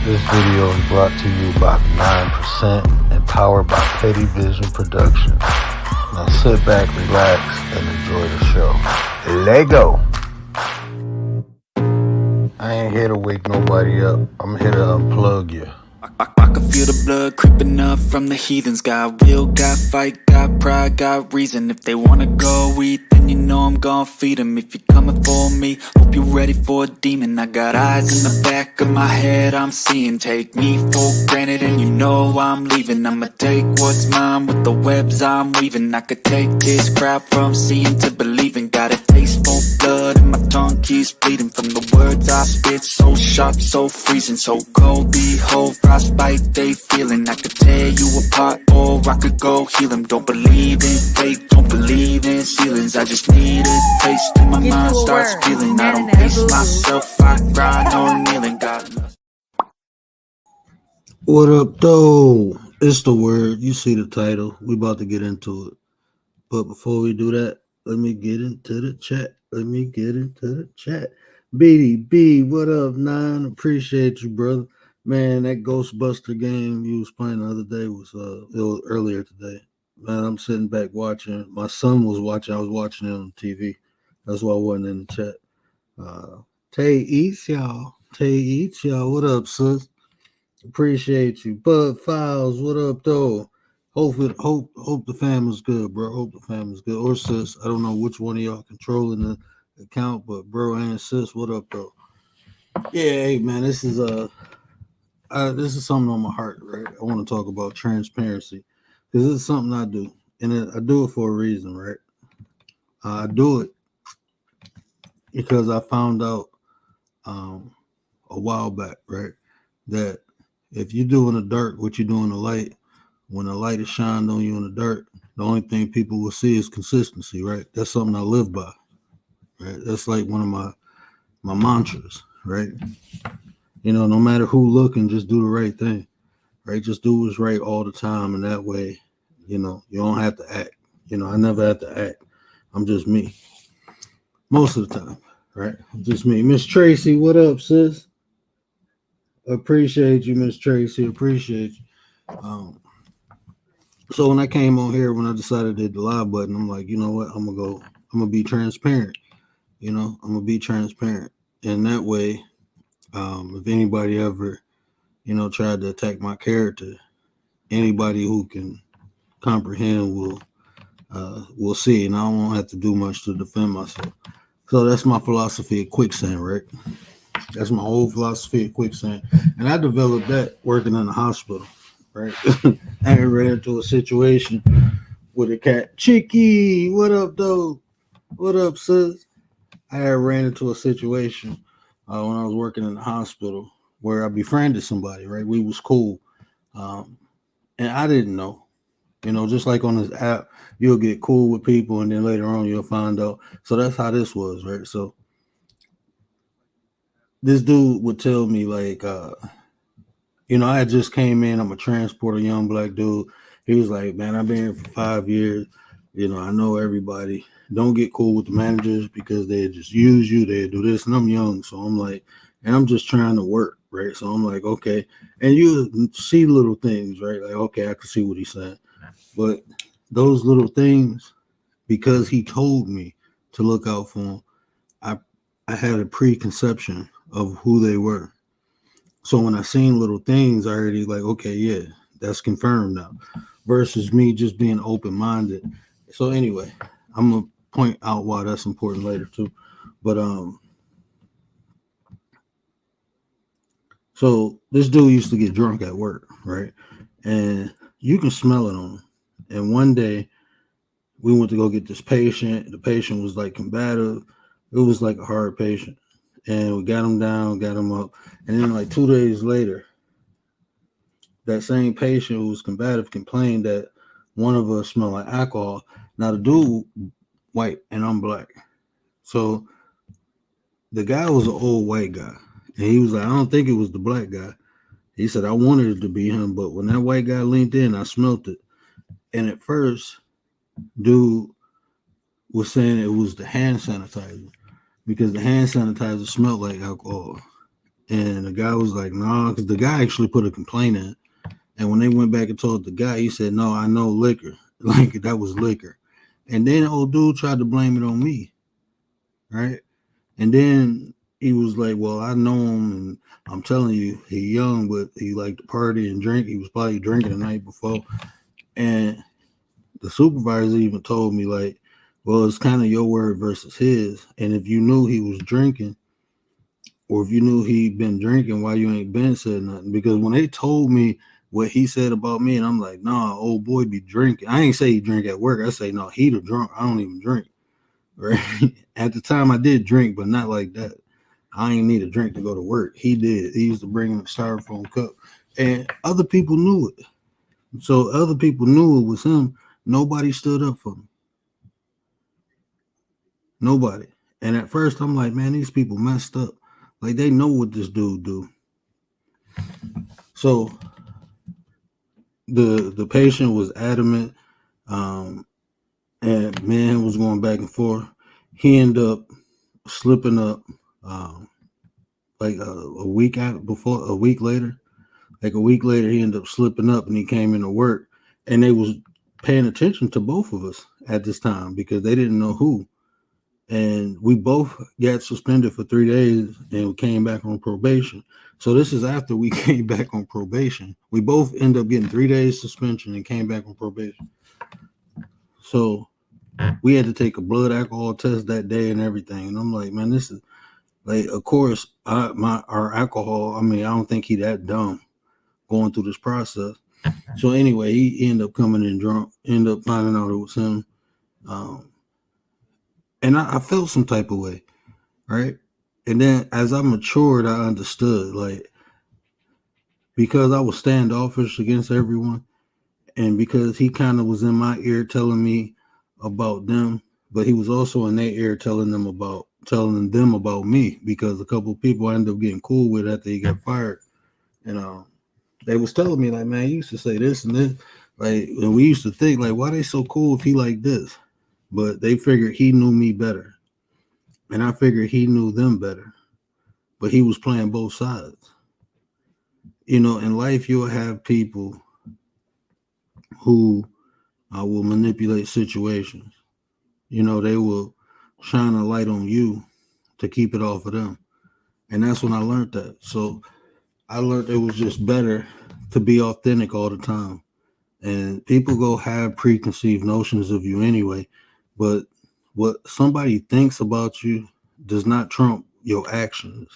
This video is brought to you by 9% and powered by Petty Vision Productions. Now sit back, relax, and enjoy the show. Lego! I ain't here to wake nobody up. I'm here to unplug you. I can feel the blood creeping up from the heathens. Got will, got fight, got pride, got reason. If they wanna go eat, then you know I'm gon' feed them. If you're coming for me, hope you're ready for a demon. I got eyes in the back of my head, I'm seeing. Take me for granted and you know I'm leaving. I'ma take what's mine with the webs I'm weaving. I could take this crowd from seeing to believing. Got a taste for blood and my tongue keeps bleeding. From the words I spit, so sharp, so freezing. So cold, behold, frostbite they feeling. I could tear you apart or I could go heal them. Don't believe in fate, don't believe in ceilings. I just need a taste and my mind starts feeling. I don't pace myself, I grind on kneeling. God loves. What up, though? It's the word. You see the title. We about to get into it. But before we do that, let me get into the chat. BDB, what up, 9? Appreciate you, brother. Man, that Ghostbuster game you was playing the other day was earlier today. Man, I'm sitting back watching. My son was watching. I was watching it on TV. That's why I wasn't in the chat. Tay Eats, y'all. What up, sis? Appreciate you. Bud Files, what up, though? Hope the family's good, bro. Hope the family's good. Or sis, I don't know which one of y'all controlling the account, but bro and sis, what up, though? Yeah, hey man, this is something on my heart, right? I want to talk about transparency because this is something I do, and I do it for a reason, right? I do it because I found out a while back, right, that if you do in the dark what you do in the light, when the light is shined on you in the dark, the only thing people will see is consistency, right? That's something I live by, right? That's like one of my mantras, right? You know, no matter who looking, just do the right thing, right? Just do what's right all the time, and that way, you know, you don't have to act. You know, I never have to act. I'm just me. Most of the time, right? Just me. Miss Tracy, what up, sis? Appreciate you, Miss Tracy. Appreciate you. So when I came on here, when I decided to hit the live button, I'm like, you know what? I'm gonna be transparent. You know, I'm gonna be transparent, and that way, if anybody ever, you know, tried to attack my character, anybody who can comprehend will see, and I won't have to do much to defend myself. So that's my philosophy of quicksand, right? That's my whole philosophy of quicksand, and I developed that working in the hospital, right? I ran into a situation with a cat. Chicky, what up, though? What up, sis? I ran into a situation when I was working in the hospital where I befriended somebody, right? We was cool. And I didn't know, you know, just like on this app, you'll get cool with people and then later on you'll find out. So that's how this was, right? So this dude would tell me like, you know, I just came in, I'm a transporter, young black dude. He was like, man, I've been here for 5 years. You know, I know everybody. Don't get cool with the managers because they just use you. They do this. And I'm young. So I'm like, and I'm just trying to work, right? So I'm like, okay. And you see little things, right? Like, okay, I can see what he's saying. But those little things, because he told me to look out for them, I had a preconception of who they were. So when I seen little things, I already like, okay, yeah, that's confirmed now. Versus me just being open-minded. So anyway, I'm gonna point out why that's important later too. But so this dude used to get drunk at work, right? And you can smell it on him. And one day we went to go get this patient. The patient was like combative. It was like a hard patient. And we got him down, got him up. And then like 2 days later, that same patient who was combative complained that one of us smelled like alcohol. Now the dude white and I'm black. So the guy was an old white guy. And he was like, I don't think it was the black guy. He said, I wanted it to be him, but when that white guy leaned in, I smelt it. And at first, dude was saying it was the hand sanitizer because the hand sanitizer smelled like alcohol. And the guy was like, nah, because the guy actually put a complaint in. And when they went back and told the guy, he said, no, I know liquor. Like that was liquor. And then the old dude tried to blame it on me. Right. And then he was like, well, I know him. And I'm telling you, he young, but he liked to party and drink. He was probably drinking the night before. And the supervisor even told me, like, well, it's kind of your word versus his. And if you knew he was drinking, or if you knew he'd been drinking, why you ain't been said nothing? Because when they told me what he said about me, and I'm like, nah, old boy be drinking. I ain't say he drink at work. I say, no, he the drunk. I don't even drink. Right? At the time, I did drink, but not like that. I ain't need a drink to go to work. He did. He used to bring him a styrofoam cup. And other people knew it. So other people knew it was him. Nobody stood up for him. Nobody. And at first, I'm like, man, these people messed up. Like, they know what this dude do. So the patient was adamant, and man was going back and forth. He ended up slipping up, like a week later. Like a week later, he ended up slipping up, and he came into work, and they was paying attention to both of us at this time because they didn't know who. And we both got suspended for 3 days and we came back on probation. So this is after we came back on probation. We both ended up getting 3 days suspension and came back on probation. So we had to take a blood alcohol test that day and everything. And I'm like, man, this is like, of course, our alcohol. I mean, I don't think he that dumb going through this process. So anyway, he ended up coming in drunk. Ended up finding out it was him. And I felt some type of way, right? And then as I matured, I understood, like, because I was standoffish against everyone, and because he kind of was in my ear telling me about them, but he was also in their ear telling them about me, because a couple of people I ended up getting cool with after he got fired. And they was telling me, like, man, you used to say this and this. Like, and we used to think, like, why they so cool if he like this? But they figured he knew me better. And I figured he knew them better. But he was playing both sides. You know, in life, you'll have people who will manipulate situations. You know, they will shine a light on you to keep it off of them. And that's when I learned that. So I learned it was just better to be authentic all the time. And people go have preconceived notions of you anyway. But what somebody thinks about you does not trump your actions.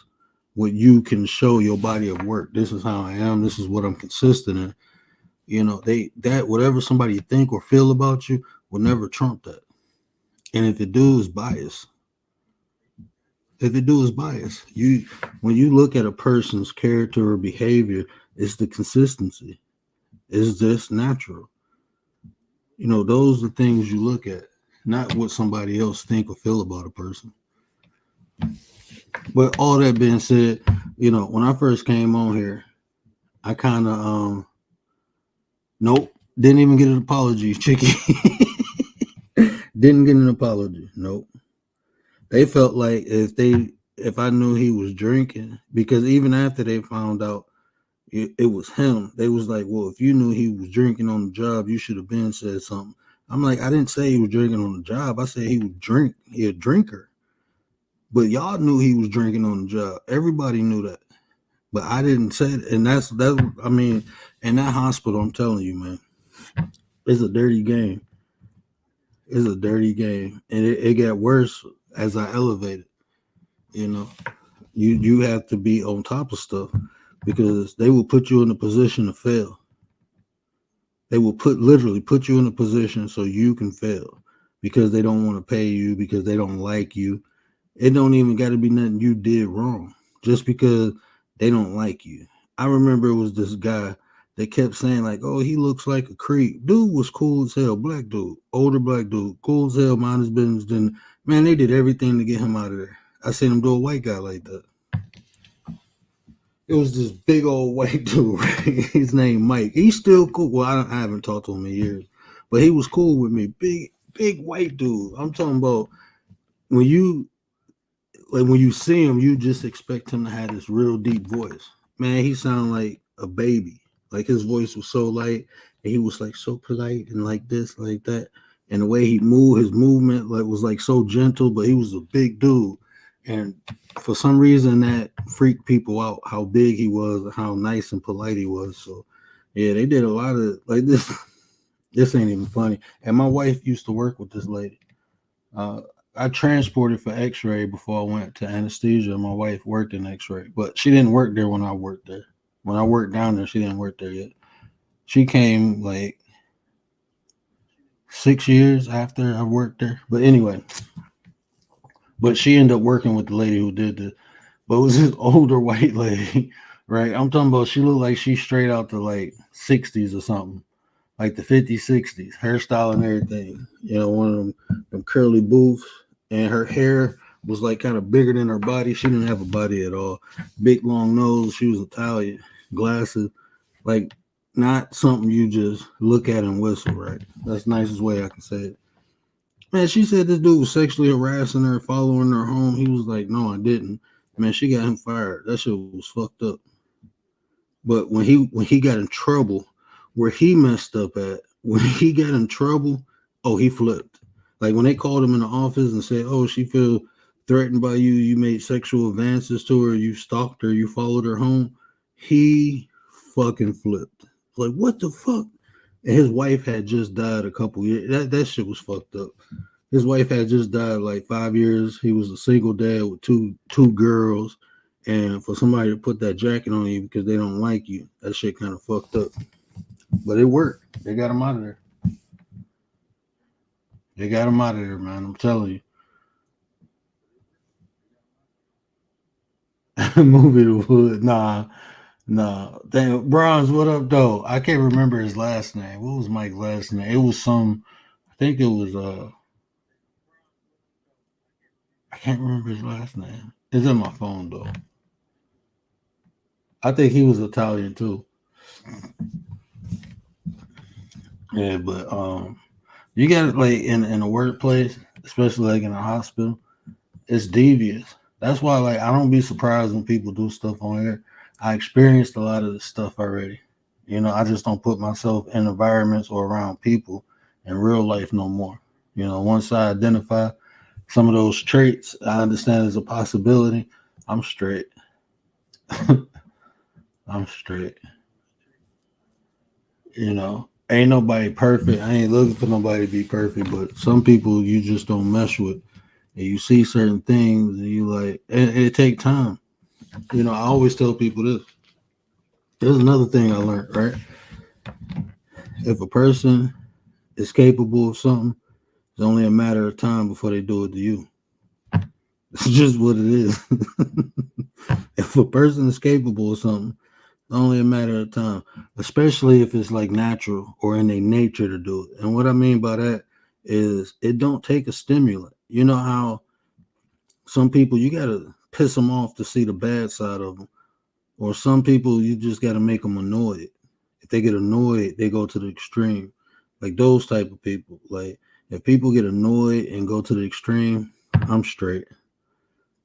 What you can show your body of work. This is how I am. This is what I'm consistent in. You know, that whatever somebody think or feel about you will never trump that. And if it do, is bias. If it do, is bias. When you look at a person's character or behavior, it's the consistency. Is this natural? You know, those are the things you look at, not what somebody else think or feel about a person. But all that being said, you know, when I first came on here, I kind of nope, didn't even get an apology, Chicky. Didn't get an apology. Nope. They felt like if I knew he was drinking, because even after they found out it was him, they was like, well, if you knew he was drinking on the job, you should have been said something. I'm like, I didn't say he was drinking on the job. I said he would drink. He a drinker. But y'all knew he was drinking on the job. Everybody knew that. But I didn't say it. And that's I mean, in that hospital, I'm telling you, man, it's a dirty game. It's a dirty game. And it got worse as I elevated. You know, you have to be on top of stuff because they will put you in a position to fail. They will literally put you in a position so you can fail because they don't want to pay you, because they don't like you. It don't even got to be nothing you did wrong, just because they don't like you. I remember it was this guy that kept saying, like, oh, he looks like a creep. Dude was cool as hell, black dude, older black dude, cool as hell, mind his business. Then, man, they did everything to get him out of there. I seen him do a white guy like that. It was this big old white dude, right? His name Mike. He's still cool. Well, I haven't talked to him in years, but he was cool with me. Big white dude. I'm talking about when you like when you see him, you just expect him to have this real deep voice. Man, he sounded like a baby. Like his voice was so light, and he was like so polite and like this, like that. And the way he moved, his movement like was like so gentle, but he was a big dude. And for some reason that freaked people out how big he was and how nice and polite he was. So yeah, they did a lot of like this. This ain't even funny. And my wife used to work with this lady. Uh, I transported for X-ray before I went to anesthesia. My wife worked in X-ray, but she didn't work there when I worked there. When I worked down there, she didn't work there yet. She came like 6 years after I worked there. But anyway, but she ended up working with the lady who did this. But it was this older white lady, right? I'm talking about she looked like she straight out the like 60s or something, like the 50s, 60s, hairstyle and everything. You know, one of them curly booths, and her hair was like kind of bigger than her body. She didn't have a body at all. Big long nose. She was Italian. Glasses, like not something you just look at and whistle, right? That's the nicest way I can say it. Man, she said this dude was sexually harassing her, following her home. He was like, no, I didn't. Man, she got him fired. That shit was fucked up. But when he got in trouble, where he messed up at, when he got in trouble, oh, he flipped. Like when they called him in the office and said, oh, she feel threatened by you, you made sexual advances to her, you stalked her, you followed her home, he fucking flipped. Like, what the fuck? And his wife had just died a couple years. That shit was fucked up. His wife had just died like 5 years. He was a single dad with two girls. And for somebody to put that jacket on you because they don't like you, that shit kind of fucked up. But it worked. They got him out of there. They got him out of there, man. I'm telling you. Movie to wood. Nah. Damn, Bronze, what up, though? I can't remember his last name. What was Mike's last name? It was I think it was, I can't remember his last name. It's in my phone, though. I think he was Italian, too. Yeah, but you got it like in a workplace, especially like in a hospital, it's devious. That's why like I don't be surprised when people do stuff on here. I experienced a lot of this stuff already. You know, I just don't put myself in environments or around people in real life no more. You know, once I identify some of those traits, I understand there's a possibility. I'm straight. I'm straight. You know, ain't nobody perfect. I ain't looking for nobody to be perfect, but some people you just don't mess with. And you see certain things and you like, it take time. You know, I always tell people this. There's another thing I learned, right? If a person is capable of something, it's only a matter of time before they do it to you. It's just what it is. If a person is capable of something, it's only a matter of time, especially if it's like natural or in their nature to do it. And what I mean by that is it don't take a stimulant. You know how some people you gotta piss them off to see the bad side of them, or some people you just gotta make them annoyed. If they get annoyed, they go to the extreme. Like those type of people. Like if people get annoyed and go to the extreme, I'm straight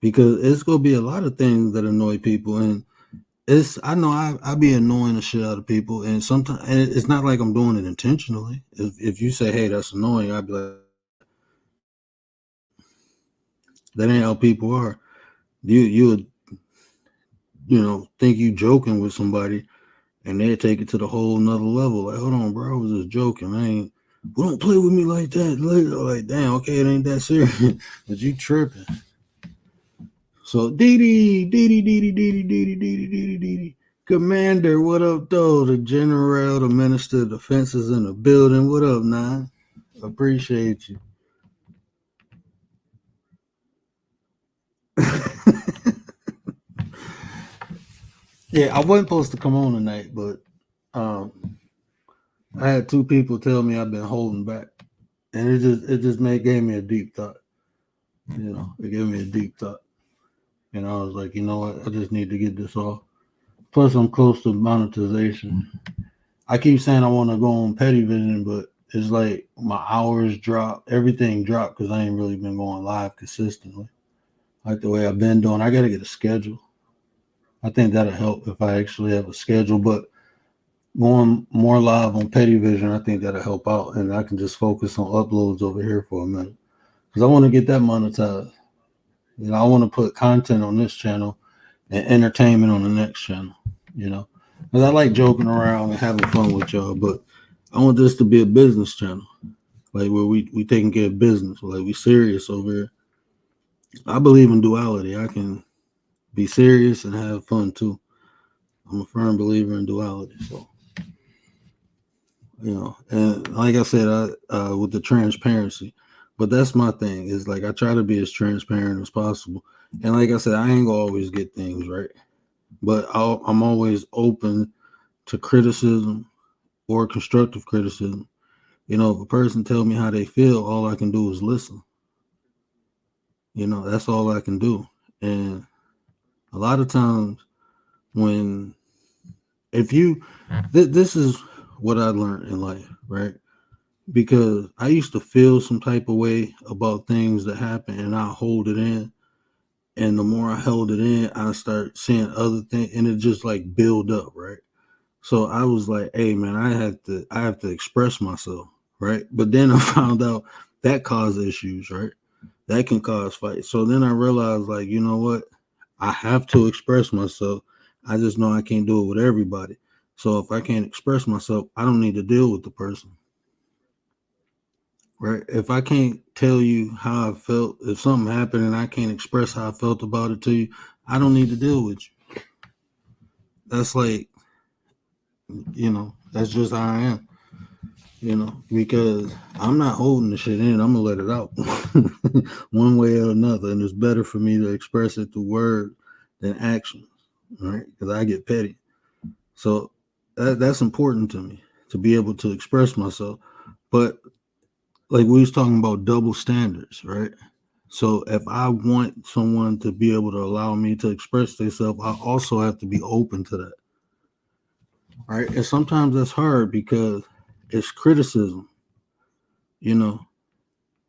because it's gonna be a lot of things that annoy people, and I know I be annoying the shit out of people, and sometimes and it's not like I'm doing it intentionally. If you say, hey, that's annoying, I'd be like, that ain't how people are. You would think you joking with somebody, and they take it to the whole nother level. Like, hold on, bro, I was just joking. We don't play with me like that. Like, damn, okay, it ain't that serious, but you tripping. So, Dee. Commander, what up, though? The general, the minister of defense is in the building. What up, Nine? Appreciate you. Yeah, I wasn't supposed to come on tonight, but I had two people tell me I've been holding back, and gave me a deep thought. You know, it gave me a deep thought. And I was like, you know what? I just need to get this off. Plus, I'm close to monetization. I keep saying I want to go on Petty Vision, but it's like my hours drop, everything dropped because I ain't really been going live consistently. like the way I've been doing. I got to get a schedule. I think that'll help if I actually have a schedule. But going more live on Petty Vision, I think that'll help out, and I can just focus on uploads over here for a minute because I want to get that monetized. You know, I want to put content on this channel and entertainment on the next channel. You know, because I like joking around and having fun with y'all, but I want this to be a business channel, like where we taking care of business, like we serious over here. I believe in duality. I can be serious and have fun too. I'm a firm believer in duality. So, you know, and like I said, with the transparency, but that's my thing. Is like I try to be as transparent as possible, and like I said, I ain't gonna always get things right, but I'm always open to criticism or constructive criticism. You know, if a person tell me how they feel, all I can do is listen. You know, that's all I can do, and a lot of times when if you this is what I learned in life, right? Because I used to feel some type of way about things that happen and I hold it in. And the more I held it in, I start seeing other things and it just like build up, right? So I was like, hey man, I have to express myself, right? But then I found out that caused issues, right? That can cause fights. So then I realized like, you know what? I have to express myself. I just know I can't do it with everybody. So if I can't express myself, I don't need to deal with the person. Right? If I can't tell you how I felt, if something happened and I can't express how I felt about it to you, I don't need to deal with you. That's like, you know, that's just how I am, you know, because I'm not holding the shit in. I'm going to let it out one way or another. And it's better for me to express it through words than actions, right? Because I get petty. So that's important to me to be able to express myself. But like we was talking about double standards, right? So if I want someone to be able to allow me to express themselves, I also have to be open to that. Right. And sometimes that's hard because it's criticism, you know.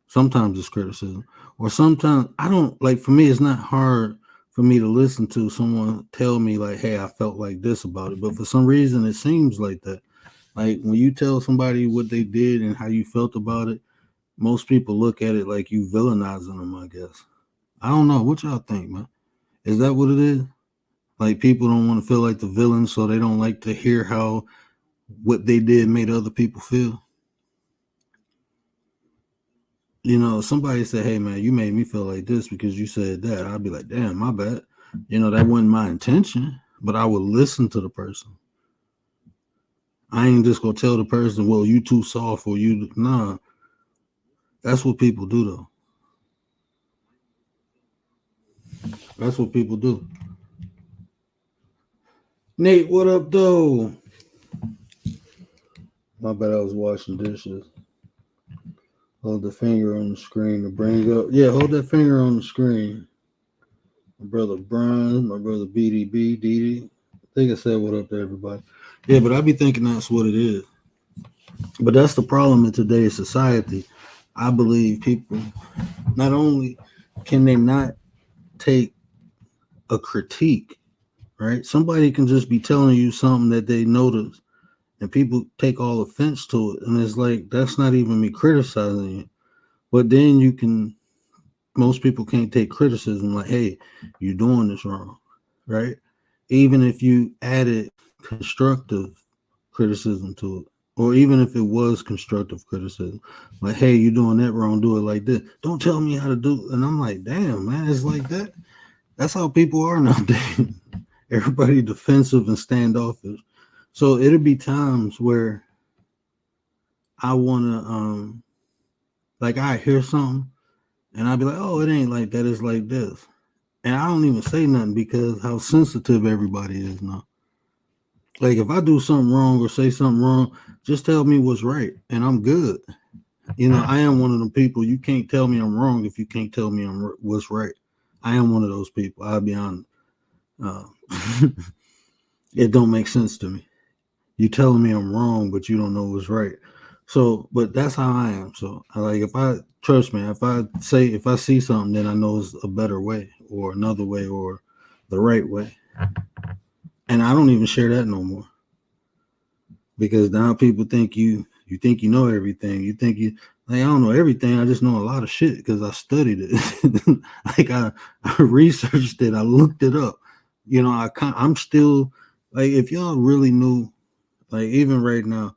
Sometimes it's criticism. Or sometimes I don't like for me it's not hard for me to listen to someone tell me like, hey, I felt like this about it. But for some reason it seems like that. Like when you tell somebody what they did and how you felt about it, most people look at it like you villainizing them, I guess. I don't know. What y'all think, man? Is that what it is? Like people don't want to feel like the villain, so they don't like to hear how what they did made other people feel. You know, somebody said, hey man, you made me feel like this because you said that. I'd be like, damn, my bad. You know, that wasn't my intention, but I would listen to the person. I ain't just gonna tell the person, well, you too soft or you nah. That's what people do though. That's what people do. Nate, what up though? My bad, I was washing dishes. Hold the finger on the screen to bring up. Yeah, hold that finger on the screen. My brother Brian, my brother BDB, DD. I think I said what up to everybody. Yeah, but I be thinking that's what it is. But that's the problem in today's society. I believe people not only can they not take a critique, right? Somebody can just be telling you something that they notice and people take all offense to it. And it's like, that's not even me criticizing you. But then you can, most people can't take criticism like, hey, you're doing this wrong, right? Even if you added constructive criticism to it, or even if it was constructive criticism, like, hey, you're doing that wrong, do it like this. Don't tell me how to do it. And I'm like, damn, man, it's like that. That's how people are nowadays. Everybody defensive and standoffish. So it'll be times where I wanna like I hear something and I'll be like, oh, it ain't like that, it's like this. And I don't even say nothing because how sensitive everybody is now. Like if I do something wrong or say something wrong, just tell me what's right and I'm good. You know, I am one of them people. You can't tell me I'm wrong if you can't tell me what's right. I am one of those people. I'll be honest. Uh, it don't make sense to me. You telling me I'm wrong, but you don't know what's right. So, but that's how I am. So, if I trust me, if I see something, then I know it's a better way or another way or the right way. And I don't even share that no more because now people think you think you know everything. You think you like I don't know everything. I just know a lot of shit because I studied it. I researched it. I looked it up. I'm still like if y'all really knew, like even right now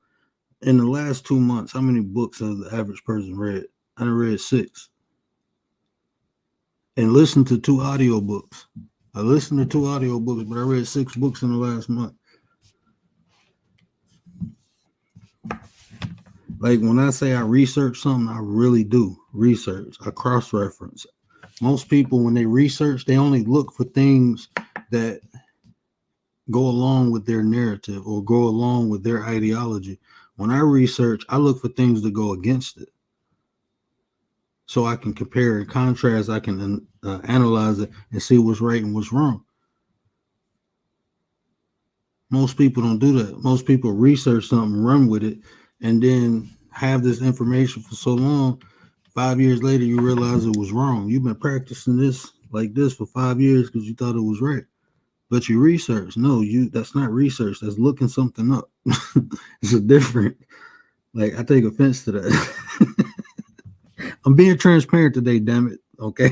in the last 2 months, how many books has the average person read? I done read 6 and listened to 2 audiobooks. I listened to 2 audiobooks, but I read 6 books in the last month. Like when I say I research something, I really do research. I cross reference. Most people, when they research, they only look for things that go along with their narrative or go along with their ideology. When I research, I look for things that go against it. So I can compare and contrast. I can analyze it and see what's right and what's wrong. Most people don't do that. Most people research something, run with it, and then have this information for so long. 5 years later, you realize it was wrong. You've been practicing this like this for 5 years because you thought it was right. But you research. No, that's not research. That's looking something up. It's a different. Like I take offense to that. I'm being transparent today, damn it. Okay.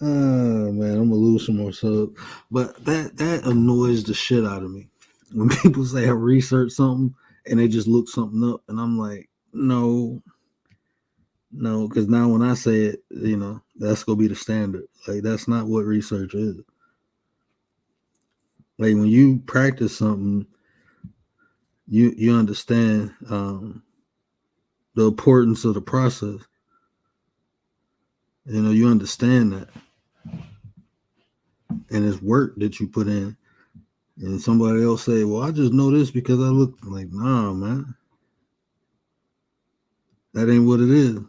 Oh man, I'm gonna lose some more subs. But that annoys the shit out of me when people say I researched something and they just look something up, and I'm like, no, because now when I say it, that's gonna be the standard. Like that's not what research is. Like when you practice something, you understand the importance of the process. You understand that, and it's work that you put in. And somebody else say, "Well, I just know this because I look." Like, nah, man, that ain't what it is.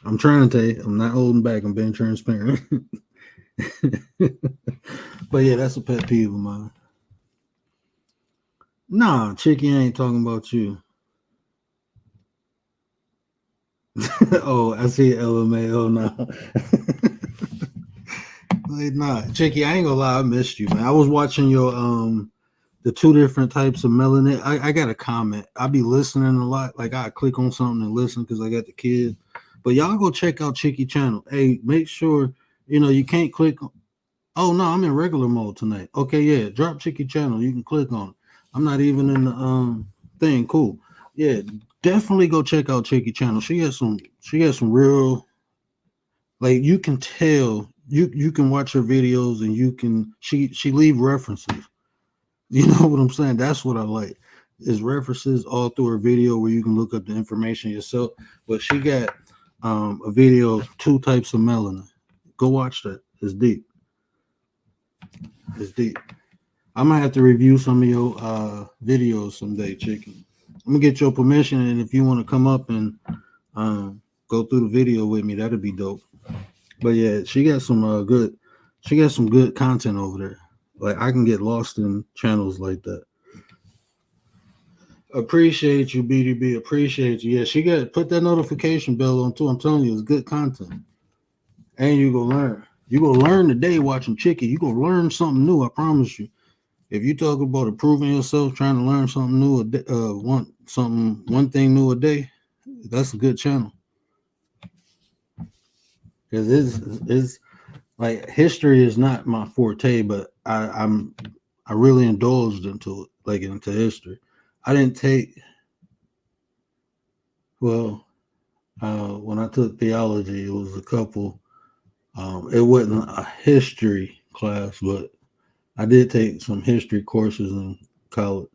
I'm trying to tell you, I'm not holding back. I'm being transparent. But yeah, that's a pet peeve of mine. Nah, Chicky ain't talking about you. Oh, I see LMAO now. Like, nah, Chicky, I ain't gonna lie, I missed you, man. I was watching your the 2 different types of melanin. I got a comment. I be listening a lot. Like I click on something and listen because I got the kids. But y'all go check out Chicky channel. Hey, make sure you can't click. Oh no, I'm in regular mode tonight. Okay, yeah, drop Chicky channel. You can click on it. I'm not even in the thing. Cool. Yeah, definitely go check out Chicky channel. She has some real, like you can tell you can watch her videos and you can she leave references. You know what I'm saying? That's what I like. Is references all through her video where you can look up the information yourself. But she got a video of 2 types of melanin. Go watch that. It's deep. It's deep. I'm gonna have to review some of your videos someday, Chicken. I'm gonna get your permission, and if you want to come up and go through the video with me, that'd be dope. But yeah, she got some good content over there. Like I can get lost in channels like that. Appreciate you, BDB. Appreciate you. Yeah, she got put that notification bell on too. I'm telling you, it's good content, and you gonna learn. You gonna learn today watching Chicky. You gonna learn something new. I promise you. If you talk about improving yourself, trying to learn something new, one thing new a day, that's a good channel. Because it's like history is not my forte, but I really indulged into it, like into history. I didn't take when I took theology, it was a couple. It wasn't a history class, but I did take some history courses in college.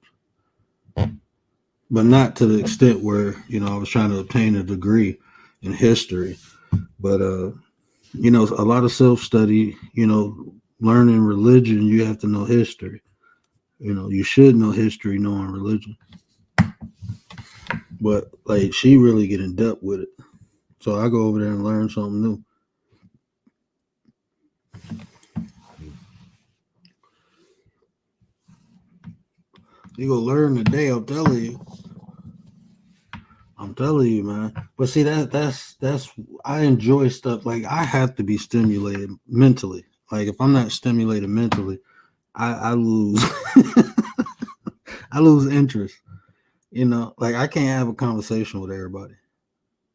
But not to the extent where I was trying to obtain a degree in history. But a lot of self-study. Learning religion, you have to know history. You should know history knowing religion. But like she really get in depth with it, so I go over there and learn something new. You gonna learn today. I'm telling you. I'm telling you, man. But see that's I enjoy stuff like I have to be stimulated mentally. Like if I'm not stimulated mentally, I lose I lose interest. You know, like I can't have a conversation with everybody.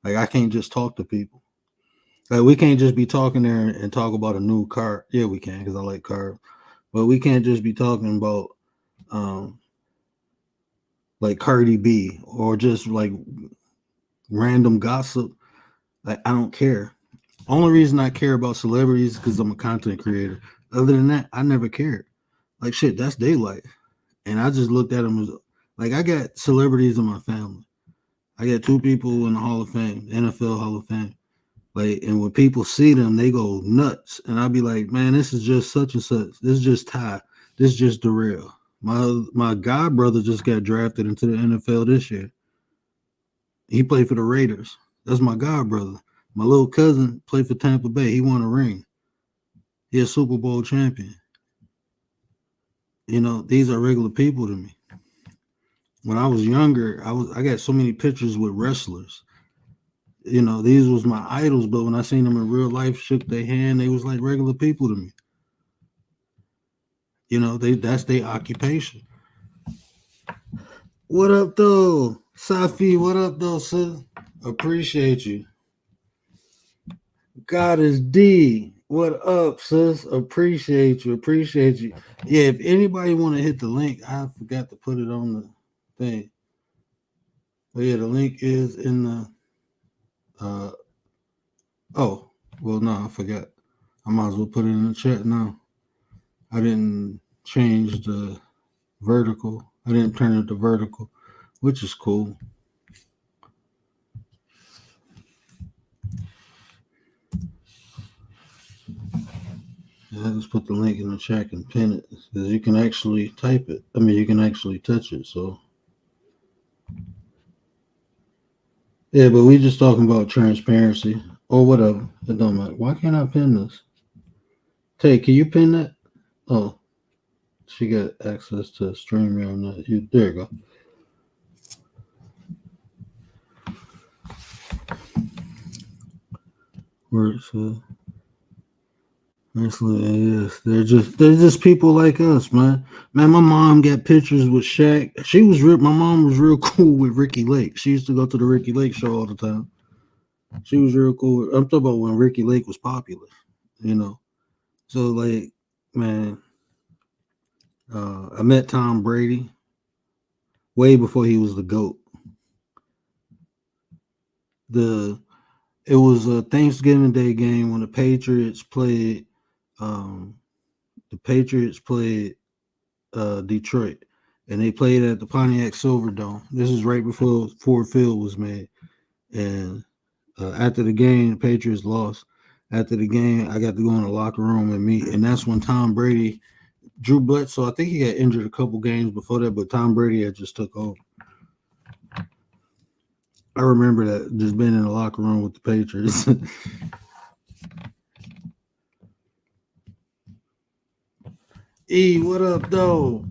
Like I can't just talk to people. Like we can't just be talking there and talk about a new car. Yeah, we can because I like cars, but we can't just be talking about um like Cardi B or just like random gossip. Like I don't care. Only reason I care about celebrities is because I'm a content creator. Other than that, I never cared. Like shit, that's their life, and I just looked at them as like I got celebrities in my family. I got two people in the Hall of Fame, NFL Hall of Fame. Like, and when people see them, they go nuts, and I'll be like, man, this is just such and such. This is just Ty. This is just Darrell. My god brother just got drafted into the NFL this year. He played for the Raiders. That's my god brother. My little cousin played for Tampa Bay. He won a ring. He's a Super Bowl champion. You know, these are regular people to me. When I was younger, I got so many pictures with wrestlers. You know, these was my idols, but when I seen them in real life, shook their hand, they was like regular people to me. You know, that's their occupation. What up though? Safi, what up though, sis? Appreciate you. God is D. What up, sis? Appreciate you. Appreciate you. Yeah, if anybody want to hit the link, I forgot to put it on the thing. But yeah, the link is in the oh, well no, I forgot. I might as well put it in the chat now. I didn't change the vertical. I didn't turn it to vertical, which is cool. Yeah, let's put the link in the chat and pin it because you can actually type it. I mean, you can actually touch it. So yeah, but we just talking about transparency or whatever. It don't matter. Why can't I pin this? Tay, can you pin that? Oh, she got access to StreamYard now. There you go. Works. Yes, they're just people like us, man. Man, my mom got pictures with Shaq. My mom was real cool with Ricky Lake. She used to go to the Ricky Lake show all the time. She was real cool. I'm talking about when Ricky Lake was popular, you know. So like, man, I met Tom Brady way before he was the GOAT. The It was a Thanksgiving Day game when the Patriots played. Um, the Patriots played Detroit, and they played at the Pontiac Silverdome. This is right before Ford Field was made. And after the game, the Patriots lost. After the game, I got to go in the locker room and meet, and that's when Tom Brady, Drew Bledsoe. I think he got injured a couple games before that, but Tom Brady had just took over. I remember that just being in the locker room with the Patriots. E, what up, though?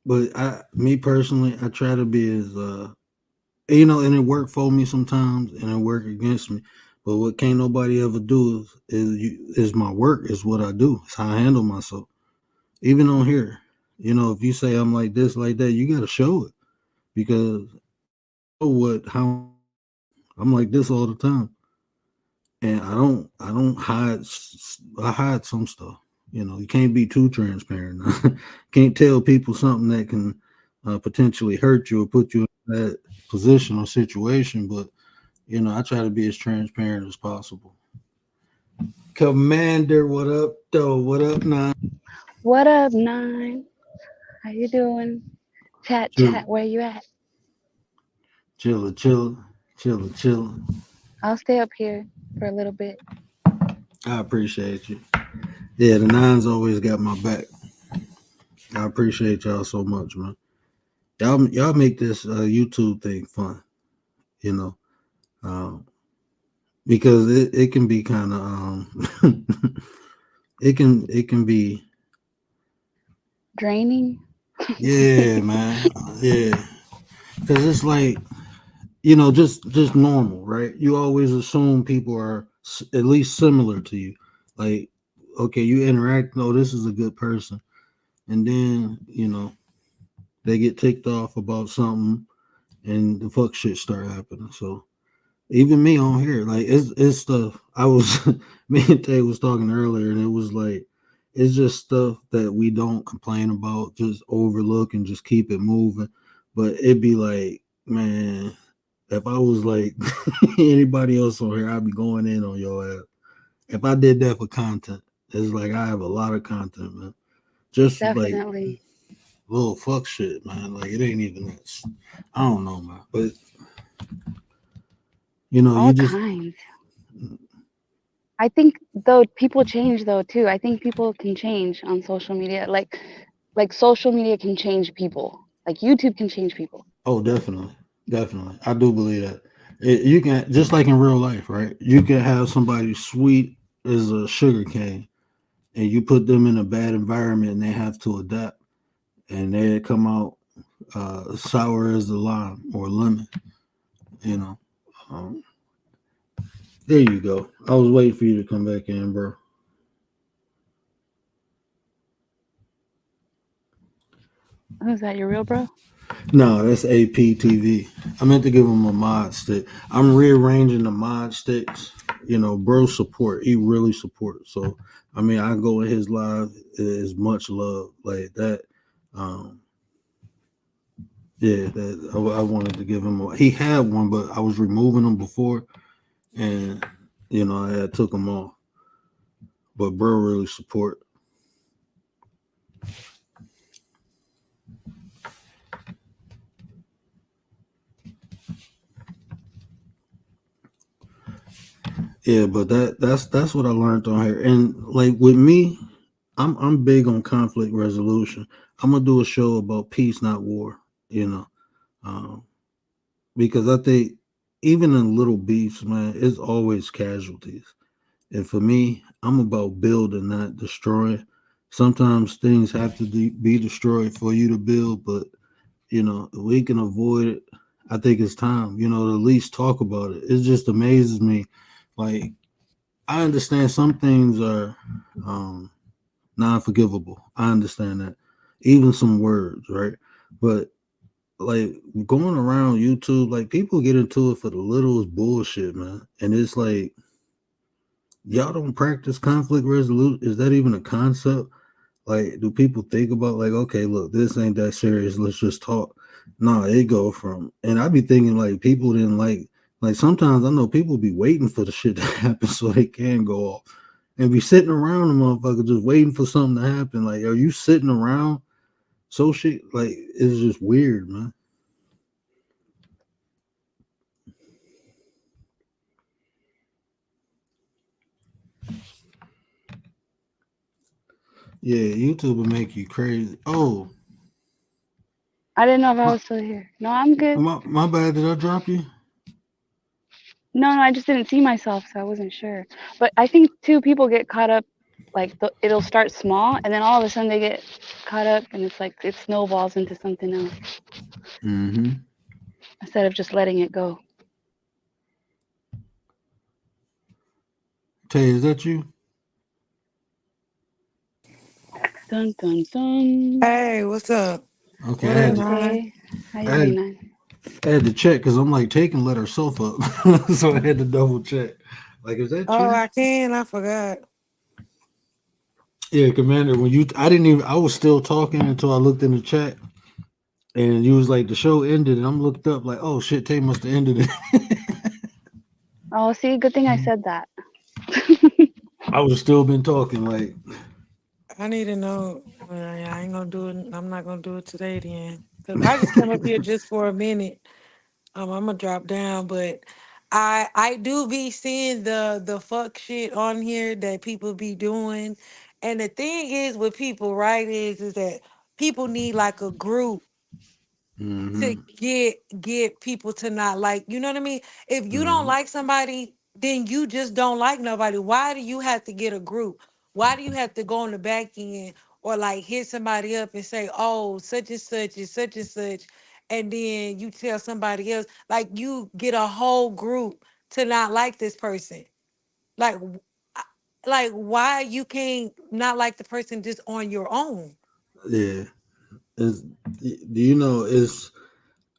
But me personally, I try to be as and it worked for me sometimes, and it worked against me. But what can't nobody ever do is my work is what I do. It's how I handle myself. Even on here, if you say I'm like this, like that, you got to show it because how I'm like this all the time, and I don't hide. I hide some stuff. You can't be too transparent. Can't tell people something that can potentially hurt you or put you in that position or situation. But I try to be as transparent as possible. Commander, what up, though? What up, Nine? What up, Nine? How you doing? Chat, Chill, where you at? chill. I'll stay up here for a little bit. I appreciate you. Yeah, the Nines always got my back. I appreciate y'all so much, man. Y'all make this YouTube thing fun, you know, because it can be kind of it can be Draining. Yeah, man. Yeah, because it's like just normal, right? You always assume people are at least similar to you. Like, okay, you interact. No, this is a good person, and then they get ticked off about something, and the fuck shit start happening. So even me on here, like it's stuff. I was me and Tay was talking earlier, and it was like it's just stuff that we don't complain about, just overlook and just keep it moving. But it'd be like, man, if I was like anybody else on here, I'd be going in on your ass. If I did that for content, it's like I have a lot of content, man. Just like Definitely. little fuck shit, man. Like it ain't even that. I don't know, man. But you All just kinds. I think though people change though too. I think people can change on social media. Like social media can change people. Like YouTube can change people. oh, definitely, definitely. I do believe that. You can just like in real life, right? You can have somebody sweet as a sugar cane, and you put them in a bad environment, and they have to adapt, and they come out sour as the lime or lemon. You know. Um, there you go. I was waiting for you to come back in, bro. Who's that? Your real bro? No, that's APTV. I meant to give him a mod stick. I'm rearranging the mod sticks. Bro support. He really supports. So, I mean, I go in his live. Is much love like that. Um, yeah, I wanted to give him. He had one, but I was removing them before, and I had took them off. But bro really support. Yeah, but that's what I learned on here. And like with me, I'm big on conflict resolution. I'm gonna do a show about peace, not war. You know, um, because I think even in little beefs, man, it's always casualties. And for me, I'm about building, not destroying. Sometimes things have to be destroyed for you to build, but if we can avoid it, I think it's time. To at least talk about it. It just amazes me, like I understand some things are um, non-forgivable. I understand that. Even some words, right? But like going around YouTube, like people get into it for the littlest bullshit, man. And it's like y'all don't practice conflict resolution. Is that even a concept? Like, do people think about like, okay, look, this ain't that serious. Let's just talk. Nah, it go from, and I be thinking like people didn't like sometimes I know people be waiting for the shit to happen so they can go off and be sitting around the motherfucker just waiting for something to happen. Like, are you sitting around? So shit, like, it's just weird, man. Yeah, YouTube will make you crazy. Oh, I didn't know if I my was still here. No, I'm good. my bad. Did I drop you? No, I just didn't see myself, so I wasn't sure. But I think too, people get caught up. Like it'll start small, and then all of a sudden they get caught up, and it's like it snowballs into something else Mm-hmm. instead of just letting it go. Tay, is that you? Dun dun dun. Hey, what's up? Okay, What What up, up, man? Tay? How you I doing, had, man? I had to check because I'm like taking let herself up, so I had to double check. Like, is that Oh, you? I can. I forgot. Yeah, Commander. When I didn't even. I was still talking until I looked in the chat, and you was like, the show ended, and I'm looked up like, oh shit, Tay must have ended it. Oh, see, good thing I said that. I would have still been talking like, I need to know. Well, I ain't gonna do it. I'm not gonna do it today then. Cause I just came up here just for a minute. I'm gonna drop down, but I do be seeing the fuck shit on here that people be doing, and the thing is with people, right? Is that people need like a group to mm-hmm, get people to not like, you know what I mean? If you don't mm-hmm, like somebody, then you just don't like nobody. Why do you have to get a group? Why do you have to go on the back end or like hit somebody up and say, oh, such and such is such and such, and then you tell somebody else, like you get a whole group to not like this person. Like, I- like why you can't not like the person just on your own? Yeah. Is do you know? It's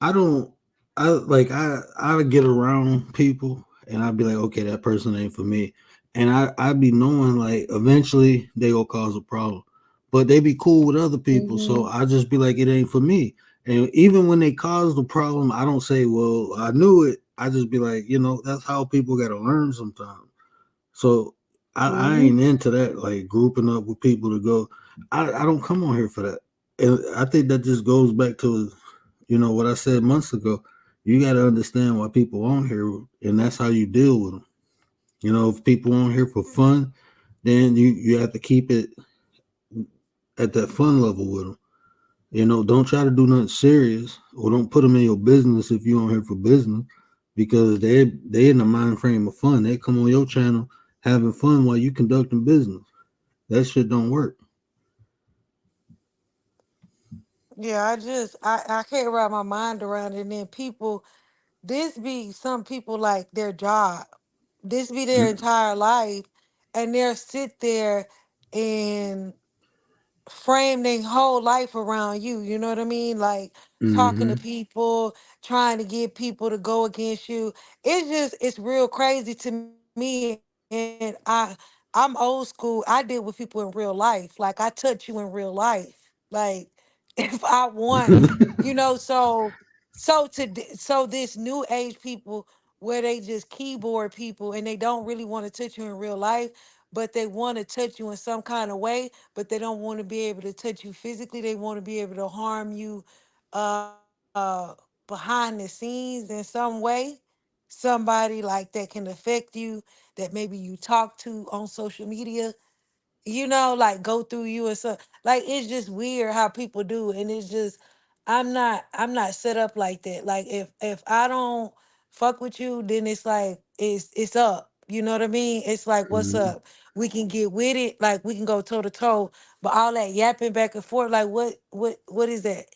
I don't. I like I get around people and I'd be like, okay, that person ain't for me, and I'd be knowing like eventually they gonna cause a problem, but they be cool with other people, so Hmm. I just be like, it ain't for me. And even when they cause the problem, I don't say, well, I knew it. I just be like, that's how people got to learn sometimes. So I Hmm. ain't into that, like grouping up with people to go. I don't come on here for that. And I think that just goes back to, what I said months ago. You got to understand why people on here, and that's how you deal with them. If people on here for fun, then you have to keep it at that fun level with them. Don't try to do nothing serious, or don't put them in your business if you on here for business, because they in the mind frame of fun. They come on your channel having fun while you conducting business. That shit don't work. Yeah, I can't wrap my mind around it. And then people, this be some people like their job. This be their Mm-hmm. entire life. And they'll sit there and frame their whole life around you. You know what I mean? Like talking to Mm-hmm. people, trying to get people to go against you. It's real crazy to me. And I'm old school. I deal with people in real life. Like I touch you in real life. Like if I want, so this new age people where they just keyboard people and they don't really want to touch you in real life, but they want to touch you in some kind of way, but they don't want to be able to touch you physically. They want to be able to harm you behind the scenes in some way. Somebody like that can affect you, that maybe you talk to on social media, like go through you and so like it's just weird how people do. And it's just I'm not set up like that. Like if I don't fuck with you, then it's like it's up. You know what I mean? It's like, what's Mm-hmm. up? We can get with it, like we can go toe to toe, but all that yapping back and forth, like what is that?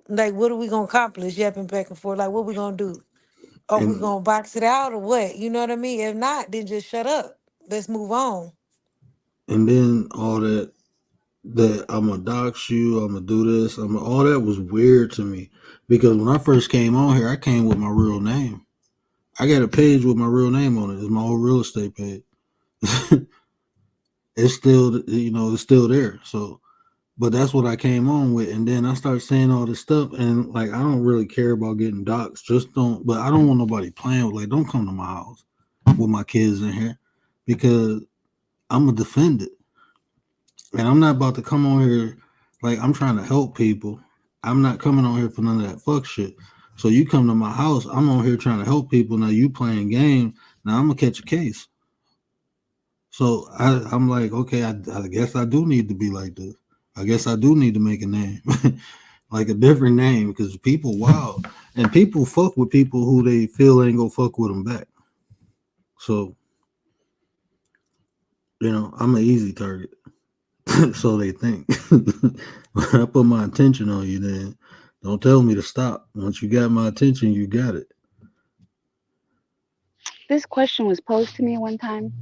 Like what are we gonna accomplish yapping back and forth? Like what we gonna do? Are we and gonna box it out or what? You know what I mean? If not, then just shut up. Let's move on. and then all that I'm gonna dox you, I'm gonna do this, all that was weird to me, because when I first came on here, I came with my real name. I got a page with my real name on it. It's my old real estate page. It's still, it's still there. So, but that's what I came on with, and then I start saying all this stuff, and like I don't really care about getting doxxed. Just don't. But I don't want nobody playing with, like, don't come to my house with my kids in here, because I'm gonna defend it, and I'm not about to come on here like I'm trying to help people. I'm not coming on here for none of that fuck shit. So you come to my house, I'm on here trying to help people. Now you playing games. Now I'm gonna catch a case. So I'm like, okay, I guess I do need to be like this. I guess I do need to make a name, like a different name, because people wow, and people fuck with people who they feel ain't gonna fuck with them back. So I'm an easy target, so they think. When I put my attention on you, then don't tell me to stop. Once you got my attention, you got it. This question was posed to me one time.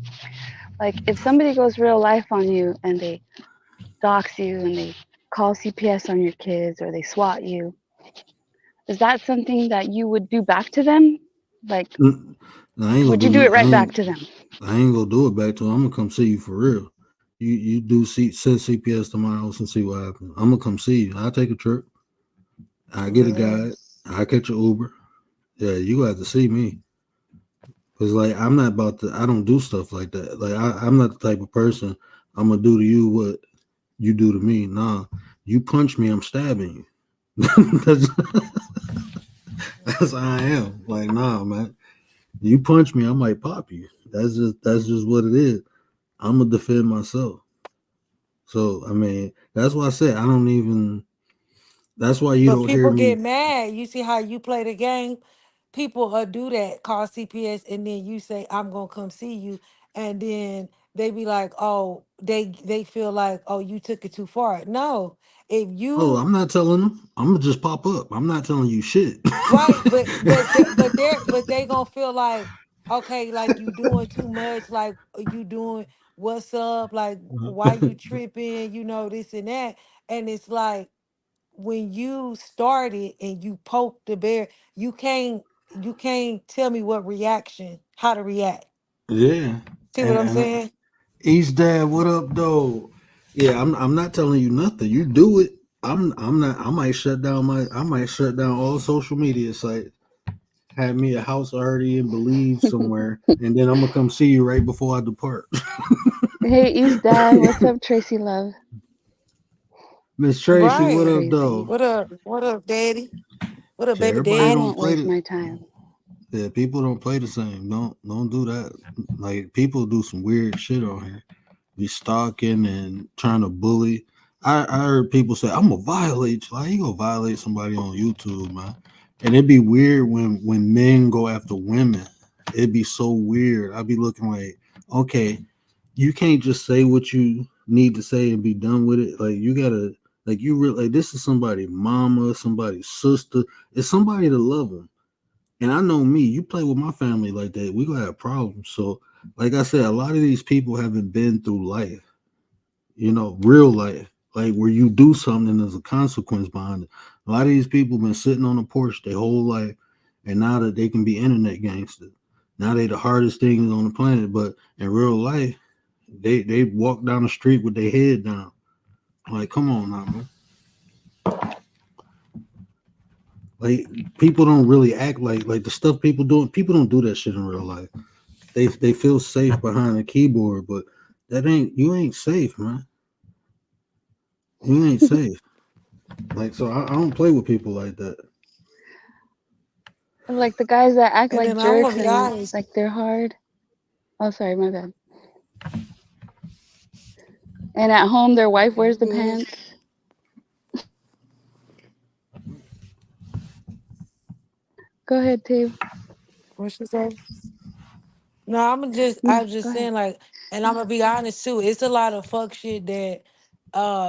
Like, if somebody goes real life on you and they dox you and they call CPS on your kids or they swat you, is that something that you would do back to them? Like, Mm, I ain't gonna would you do do it nothing. right back to them? I ain't gonna do it back to him. I'm gonna come see you for real. You do send CPS to my house and see what happens. I'm gonna come see you. I'll take a trip. I get a guide. Yes. I catch an Uber. Yeah, you got to see me. Cause like I'm not about to. I don't do stuff like that. Like I'm not the type of person. I'm gonna do to you what you do to me. Nah, you punch me, I'm stabbing you. that's, that's how I am. Like nah, man. You punch me, I might pop you. That's just what it is. I'm gonna defend myself. So I mean, that's why I said I don't even. That's why you But don't hear people me. get mad. You see how you play the game? People do that, call CPS, and then you say, I'm gonna come see you. And then they be like, oh, they feel like, oh, you took it too far. No, if Oh, you I'm not telling them. I'm gonna just pop up. I'm not telling you shit. right, but they gonna feel like, okay, like you doing too much, like you doing what's up, like why you tripping, this and that, and it's like when you started and you poked the bear, you can't tell me how to react. Yeah, See what I'm and saying? East Dad, what up, though? Yeah, I'm not telling you nothing. You do it. I'm not. I might shut down all social media sites. Have me a house already in Belize somewhere, and then I'm gonna come see you right before I depart. Hey, East Dad. What's up, Tracy Love? Miss Tracy, what Right. up, Crazy. though? What up, Daddy? What up, Shit, baby everybody I daddy? don't don't play waste the. my time. Yeah, people don't play the same. Don't do that. Like people do some weird shit on here. Be stalking and trying to bully. I heard people say, "I'm gonna violate you." Like you gonna violate somebody on YouTube, man? And it'd be weird when men go after women. It'd be so weird. I'd be looking like, okay, you can't just say what you need to say and be done with it. Like you gotta, like you really, like this is somebody, mama, somebody's sister. It's somebody to love them. And I know me, you play with my family like that, we gonna have problems. So, like I said, a lot of these people haven't been through life, real life, like where you do something and there's a consequence behind it. A lot of these people been sitting on the porch their whole life, and now that they can be internet gangsters, now they the hardest things on the planet. But in real life, they walk down the street with their head down. Like, come on now, man. Like people don't really act like the stuff people doing. People don't do that shit in real life. They feel safe behind a keyboard, but that ain't you ain't safe, man. You ain't safe. Like so, I don't play with people like that. Like the guys that act And like then I'm jerks gonna be and honest. like they're hard. Oh, sorry, my bad. And at home, their wife You wears the good? pants. Go ahead, Tave. What she say? No, I No, was go just ahead. saying like, and I'm gonna be honest too. It's a lot of fuck shit that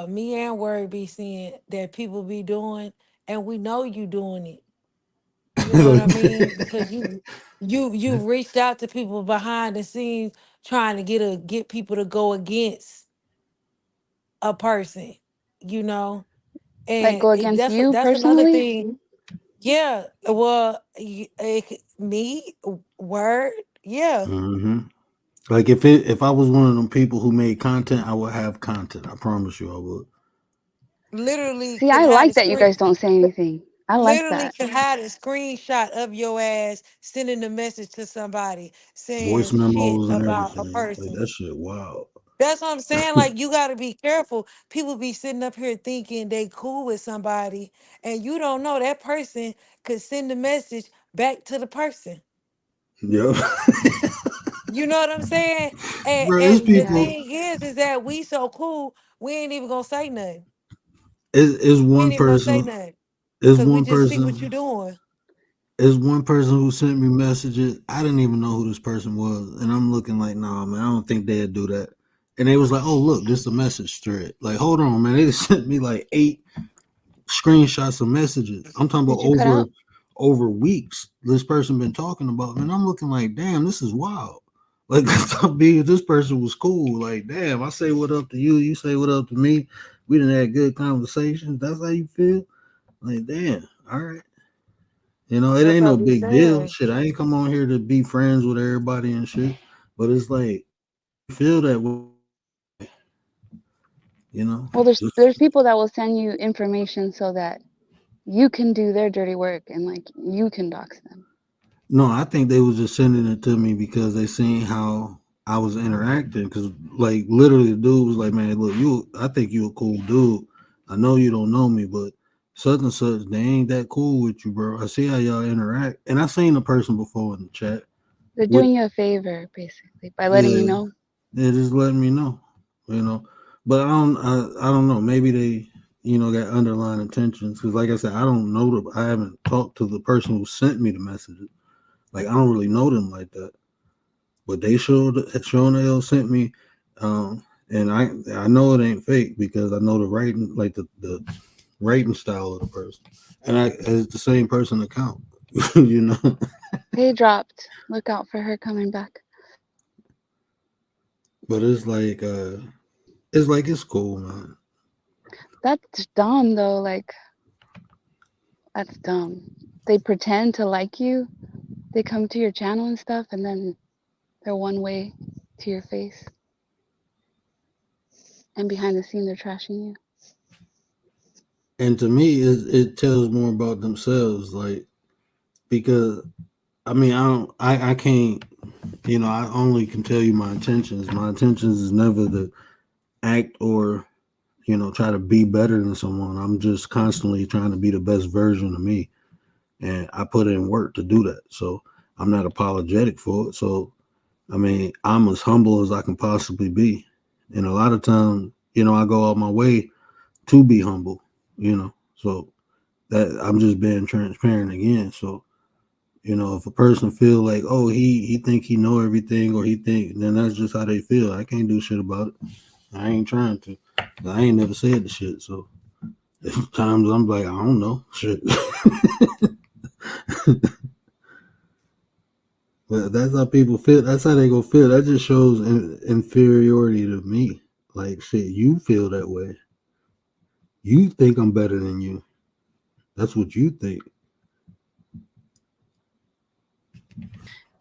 me and Word be seeing that people be doing, and we know you doing it. You know what I mean? Because you reached out to people behind the scenes trying to get people to go against a person, you know? Like And go it, against that's you that's another personally? thing. Yeah, well, me, Word, yeah. hmm Like if I was one of them people who made content, I would have content. I promise you, I would. Literally See, could I have a like that you screen guys don't say anything. I like literally that. could hide a screenshot of your ass sending a message to somebody Voice saying shit memos and about a everything. Like person. that shit, wow. That's what I'm saying. Like you gotta be careful. People be sitting up here thinking they cool with somebody, and you don't know that person could send a message back to the person. Yep. You know what I'm saying? And Bro, it's and the Yeah. people. thing is that we so cool, we ain't even gonna say nothing. Is We one ain't even gonna say person. nothing. Is Cause we one just see what person. you doing. Is one person who sent me messages. I didn't even know who this person was, and I'm looking like, nah, man, I don't think they'd do that. And they was like, oh, look, this is a message thread. Like, hold on, man. They just sent me like 8 screenshots of messages. I'm talking about Did you cut out? over weeks. This person been talking about, and I'm looking like, damn, this is wild. Like this person was cool. Like, damn, I say what up to you, you say what up to me. We didn't have good conversations. That's how you feel. Like, damn, all right. It That's ain't what I no be big deal. saying. Shit, I ain't come on here to be friends with everybody and shit. But it's like, you feel that way, you know? Well, there's Just there's people that will send you information so that you can do their dirty work and like you can dox them. No, I think they was just sending it to me because they seen how I was interacting. Cause like literally the dude was like, man, look, I think you a cool dude. I know you don't know me, but such and such, they ain't that cool with you, bro. I see how y'all interact. And I seen the person before in the chat They're with, doing you a favor basically by letting you yeah, know. they just letting me know, you know. But I don't know. Maybe they, got underlying intentions. Cause like I said, I haven't talked to the person who sent me the messages. Like I don't really know them like that. But they showed the hell sent me. And I know it ain't fake because I know the writing, like the writing style of the person, and it's the same person account, you know. They dropped. Look out for her coming back. But it's cool, man. That's dumb though. Like that's dumb. They pretend to like you. They come to your channel and stuff, and then they're one way to your face, and behind the scene they're trashing you. And to me, it tells more about themselves, like because I mean I can't, I only can tell you my intentions. My intentions is never to act or try to be better than someone. I'm just constantly trying to be the best version of me, and I put in work to do that. So I'm not apologetic for it. So I mean, I'm as humble as I can possibly be, and a lot of times, I go out my way to be humble. So that I'm just being transparent again. So if a person feel like, oh, he think he know everything, or he think, then that's just how they feel. I can't do shit about it. I ain't trying to. I ain't never said the shit. So times I'm like, I don't know shit. But that's how people feel. That's how they go feel. That just shows inferiority to me. Like shit, you feel that way. You think I'm better than you. That's what you think.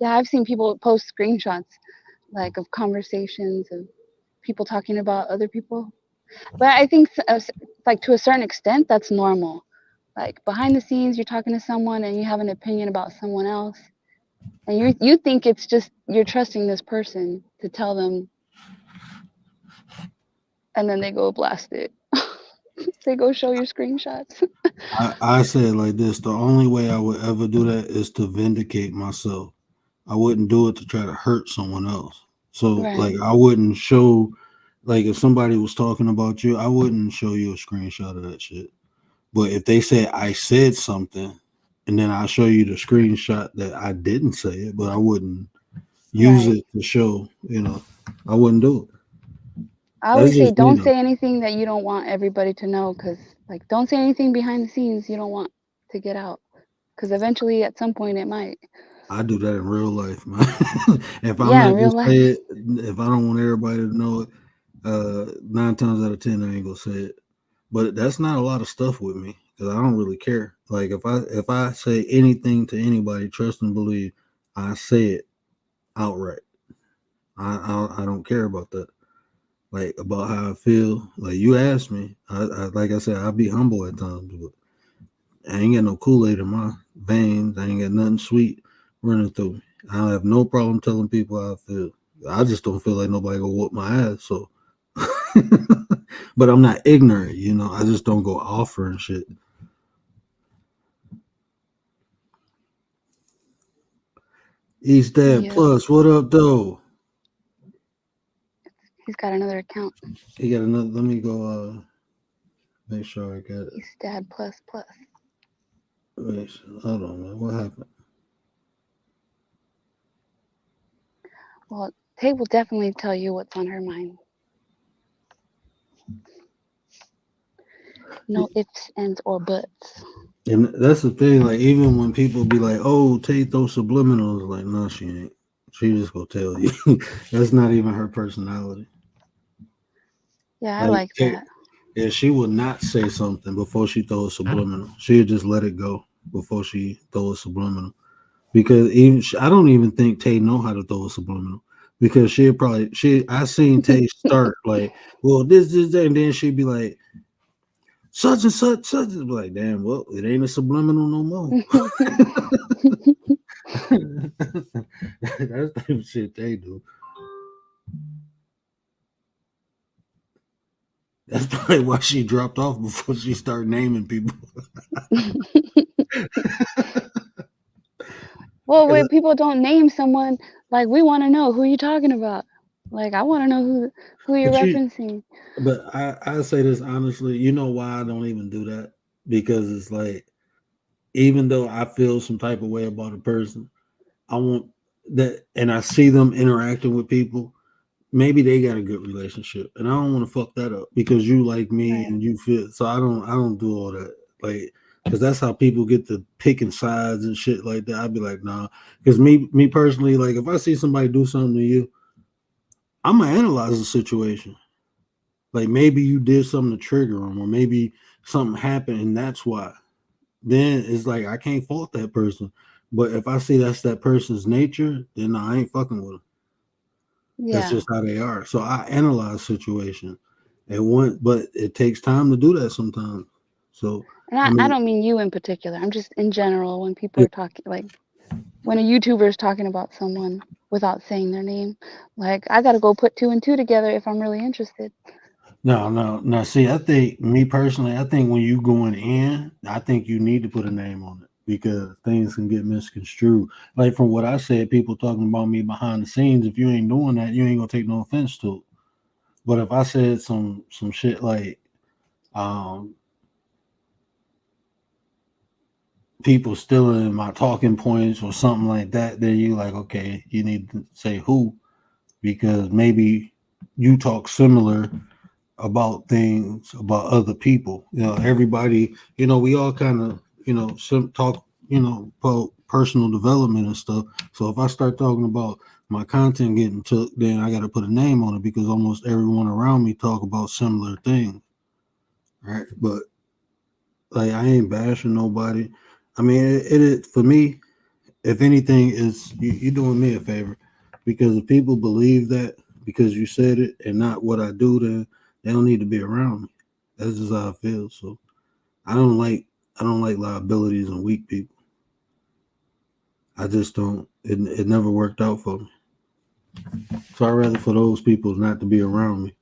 Yeah, I've seen people post screenshots like of conversations of people talking about other people. But I think like to a certain extent that's normal. Like behind the scenes you're talking to someone and you have an opinion about someone else and you think it's just you're trusting this person to tell them, and then they go blast it. They go show your screenshots. I said like this: the only way I would ever do that is to vindicate myself. I wouldn't do it to try to hurt someone else. So like Right. I wouldn't show, like if somebody was talking about you, I wouldn't show you a screenshot of that shit. But if they say I said something, and then I'll show you the screenshot that I didn't say it, but I wouldn't use Right. it to show, I wouldn't do it. I That's always say just me don't though. say anything that you don't want everybody to know, cuz like don't say anything behind the scenes you don't want to get out, cuz eventually at some point it might. I do that in real life, man. If I'm Yeah, not in gonna real say life. it, if I don't want everybody to know it, 9 times out of 10 I ain't gonna say it. But that's not a lot of stuff with me because I don't really care. Like if I say anything to anybody, trust and believe, I say it outright. I don't care about that. Like about how I feel. Like you asked me, I like I said, I'll be humble at times, but I ain't got no Kool-Aid in my veins. I ain't got nothing sweet running through me. I don't have no problem telling people how I feel. I just don't feel like nobody gonna whoop my ass. So, but I'm not ignorant, I just don't go offering shit. East Dad Yep. Plus, what up, though? He's got another account. He got another. Let me go. Make sure I got it. He's dad plus plus. Hold on, man. What happened? Well, Tay will definitely tell you what's on her mind. No ifs, ands, or buts. And that's the thing. Like, even when people be like, "Oh, Tay throw subliminals," like, no, she ain't. She just gonna tell you. That's not even her personality. Yeah, I Like, like that. yeah, she would not say something before she throw a subliminal. She'd just let it go before she throw a subliminal. Because even I don't even think Tay know how to throw a subliminal. Because I seen Tay start like, well, this, that, and then she'd be like, such and such, such. Be like, damn, well, it ain't a subliminal no more. That's the type of shit they do. That's probably why she dropped off before she started naming people. Well, when people don't name someone, like we want to know who you talking about. Like I want to know who you're But you, referencing. but I say this honestly. You know why I don't even do that? Because it's like, even though I feel some type of way about a person, I want that, and I see them interacting with people. maybe they got a good relationship, and I don't want to fuck that up because you like me Right. and you feel. So I don't do all that, like, because that's how people get to picking sides and shit like that. I'd be like, nah, because me personally, like, if I see somebody do something to you, I'm gonna analyze the situation. Like maybe you did something to trigger them, or maybe something happened and that's why. Then it's like I can't fault that person. But if I see that's that person's nature, then no, I ain't fucking with them. That's Yeah. just how they are. So I analyze situation, and one, but it takes time to do that sometimes. So And I I mean, don't mean you in particular. I'm just in general when people yeah, are talking, like when a YouTuber is talking about someone without saying their name. Like I gotta go put two and two together if I'm really interested. no. See, I think me personally, I think when you going in, I think you need to put a name on it because things can get misconstrued. Like from what I said, people talking about me behind the scenes. If you ain't doing that, you ain't gonna take no offense to it. But if I said some shit like um people stealing my talking points or something like that, then you like, okay, you need to say who because maybe you talk similar about things about other people. Everybody, we all kind of, some talk, about personal development and stuff. So if I start talking about my content getting took, then I got to put a name on it because almost everyone around me talk about similar things, right? But like, I ain't bashing nobody. I mean, it for me, if anything, is you doing me a favor because if people believe that because you said it and not what I do, then they don't need to be around me. That's just how I feel. So I don't like I don't like liabilities and weak people. I just don't. It never worked out for me. So I'd rather for those people not to be around me.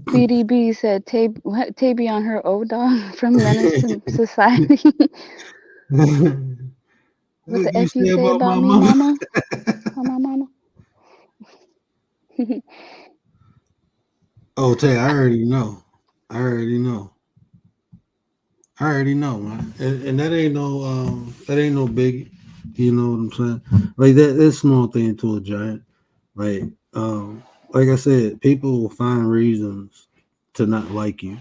BDB said Tabi on her O dog from Menace to Society. What the You F you say say about about my me, mama? mama? Oh, my mama. Oh, Tay, I already know. I already know. I already know, man. And that ain't no biggie. You know what I'm saying? Like that's small thing to a giant. Like um like I said, people will find reasons to not like you,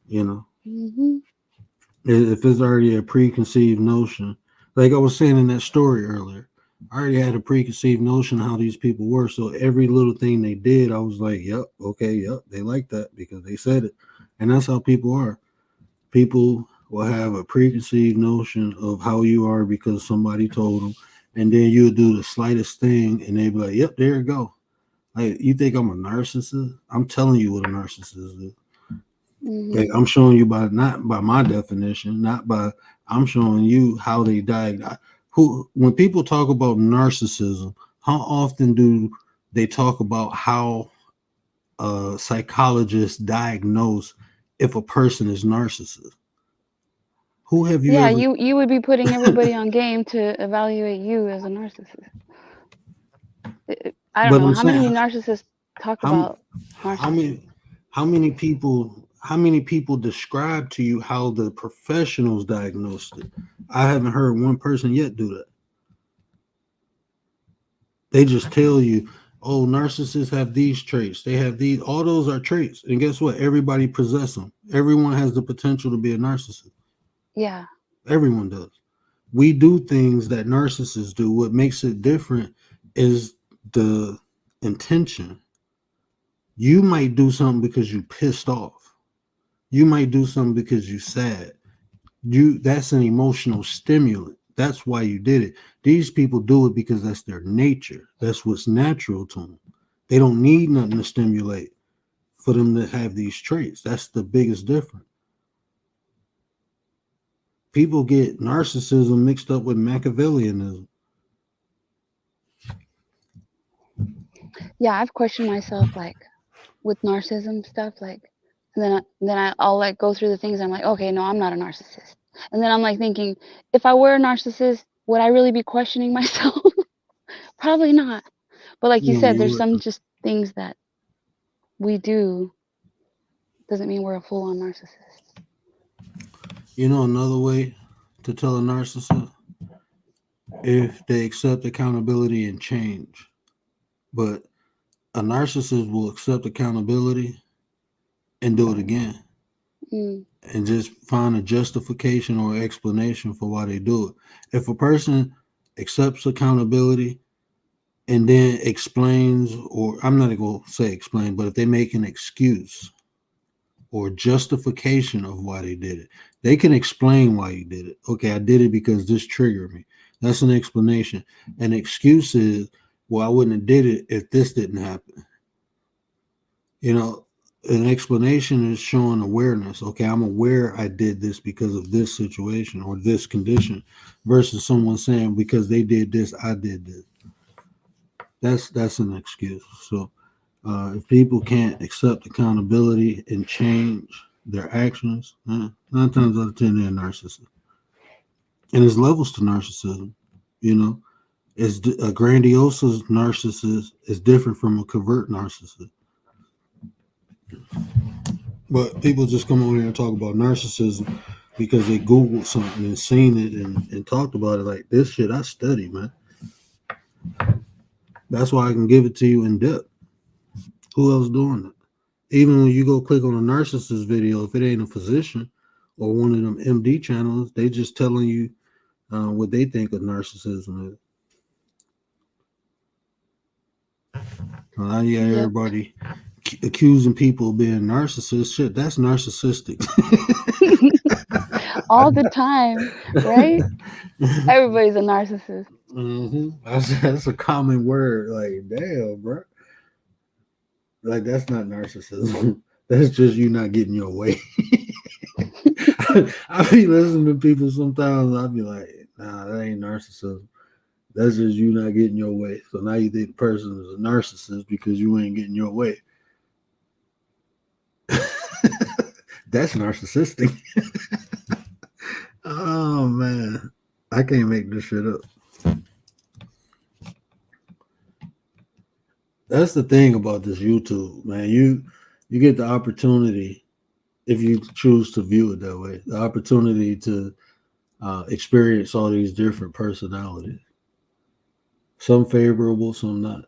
you know. Hmm. If it's already a preconceived notion. Like I was saying in that story earlier. I already had a preconceived notion of how these people were. So every little thing they did, I was like, yep, okay, yep, they like that because they said it. And that's how people are. People will have a preconceived notion of how you are because somebody told them, and then you'll do the slightest thing, and they be like, "Yep, there you go." Like, you think I'm a narcissist? I'm telling you what a narcissist is. Like, Hmm. I'm showing you by not by my definition, not by I'm showing you how they died. Who when people talk about narcissism, how often do they talk about how psychologists diagnose if a person is narcissist? Who have you Yeah, ever you would be putting everybody on game to evaluate you as a narcissist. I don't But know I'm how saying many narcissists talk how about how narcissists. many how many people describe to you how the professionals diagnosed it? I haven't heard one person yet do that. They just tell you, oh, narcissists have these traits. They have these. All those are traits, and guess what? Everybody possesses them. Everyone has the potential to be a narcissist. Yeah. Everyone does. We do things that narcissists do. What makes it different is the intention. You might do something because you pissed off. You might do something because you sad. That's an emotional stimulant. That's why you did it. These people do it because that's their nature. That's what's natural to them. They don't need nothing to stimulate for them to have these traits. That's the biggest difference. People get narcissism mixed up with Machiavellianism. Yeah, I've questioned myself like with narcissism stuff, like, and I'll like go through the things. I'm like, okay, no, I'm not a narcissist. And then I'm like thinking, if I were a narcissist, would I really be questioning myself? Probably not. But like you No, said, you there's some wouldn't. just things that we do doesn't mean we're a full-on narcissist. You know another way to tell a narcissist? if they accept accountability and change. But a narcissist will accept accountability and do it again Mm, and just find a justification or explanation for why they do it. If a person accepts accountability and then explains, or I'm not going to say explain, but if they make an excuse or justification of why they did it, they can explain why you did it. Okay, I did it because this triggered me. That's an explanation. An excuse is, well, I wouldn't have did it if this didn't happen. You know, an explanation is showing awareness. Okay, I'm aware I did this because of this situation or this condition, versus someone saying because they did this, I did this. That's an excuse. So if people can't accept accountability and change their actions, 9 times out of 10 they're narcissists. And there's levels to narcissism. You know, a grandiose narcissist is different from a covert narcissist. But people just come on here and talk about narcissism because they Googled something and seen it and talked about it. Like, this shit I study, man. That's why I can give it to you in depth. Who else doing it? Even when you go click on a narcissist video, if it ain't a physician or one of them MD channels, they just telling you what they think of narcissism is. Now you got yep. everybody accusing people of being narcissists. Shit, that's narcissistic. All the time, right? Everybody's a narcissist. That's a common word. Like, damn, bro. Like, that's not narcissism. That's just you not getting your way. I be listening to people sometimes. I be like, nah, that ain't narcissism. That's just you not getting your way. So now you think the person is a narcissist because you ain't getting your way. That's narcissistic. Oh man, I can't make this shit up. That's the thing about this YouTube, man. You get the opportunity, if you choose to view it that way, the opportunity to experience all these different personalities. Some favorable, some not.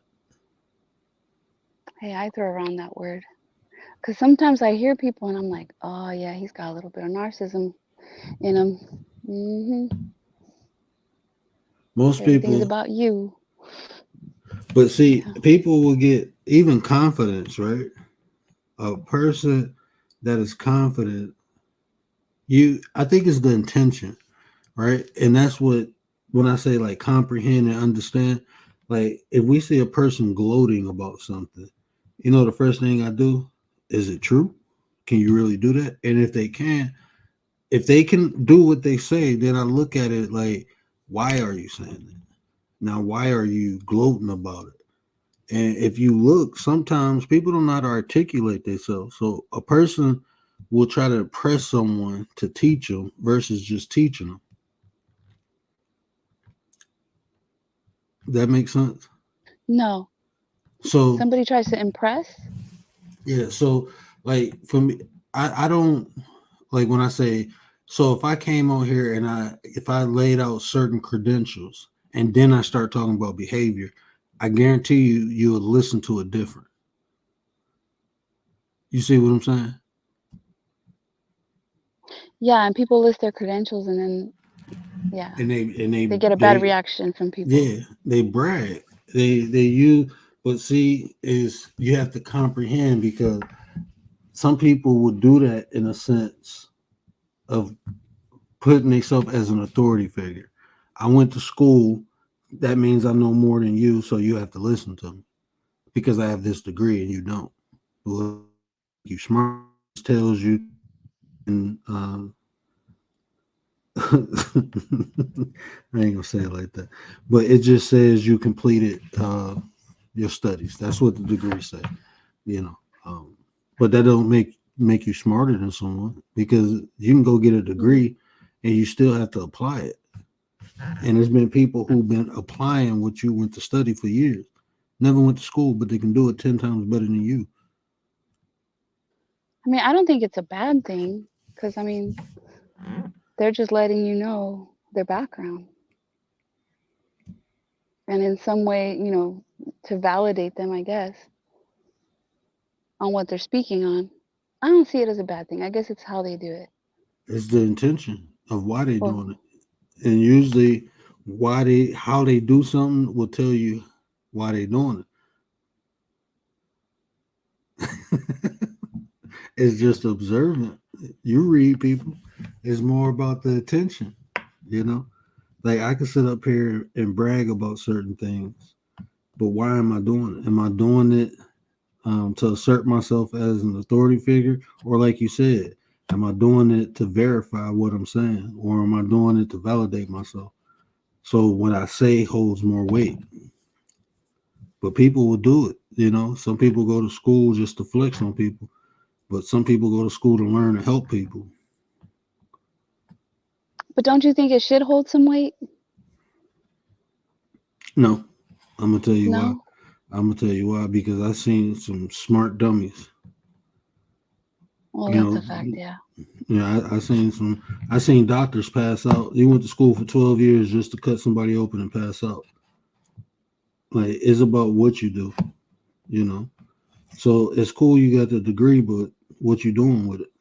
Hey, I throw around that word because sometimes I hear people and I'm like, oh yeah, he's got a little bit of narcissism in him. Most Everything's people, about you. but see, Yeah. people will get even confidence, right? A person that is confident, I think it's the intention, right? And that's what, when I say like comprehend and understand, like if we see a person gloating about something, the first thing I do, is it true? Can you really do that? And if they can do what they say, then I look at it like, why are you saying that? Now, why are you gloating about it? And if you look, sometimes people don't know how to articulate themselves. So a person will try to impress someone to teach them versus just teaching them. That makes sense. No, So somebody tries to impress. yeah, so like for me, I don't like when I say, so if I came on here and if I laid out certain credentials and then I start talking about behavior, I guarantee you would listen to it different. You see what I'm saying? Yeah, and people list their credentials and then yeah, And they get a bad reaction from people. yeah, they brag. They use, but see, is you have to comprehend, because some people will do that in a sense of putting themselves as an authority figure. I went to school. That means I know more than you, so you have to listen to me because I have this degree and you don't. Well, you smart tells you, and I ain't gonna say it like that, but it just says you completed your studies. That's what the degree say, you know. But that don't make you smarter than someone, because you can go get a Mm. degree and you still have to apply it. And there's been people who've been applying what you went to study for years, never went to school, but they can do it 10 times better than you. I mean, I don't think it's a bad thing because I mean, they're just letting you know their background. and in some way, to validate them, I guess, on what they're speaking on. I don't see it as a bad thing. I guess it's how they do it. It's the intention of why they Or doing it, and usually how they do something will tell you why they doing it. It's just observant. You read people. It's more about the attention. You know, like I can sit up here and brag about certain things, but why am I doing it? Am I doing it to assert myself as an authority figure, or like you said, am I doing it to verify what I'm saying, or am I doing it to validate myself? So what I say holds more weight. But people will do it. Some people go to school just to flex on people, but some people go to school to learn to help people. but don't you think it should hold some weight? No, I'm gonna tell you why. No. I'm gonna tell you why because I've seen some smart dummies. Well, You that's know, a fact. Yeah. I seen doctors pass out. You went to school for 12 years just to cut somebody open and pass out. Like it's about what you do, you know. So it's cool you got the degree, but what you doing with it?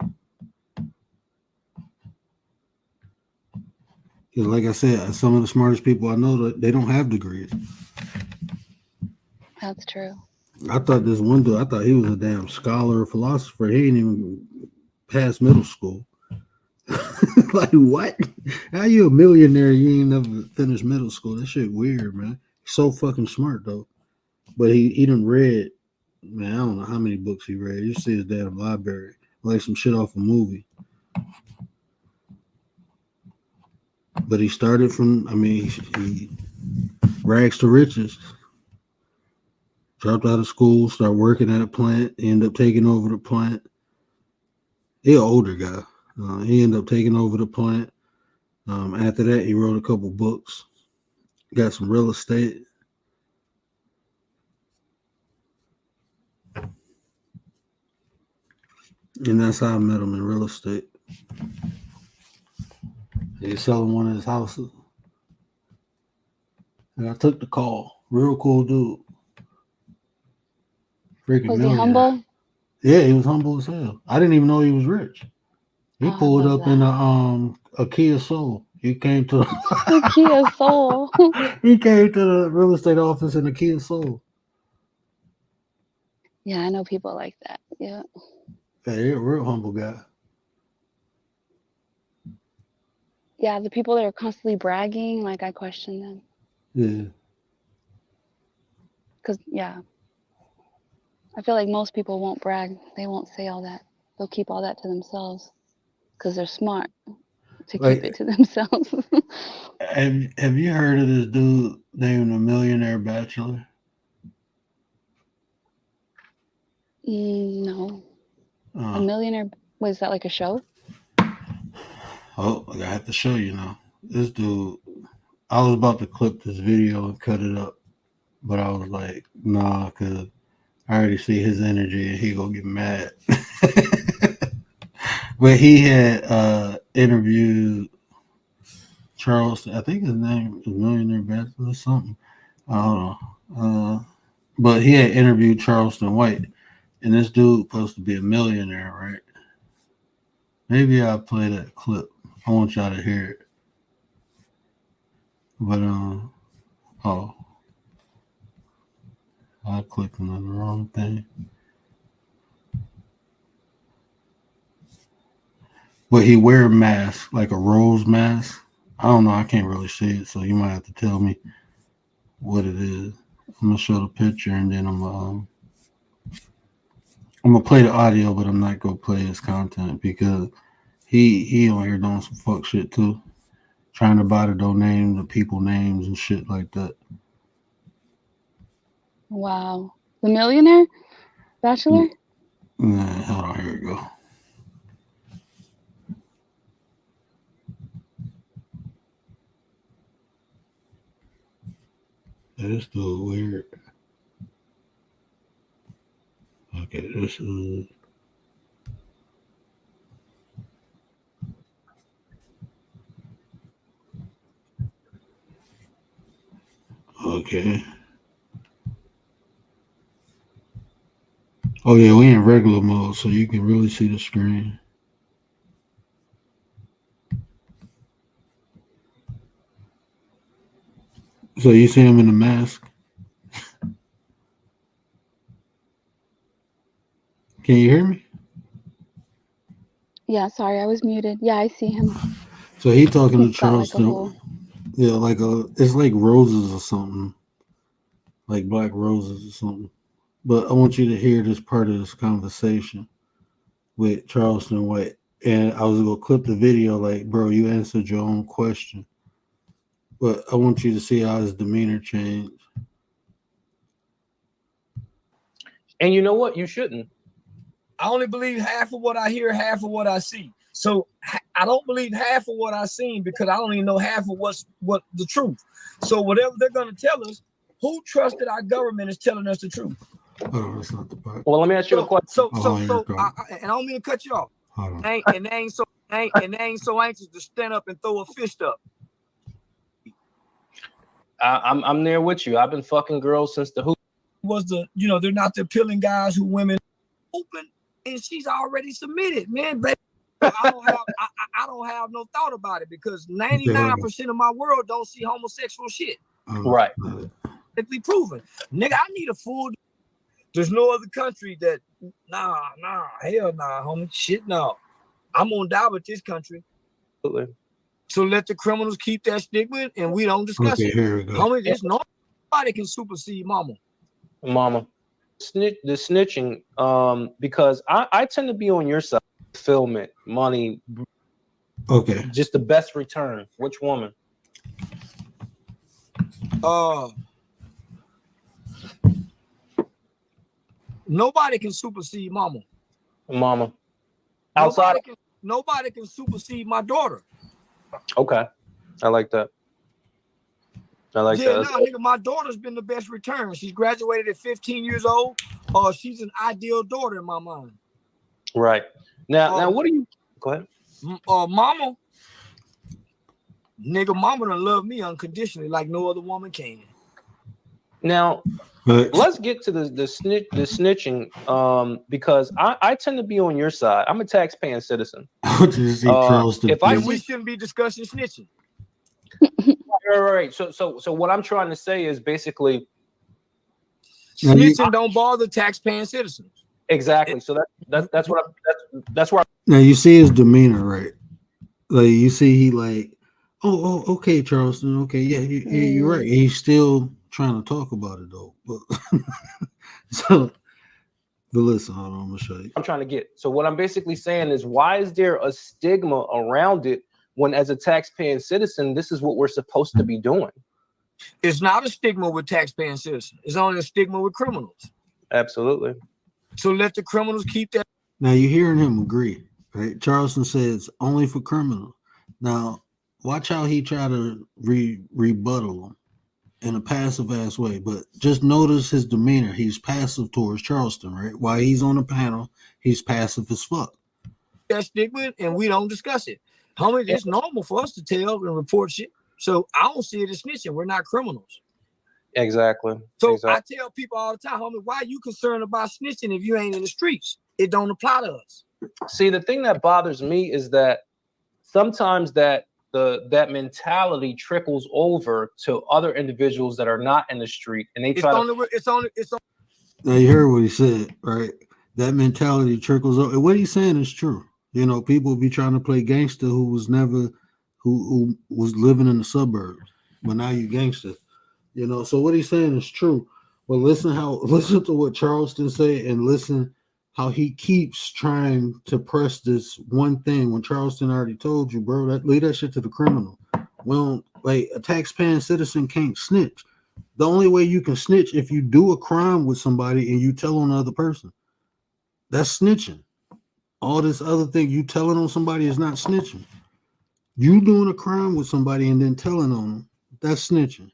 Because like I said, some of the smartest people I know they don't have degrees. That's true. I thought this one dude, I thought he was a damn scholar or philosopher. He ain't even past middle school. Like what? How you a millionaire? You ain't never finished middle school. That shit weird, man. So fucking smart though. But he done read, man. I don't know how many books he read. You see his damn library, like some shit off a movie. But he started from. I mean, he rags to riches. Dropped out of school, started working at a plant. Ended up taking over the plant. He an older guy. He ended up taking over the plant. After that, he wrote a couple books. Got some real estate. And that's how I met him in real estate. He's selling one of his houses. And I took the call. Real cool dude. Freaking Was he millionaire. humble? Yeah, he was humble as hell. I didn't even know he was rich. He Oh, I pulled love up in that. a Kia Soul. He came to The Kia Soul. he came to the real estate office in a Kia Soul. Yeah, I know people like that. Yeah. Yeah, he's a real humble guy. Yeah, the people that are constantly bragging, like I question them. Yeah. Because, yeah, I feel like most people won't brag. They won't say all that. They'll keep all that to themselves because they're smart to keep it Like to themselves. have you heard of this dude named the Millionaire Bachelor? No. A Uh, millionaire, was that like a show? I have to show you now. This dude, I was about to clip this video and cut it up, but I was like, nah, because I already see his energy and he gonna get mad. But he had interviewed Charles, I think his name is Millionaire Bachelor or something. I don't know. But he had interviewed Charleston White, and this dude supposed to be a millionaire, right? Maybe I'll play that clip. I want y'all to hear it. But oh, I clicked on the wrong thing. But he wear a mask, like a rose mask. I don't know. I can't really see it, so you might have to tell me what it is. I'm gonna show the picture, and then I'm gonna play the audio, but I'm not gonna play his content because he on here doing some fuck shit too, trying to buy the domain, the people names and shit like that. Wow. The millionaire bachelor? Hold on, here we go. This dude weird. Okay, this is. Okay. Oh yeah, we in regular mode, so you can really see the screen. So you see him in the mask. Can you hear me? Yeah, sorry, I was muted. Yeah, I see him. So he talking to He's got like a whole. Charleston. Yeah, it's like roses or something, like black roses or something. But I want you to hear this part of this conversation with Charleston White. And I was gonna clip the video, like, bro, you answered your own question. But I want you to see how his demeanor changed. And you know what? You shouldn't. I only believe half of what I hear, half of what I see. So I don't believe half of what I seen because I don't even know half of what the truth. So whatever they're gonna tell us, who trusted our government is telling us the truth? Oh, that's not the part. Well, let me ask you a question. And I don't mean to cut you off. Hold on. And they ain't so anxious to stand up and throw a fist up. I'm there with you. I've been fucking girls since the who was the they're not the appealing guys who women open and she's already submitted, man. Baby, I don't have no thought about it because 99% of my world don't see homosexual shit. Right. It be proven, nigga. I need a full. There's no other country that hell nah, homie. Shit no. I'm gonna die with this country. Absolutely. So let the criminals keep that stigma and we don't discuss it. Here we go. Homie, there's nobody can supersede mama. The snitching, because I tend to be on your side. Fulfillment, money. Okay. Just the best return. Which woman? Nobody can supersede mama. Outside. Nobody can supersede my daughter. Okay. I like that. That. Nigga, my daughter's been the best return. She's graduated at 15 years old. She's an ideal daughter in my mind. Right. Now what do you go ahead? Mama. Nigga, mama done love me unconditionally like no other woman can. Now, let's get to the snitching, because I tend to be on your side. I'm a tax-paying citizen. We shouldn't be discussing snitching. Right. So what I'm trying to say is basically snitching don't bother tax-paying citizens. Exactly. So that's where. Now you see his demeanor, right? Like you see he like, oh, okay, Charleston, okay, yeah, you're right. He's still trying to talk about it though. But but listen, hold on, I'm gonna show you. I'm trying to get. So what I'm basically saying is, why is there a stigma around it when, as a tax-paying citizen, this is what we're supposed to be doing? It's not a stigma with tax-paying citizens. It's only a stigma with criminals. Absolutely. So let the criminals keep that. Now you're hearing him agree, right? Charleston says only for criminals. Now watch how he try to rebuttal him in a passive ass way, but just notice his demeanor. He's passive towards Charleston, right? While he's on the panel, he's passive as fuck. That stigma, and we don't discuss it. Homie, it's normal for us to tell and report shit. So I don't see it as snitching. We're not criminals. Exactly. So I tell people all the time, homie, why are you concerned about snitching if you ain't in the streets? It don't apply to us. See, the thing that bothers me is that sometimes that mentality trickles over to other individuals that are not in the street, and they try It's only. Now you heard what he said, right? That mentality trickles over. What he's saying is true. You know, people be trying to play gangster who was never, who was living in the suburbs, but now you gangster. You know, so what he's saying is true. But listen to what Charleston say, and listen how he keeps trying to press this one thing when Charleston already told you, bro, leave that shit to the criminal. Well, like a taxpaying citizen can't snitch. The only way you can snitch if you do a crime with somebody and you tell on the other person. That's snitching. All this other thing you telling on somebody is not snitching. You doing a crime with somebody and then telling on them, that's snitching.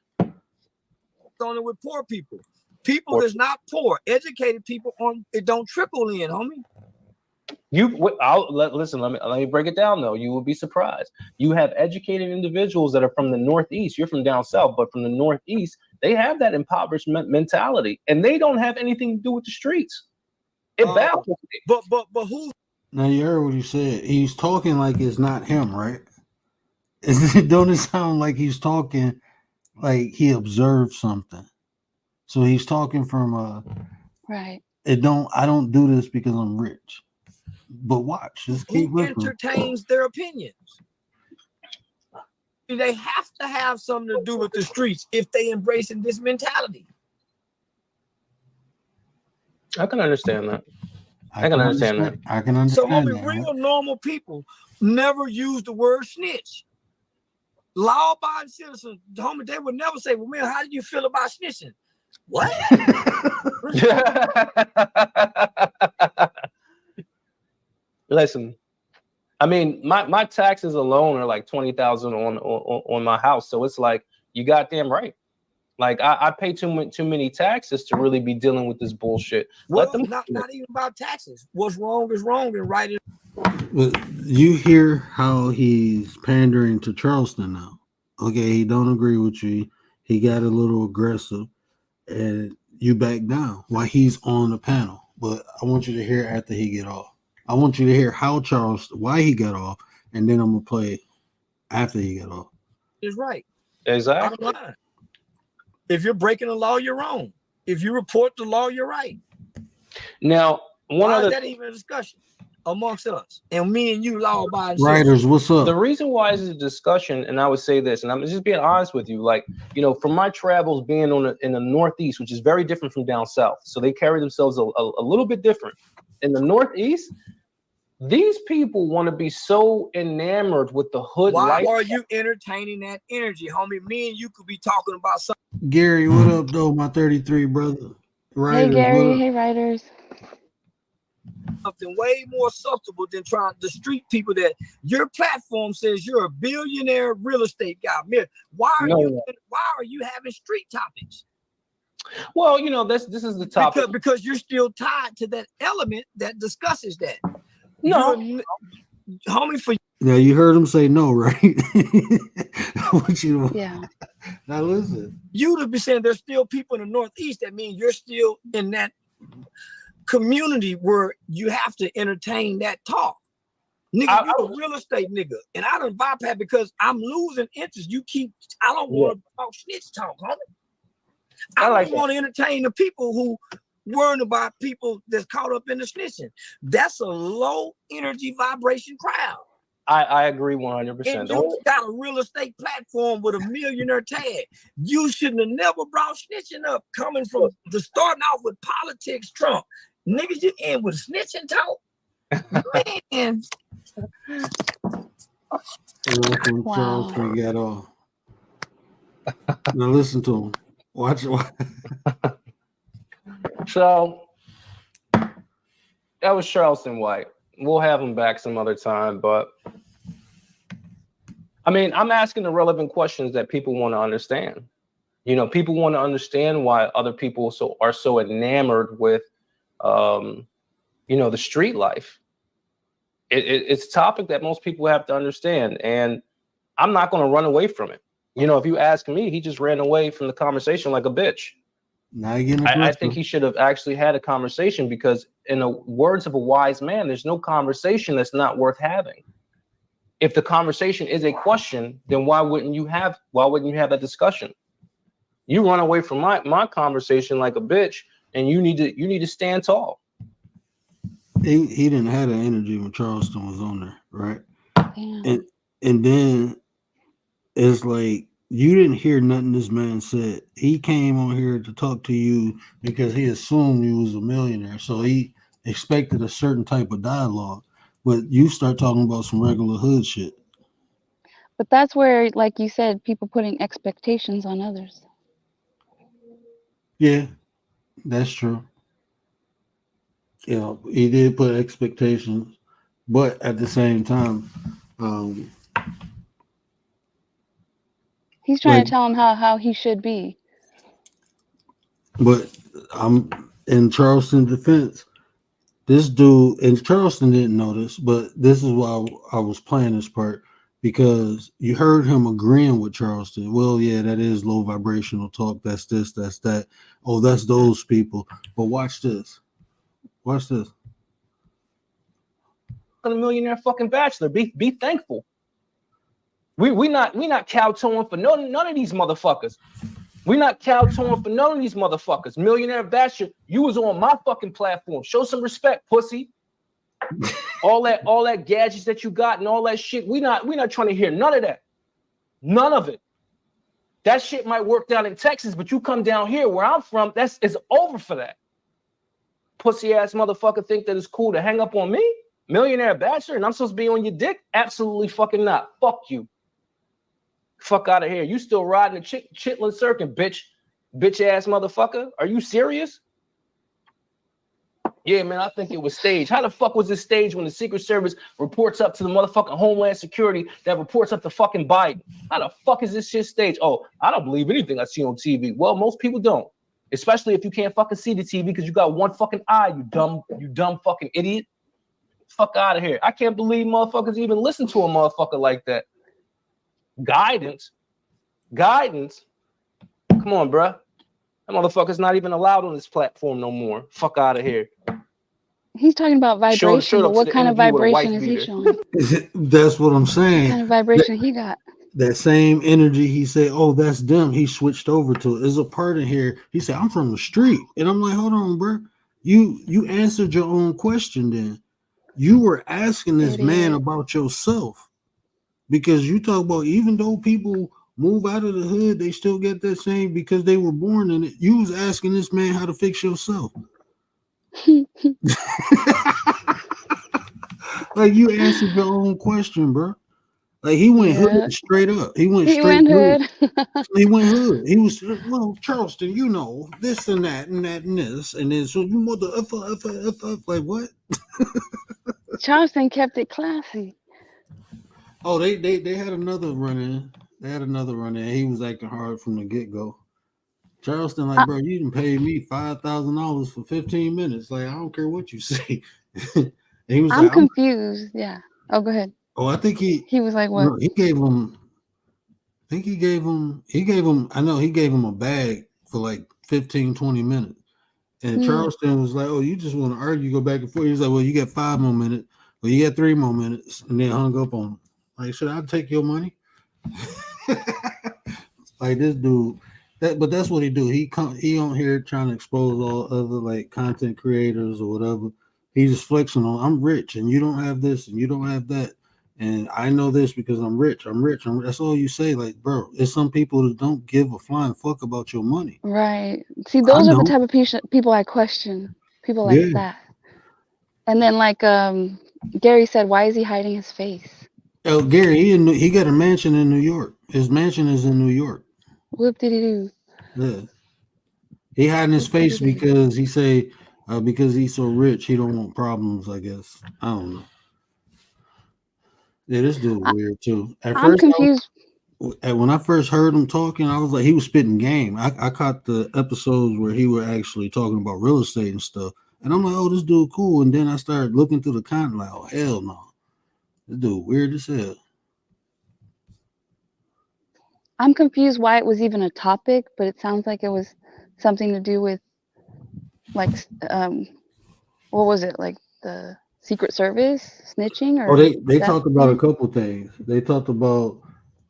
Only with poor people. People that's not poor, educated people, it don't trickle in, homie. Listen. Let me break it down though. You will be surprised. You have educated individuals that are from the Northeast. You're from down south, but from the Northeast, they have that impoverished mentality, and they don't have anything to do with the streets. It baffles me. But who? Now you heard what he said. He's talking like it's not him, right? Don't it sound like he's talking like he observed something? So he's talking from Right. I don't do this because I'm rich. But watch, just keep Who looking. entertains their opinions? They have to have something to do with the streets if they embracing this mentality. I can understand that. I can understand that. I can understand So, homie, that. real normal people never use the word snitch. Law-abiding citizens, homie, they would never say, "Well, man, how do you feel about snitching?" What? Listen, I mean, my taxes alone are like $20,000 on my house, so it's like you goddamn right. Like I pay too many taxes to really be dealing with this bullshit. Well, not even about taxes. What's wrong is wrong, and right is. But you hear how he's pandering to Charleston now. Okay, he don't agree with you. He got a little aggressive, and you back down while he's on the panel. But I want you to hear after he get off. I want you to hear why he got off, and then I'm gonna play after he got off. Is right. Exactly. If you're breaking the law, you're wrong. If you report the law, you're right. Now, why is that even a discussion amongst us and me and you, law-abiding writers? What's up? The reason why is a discussion, and I would say this, and I'm just being honest with you, like, you know, from my travels being in the Northeast, which is very different from down south, so they carry themselves a little bit different. In the Northeast, these people want to be so enamored with the hood life. Why are you entertaining that energy, homie? Me and you could be talking about something. Gary, what up, though, my 33 brother? Writers, hey, Gary. Hey, writers. Something way more subtle than trying to street people that your platform says you're a billionaire real estate guy. Why are you having street topics? Well, you know, this is the topic. Because you're still tied to that element that discusses that. No, homie, for now you heard him say no, right? I want you to, yeah. Now listen. You to be saying there's still people in the Northeast. That means you're still in that community where you have to entertain that talk. Nigga, you a real estate nigga. And I don't bypass because I'm losing interest. I don't want to talk snitch talk, homie. I don't want to entertain the people who worrying about people that's caught up in the snitching. That's a low energy vibration crowd. I agree 100%. And you got a real estate platform with a millionaire tag. You shouldn't have never brought snitching up coming from the starting off with politics, Trump. Niggas, you end with snitching talk. Man. Wow. Charles got off. Now listen to him. Watch. So that was Charleston White. We'll have him back some other time, but I mean, I'm asking the relevant questions that people want to understand. You know, people want to understand why other people are so enamored with, you know, the street life. It's a topic that most people have to understand, and I'm not going to run away from it. You know, if you ask me, he just ran away from the conversation like a bitch. I think he should have actually had a conversation, because in the words of a wise man, there's no conversation that's not worth having. If the conversation is a question, then why wouldn't you have that discussion? You run away from my conversation like a bitch, and you need to stand tall. He didn't have the energy when Charleston was on there, right? And then it's like, you didn't hear nothing this man said. He came on here to talk to you because he assumed you was a millionaire. So he expected a certain type of dialogue. But you start talking about some regular hood shit. But that's where, like you said, people putting expectations on others. Yeah, that's true. You know, he did put expectations. But at the same time, he's trying to tell him how he should be. But I'm in Charleston's defense. this dude, and Charleston didn't know this, but this is why I was playing this part, because you heard him agreeing with Charleston. Well, yeah, that is low vibrational talk. That's this, that's that. Oh, that's those people. But watch this. Watch this. A millionaire fucking bachelor. Be thankful. We not kowtowing for none of these motherfuckers. We not kowtowing for none of these motherfuckers. Millionaire bachelor, you was on my fucking platform. Show some respect, pussy. all that gadgets that you got and all that shit. We not trying to hear none of that. None of it. That shit might work down in Texas, but you come down here where I'm from, it's over for that. Pussy ass motherfucker think that it's cool to hang up on me? Millionaire bachelor, and I'm supposed to be on your dick? Absolutely fucking not. Fuck you. Fuck out of here. You still riding the chitlin circuit, bitch ass motherfucker. Are you serious? Yeah, man, I think it was staged. How the fuck was this staged when the Secret Service reports up to the motherfucking Homeland Security that reports up to fucking Biden? How the fuck is this shit staged? Oh, I don't believe anything I see on TV. Well, most people don't. Especially if you can't fucking see the TV because you got one fucking eye, you dumb fucking idiot. Fuck out of here. I can't believe motherfuckers even listen to a motherfucker like that. Guidance. Come on, bruh. That motherfucker's not even allowed on this platform no more. Fuck out of here. He's talking about vibration, but what kind of vibration is he showing? That's what I'm saying. What kind of vibration he got? That same energy he said, oh, that's them. He switched over to it. There's a part in here. He said, I'm from the street. And I'm like, hold on, bro. You answered your own question then. You were asking this man about yourself. Because you talk about, even though people move out of the hood, they still get that same because they were born in it. You was asking this man how to fix yourself. Like, you answered your own question, bro. Like, he went hood straight up. He went hood. He went hood. He was, well, Charleston, you know, this and that and that and this. And then, so you mother F, like, what? Charleston kept it classy. Oh, they had another run in. They had another run in. He was acting hard from the get-go. Charleston, like, bro, you didn't pay me $5,000 for 15 minutes. Like, I don't care what you say. He was I'm confused. Yeah. Oh, go ahead. Oh, I think he was like, what? No, he gave him I know he gave him a bag for like 15, 20 minutes. And Charleston was like, oh, you just want to argue, go back and forth. He was like, well, you got 5 more minutes. Well, you got 3 more minutes. And then hung up on him. Like, should I take your money? Like, this dude, but that's what he do. He on here trying to expose all other like content creators or whatever. He's just flexing on, I'm rich and you don't have this and you don't have that. And I know this because I'm rich. That's all you say. Like, bro, there's some people that don't give a flying fuck about your money. Right. See, those are the type of people I question. People like that. And then, like Gary said, why is he hiding his face? Oh, Gary, he got a mansion in New York. His mansion is in New York. Whoop-de-doo. Yeah. He hiding his face because he say because he's so rich, he don't want problems, I guess. I don't know. Yeah, this dude weird too. I'm confused. When I first heard him talking, I was like, he was spitting game. I caught the episodes where he were actually talking about real estate and stuff. And I'm like, oh, this dude cool. And then I started looking through the content, like, oh, hell no. This dude weird as hell. I'm confused why it was even a topic, but it sounds like it was something to do with, like, what was it, like the Secret Service snitching? Or they talked about a couple things. They talked about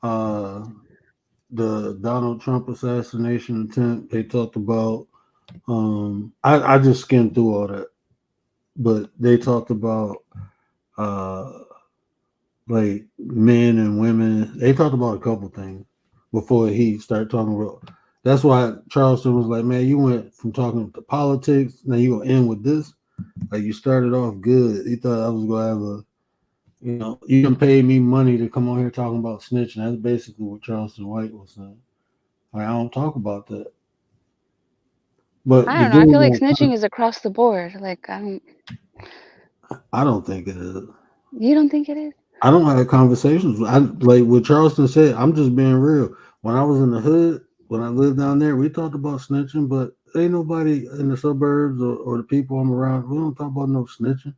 the Donald Trump assassination attempt. They talked about I just skimmed through all that, but they talked about like men and women. They talked about a couple things before he started talking about. That's why Charleston was like, man, you went from talking to politics, now you gonna end with this. Like, you started off good. He thought I was gonna have a, you know, you can pay me money to come on here talking about snitching. That's basically what Charleston White was saying. Like, I don't talk about that. But I don't know. I feel like snitching is across the board. Like, I don't think it is. You don't think it is? I don't have conversations. Like what Charleston said, I'm just being real. When I was in the hood, when I lived down there, we talked about snitching, but ain't nobody in the suburbs or the people I'm around. We don't talk about no snitching.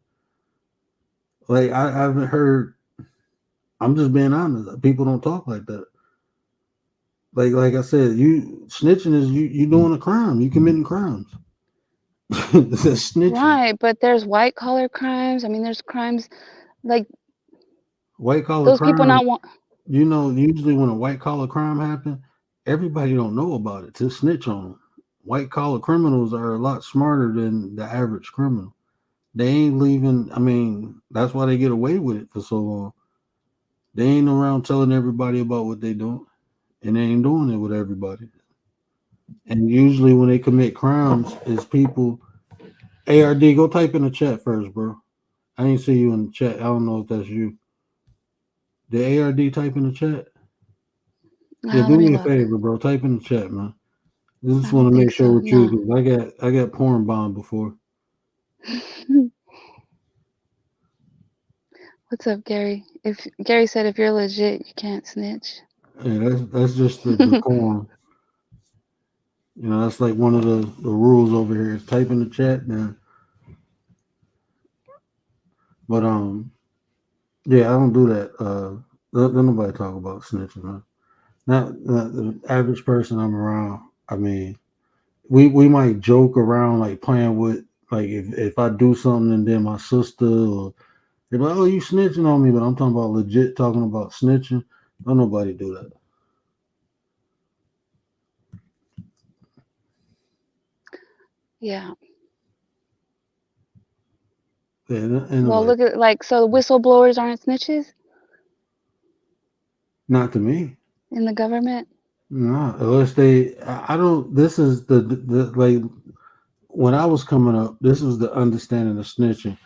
Like I haven't heard. I'm just being honest. People don't talk like that. Like I said, you snitching is you doing a crime. You committing crimes. That's snitching. Right, but there's white collar crimes. I mean, there's crimes like White collar those people crime. not want. You know, usually when a white collar crime happen, everybody don't know about it to snitch on them. White collar criminals are a lot smarter than the average criminal. They ain't leaving. I mean, that's why they get away with it for so long. They ain't around telling everybody about what they doing, and they ain't doing it with everybody. And usually, when they commit crimes, is people. ARD, go type in the chat first, bro. I ain't see you in the chat. I don't know if that's you. Did ARD type in the chat? Yeah, do Let me me a look. favor, bro. Type in the chat, man. I I just want don't to make think sure so. with you No. because I got porn bombed before. What's up, Gary? If Gary said if you're legit, you can't snitch. Yeah, that's just the decorum. You know, that's like one of the rules over here. Type in the chat, man. But yeah, I don't do that. Don't nobody talk about snitching, man. Not the average person I'm around. I mean, we might joke around like playing with like if I do something and then my sister or they're like, oh, you snitching on me, but I'm talking about legit talking about snitching. Don't nobody do that. Yeah. Yeah, ain't Well, nobody. look at like so whistleblowers aren't snitches Not to me. in the government. No, unless they. I don't. This is the like when I was coming up. This was the understanding of snitching.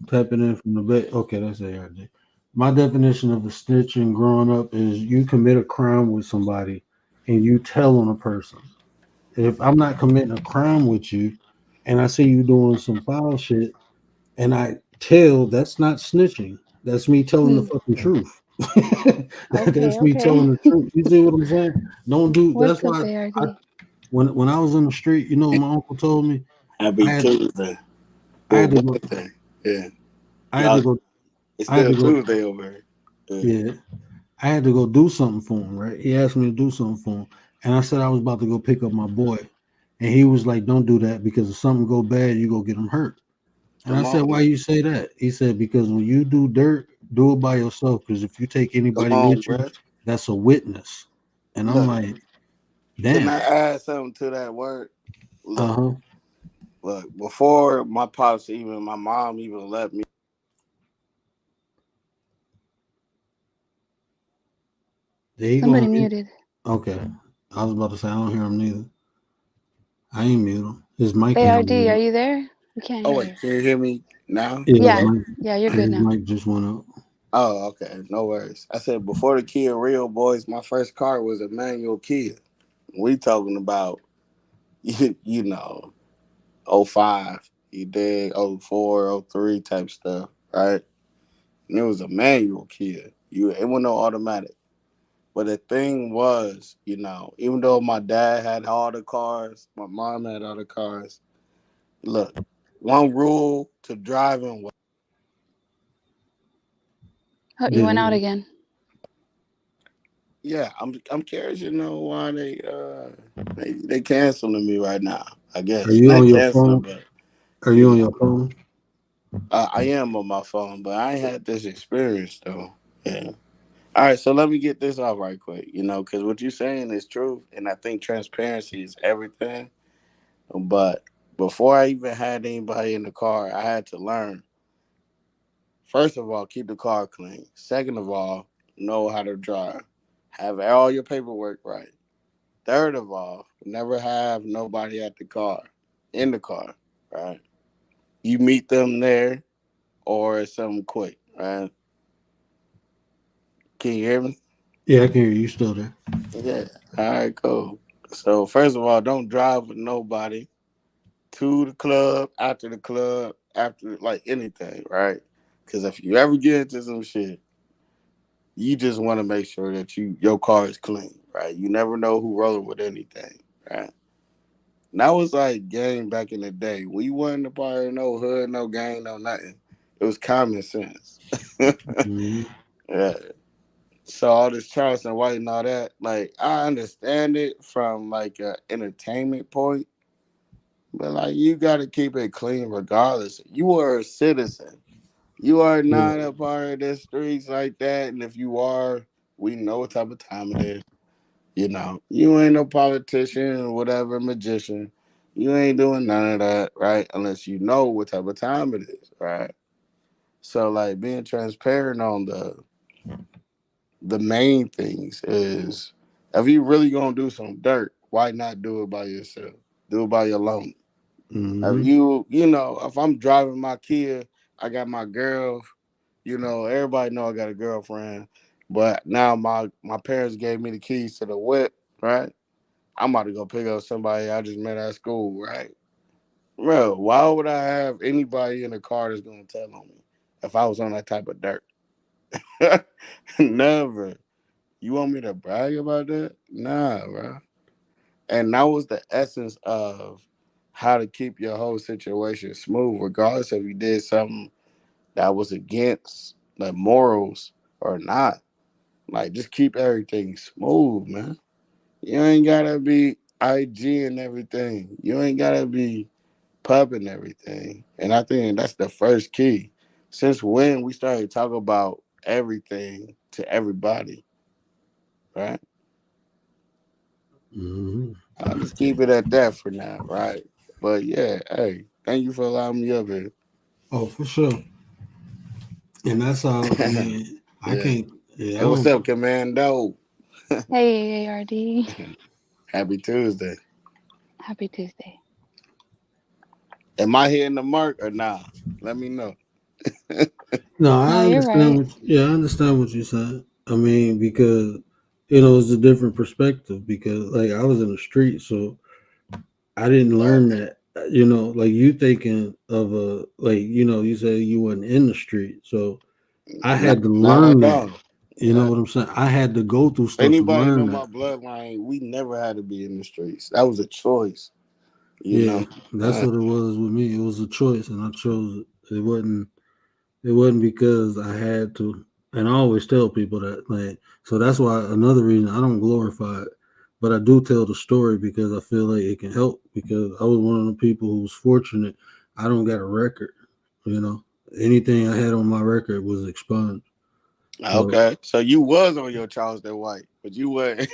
Tapping in from the bed. Okay, that's ARD. My definition of a snitching growing up is you commit a crime with somebody and you tell on a person. If I'm not committing a crime with you and I see you doing some foul shit and I tell, that's not snitching. That's me telling the Hmm. fucking truth. Okay, That's me okay. telling the truth. You see what I'm saying? Don't do. That's What's up, why I ARD? when I was in the street, you know, what my uncle told me I Happy had Tuesday. I Well, had to go. Wednesday. Yeah. I had to Y'all, go. it's I had still to go. Tuesday over here. Yeah. Yeah, I had to go do something for him. Right? He asked me to do something for him, and I said I was about to go pick up my boy, and he was like, "Don't do that because if something go bad, you go get him hurt." And I Come said, on, "Why man. you say that?" He said, "Because when you do dirt, do it by yourself. Because if you take Come anybody on, with you, bro. that's a witness." And I'm Look, like, can "Damn." I add something to that word? Uh Look, huh. look, before my pops even, my mom even let me. There you Somebody go. muted. Okay. I was about to say I don't hear him neither. I ain't mute him. His mic ain't ARD, on. are you there? We can't Oh, hear wait, you. can you hear me now? Yeah, Hello? Yeah, you're good his now. mic just went up. Oh, okay. No worries. I said, before the Kia Real boys, my first car was a manual Kia. We talking about, you know, '05, you dig, '04, '03 type stuff, right? And it was a manual Kia. It wasn't no automatic. But the thing was, even though my dad had all the cars, my mom had all the cars. Look, one rule to driving was, Oh, you went out Yeah. again. yeah, I'm curious to know why they canceling me right now. I Are guess you not on your canceling, phone? but Are you you on know, your phone? I am on my phone, but I ain't had this experience though. Yeah. All right, so let me get this off right quick. Because what you're saying is true, and I think transparency is everything. But before I even had anybody in the car, I had to learn. First of all, keep the car clean. Second of all, know how to drive. Have all your paperwork right. Third of all, never have nobody at the car, in the car, right? You meet them there or it's something quick, right? Can you hear me? Yeah, I can hear you still there. Yeah. All right, cool. So first of all, don't drive with nobody to the club, after like anything, right? Because if you ever get into some shit, you just want to make sure that your car is clean, right? You never know who rolling with anything, right? That was like game back in the day. We wasn't a part of no hood, no gang, no nothing. It was common sense. Mm-hmm. Yeah. So all this Charleston White and all that, like I understand it from like a entertainment point, but like you got to keep it clean regardless. You are a citizen. You are Yeah. not a part of the streets like that, and if you are, we know what type of time it is. You know, you ain't no politician or whatever magician. You ain't doing none of that, right? Unless you know what type of time it is, right? So like being transparent on the main things is if you really gonna do some dirt, why not do it by yourself? Do it by your loan. If Mm-hmm. you know, if I'm driving my Kia, I got my girl, you know, everybody know I got a girlfriend, but now my parents gave me the keys to the whip, right? I'm about to go pick up somebody I just met at school, right? Bro, why would I have anybody in the car that's gonna tell on me if I was on that type of dirt? Never. You want me to brag about that? Nah, bro. And that was the essence of how to keep your whole situation smooth, regardless if you did something that was against the morals or not. Like, just keep everything smooth, man. You ain't gotta be IG and everything. You ain't gotta be pubbing everything. And I think that's the first key. Since when we started talking about everything to everybody, right? Mm-hmm. I'll just keep it at that for now, right? But yeah, hey, thank you for allowing me up here. Oh, for sure. And that's how. I mean, I Yeah. can't. Yeah, I Hey, what's don't. up, Commando? Hey, ARD. Happy Tuesday. Happy Tuesday. Am I hitting the mark or nah? Let me know. No, No, I you're understand right. what. Yeah, I understand what you said. I mean, because it's a different perspective. Because like I was in the street, so I didn't learn that. Like you thinking of a like you said you wasn't in the street, so I Not, had to not learn at that. all. You know Yeah. what I'm saying? I had to go through stuff to Anybody know learn my that. bloodline? We never had to be in the streets. That was a choice, you Yeah, know. that's Uh, what it was with me. It was a choice, and I chose it. It wasn't. It wasn't because I had to. And I always tell people that. Like, so that's why another reason I don't glorify it, but I do tell the story because I feel like it can help. Because I was one of the people who was fortunate. I don't got a record. You know, anything I had on my record was expunged. So okay, so you was on your Charleston White, but you weren't.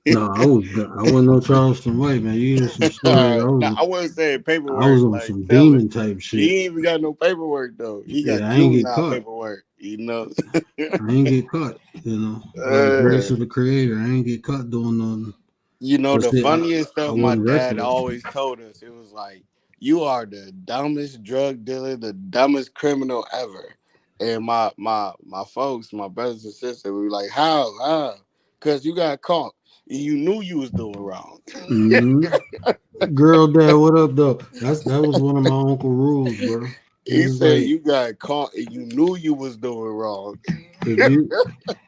no, I wasn't no Charleston White man. You hear some stories? All right. Now I wasn't saying I was paperwork, on like some tell it. demon type He shit. ain't even got no paperwork though. He got Yeah, I ain't get juvenile caught. paperwork, you know. I ain't get caught. By the grace Uh, of the Creator, I ain't get caught doing nothing. you know But the see, funniest I stuff my wasn't dad reckless. always told us, it was like, you are the dumbest drug dealer, the dumbest criminal ever. And my folks, my brothers and sisters, we were like, how? How? Because you got caught. And you knew you was doing wrong. hmm Girl, dad, what up, though? That was one of my uncle rules, bro. It He was said like you got caught and you knew you was doing wrong. if you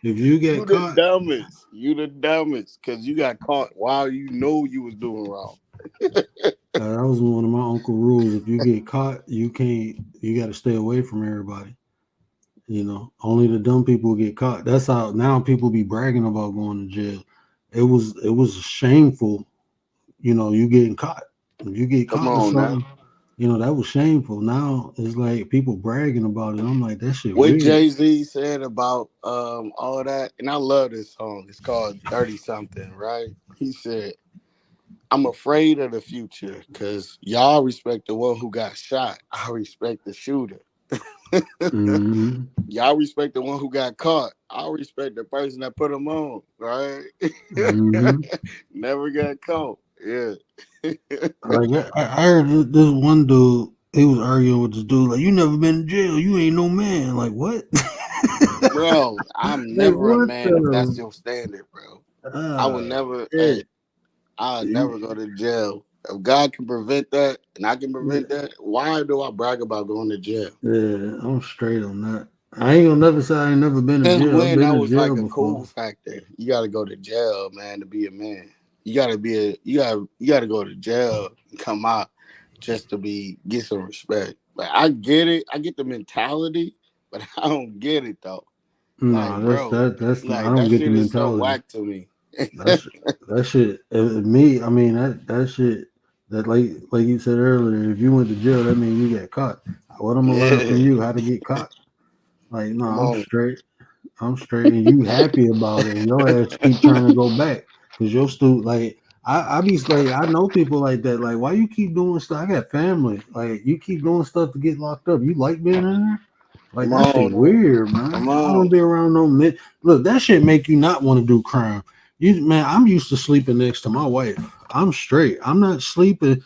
if you You get the caught, dumbest. You the dumbest because you got caught while you know you was doing wrong. that was one of my uncle rules. If you get caught, you can't. You got to stay away from everybody. Only the dumb people get caught. That's how now people be bragging about going to jail. It was shameful. You getting caught. If you get Come caught with on now. something, that was shameful. Now it's like people bragging about it. I'm like, that shit What weird. Jay-Z said about all that, and I love this song. It's called 30 something, right? He said, I'm afraid of the future because y'all respect the one who got shot. I respect the shooter. hmm Y'all respect the one who got caught. I respect the person that put him on, right? hmm Never got caught. Yeah. Like I heard this one dude. He was arguing with this dude. Like, you never been in jail. You ain't no man. Like what? Bro, I'm Like never a what man if that's the? your standard, bro. I would Ah, never, shit. hey, I'll You- never go to jail. If God can prevent that and I can prevent Yeah, that, why do I brag about going to jail? yeah, I'm straight on that. I ain't gonna never say I ain't never been to Since jail. I've when been that to was like jail a cool before. factor. You got to go to jail, man, to be a man. You gotta you gotta go to jail and come out just to get some respect. Like I get it, I get the mentality, but I don't get it though. Like, No, bro, that's I like don't that get the shit is so mentality. whack to me. That's that shit. Me, I mean that shit. That like you said earlier, if you went to jail, that means you got caught. What I'm gonna learn from Yeah, you how to get caught. Like, no, come I'm on, straight. I'm straight, and you happy about it, and your ass keep trying to go back because you're still like I be like I know people like that. Like, why you keep doing stuff? I got family. Like, you keep doing stuff to get locked up. You like being in there? Like come that shit on, weird, man. come I don't want on, to be around no men. Look, that shit make you not want to do crime. You man, I'm used to sleeping next to my wife. I'm straight. I'm not sleeping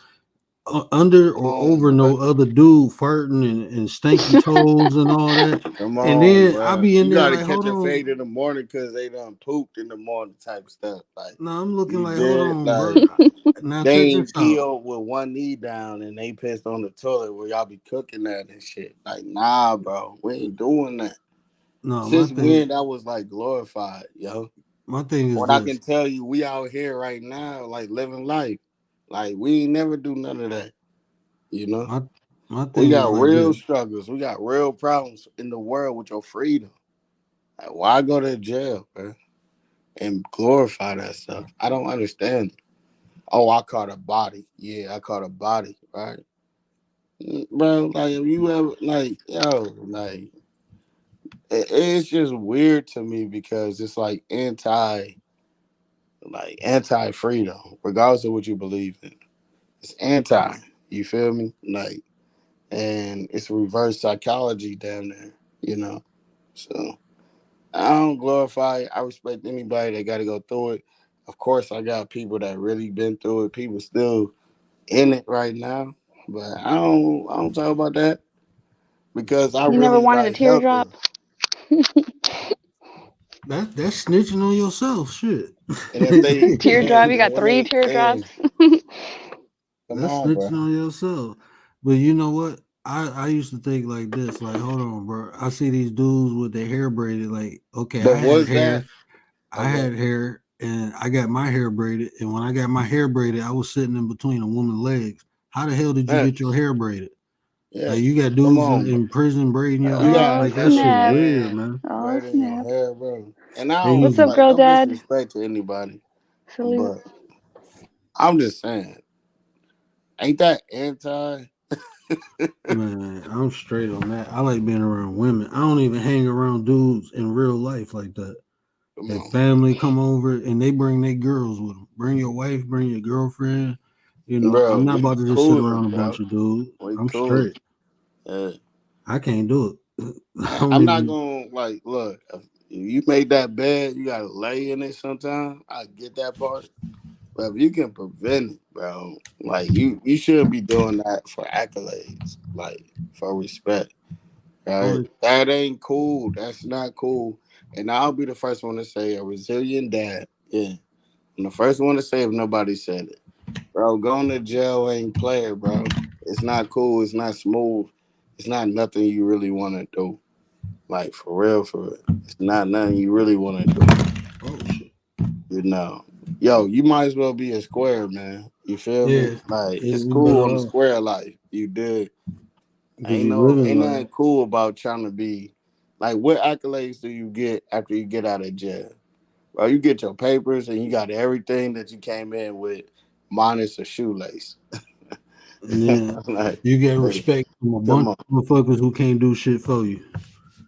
under come or on, over bro. no other dude farting and stinky toes and all that. Come And on, then I bro. be in You there gotta like, catch hold a on. fade in the morning because they done pooped in the morning type stuff. Like No, I'm looking you like, hold did, on, bro. like Now they check ain't this out. peeled with one knee down and they pissed on the toilet where y'all be cooking that and shit. Like, nah, bro, we ain't doing that. No, Since when that was like glorified, yo? my thing is What I this. can tell you, we out here right now, like living life. Like we ain't never do none of that, you know? My my We thing is got like real this. struggles. We got real problems in the world with your freedom. Like, why go to jail, bro? And glorify that stuff. I don't understand. Oh, I caught a body. Yeah, I caught a body, right? Bro, like if you ever like, yo, like it's just weird to me because it's like anti freedom, regardless of what you believe in. It's anti. You feel me? Like, and it's reverse psychology down there, you know. So I don't glorify it. I respect anybody that got to go through it. Of course, I got people that really been through it. People still in it right now, but I don't talk about that because I You never really wanted a like help teardrop? them. That's snitching on yourself. Shit. And if they Teardrop? You and got when 3 they teardrops? come That's on, bro. snitching on yourself. But you know what? I used to think like this, like, hold on, bro. I see these dudes with their hair braided, like, okay, But was that I okay? had hair and I got my hair braided. And when I got my hair braided, I was sitting in between a woman's legs. How the hell did you get your Yes, hair braided? Like yes. you got Come dudes on, bro. in prison braiding your You hair? got Oh, Like a that shit African snap. weird, man man. Oh, braiding your snap. hair, bro. And I They don't What's used up, to, like girl no dad? disrespect to anybody, Salute. but I'm just saying, ain't that anti? man, I'm straight on that. I like being around women. I don't even hang around dudes in real life like that. Come If on, family come over and they bring their girls with them, bring your wife, bring your girlfriend. You know, I'm bro. not We about to just sit around cooling, a bunch bro. of dudes. We I'm cooling. straight. Uh, I can't do it. I man, don't I'm not even. gonna like look. If you made that bed, you gotta lay in it sometime. I get that part, but if you can prevent it, bro, like you shouldn't be doing that for accolades, like for respect. Right? Only That ain't cool. That's not cool. And I'll be the first one to say a resilient dad. Yeah. I'm the first one to say if nobody said it. Bro, going to jail ain't player, bro. It's not cool. It's not smooth. It's not nothing you really want to do. Like for real, for real. It's not nothing you really want to do. oh shit. You know. Yo, you might as well be a square, man. You feel me? Yeah, Like it's you cool better on the off square life. You did. because you living Ain't life. nothing cool about trying to be like what accolades do you get after you get out of jail? Well, you get your papers and you got everything that you came in with minus a shoelace. And then Like, you get hey, respect from a come bunch on. of motherfuckers who can't do shit for you.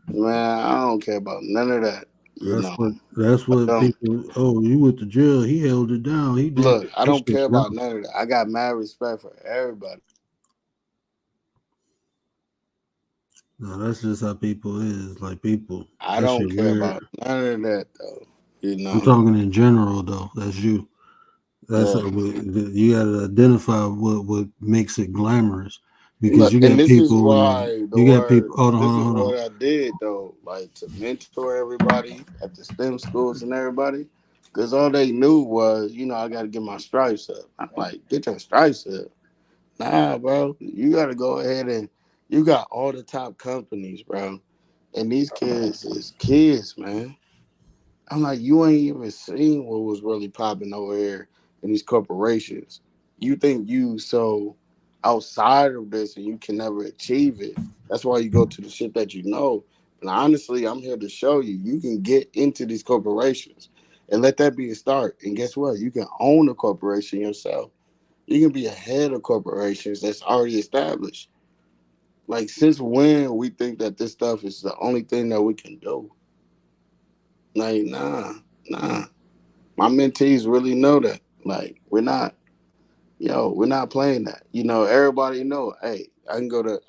Man, I don't care about none of that. You know. That's I what don't people. Oh, you went to jail. He held it down. He did look, I that don't shit. care Bro. about none of that. I got mad respect for everybody. No, that's just how people is. Like people, I that don't shit care weird. about none of that though. You I'm know. talking in general though. That's you. That's Yeah. you got to identify what makes it glamorous because Look, you and got this is people like why the you got people. word. Hold on, hold This on, is hold on. what I did though, like to mentor everybody at the STEM schools and everybody, because all they knew was, I got to get my stripes up. I'm like, get your stripes up. Nah, bro, you got to go ahead and you got all the top companies, bro, and these kids is kids, man. I'm like, you ain't even seen what was really popping over here and these corporations. You think you so outside of this and you can never achieve it. That's why you go to the shit that you know. And honestly, I'm here to show you you can get into these corporations and let that be a start. And guess what? You can own a corporation yourself. You can be a head of corporations that's already established. Like, since when we think that this stuff is the only thing that we can do? Like, nah. My mentees really know that. Like, we're not playing that. Everybody know, hey, I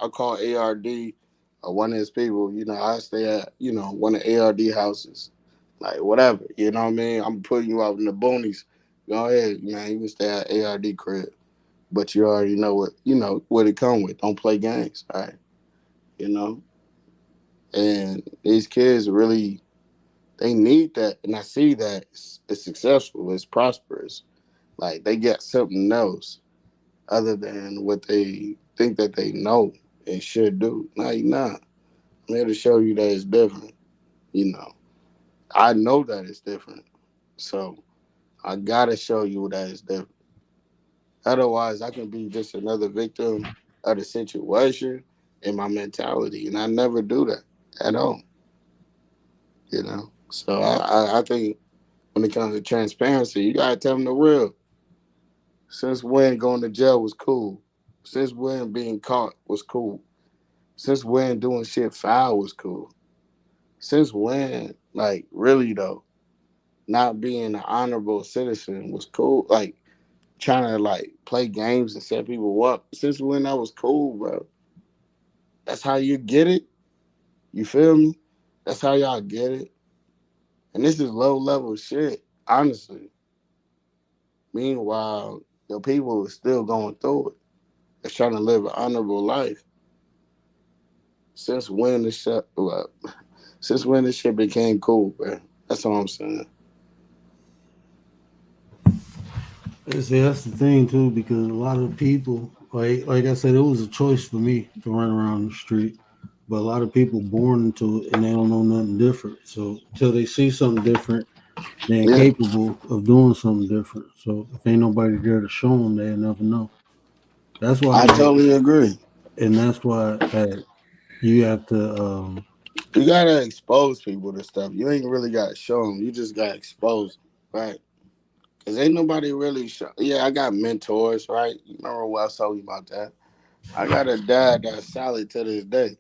call ARD one of his people, I stay at, one of ARD houses. Like, whatever, you know what I mean? I'm putting you out in the boonies. Go ahead, man, you can stay at ARD crib. But you already know what it come with. Don't play games, all right? You know? And these kids really, they need that. And I see that it's successful, it's prosperous. Like, they get something else other than what they think that they know and should do. No, you're not. I'm here to show you that it's different. You know, I know that it's different. So I gotta show you that it's different. Otherwise, I can be just another victim of the situation and my mentality. And I never do that at all. So I think when it comes to transparency, you gotta tell them the real. Since when going to jail was cool? Since when being caught was cool? Since when doing shit foul was cool? Since when, like, really though, not being an honorable citizen was cool? Like, trying to, like, play games and set people up. Since when that was cool, bro? That's how you get it? You feel me? That's how y'all get it? And this is low level shit, honestly. Meanwhile, the people are still going through it. They're trying to live an honorable life. Since when this shit, well, since when this shit became cool, man? That's all I'm saying. See, that's the thing too, because a lot of people, like I said, it was a choice for me to run around the street, but a lot of people born into it and they don't know nothing different. So until they see something different, they're Yeah, incapable of doing something different. So if ain't nobody there to show them, they'll never know. That's why, I like, totally agree. and that's why you have to. You gotta expose people to stuff. You ain't really gotta show them. You just gotta expose them, right? Cause ain't nobody really show. Yeah, I got mentors, right? You remember what I was talking about that? I got a dad that's solid to this day.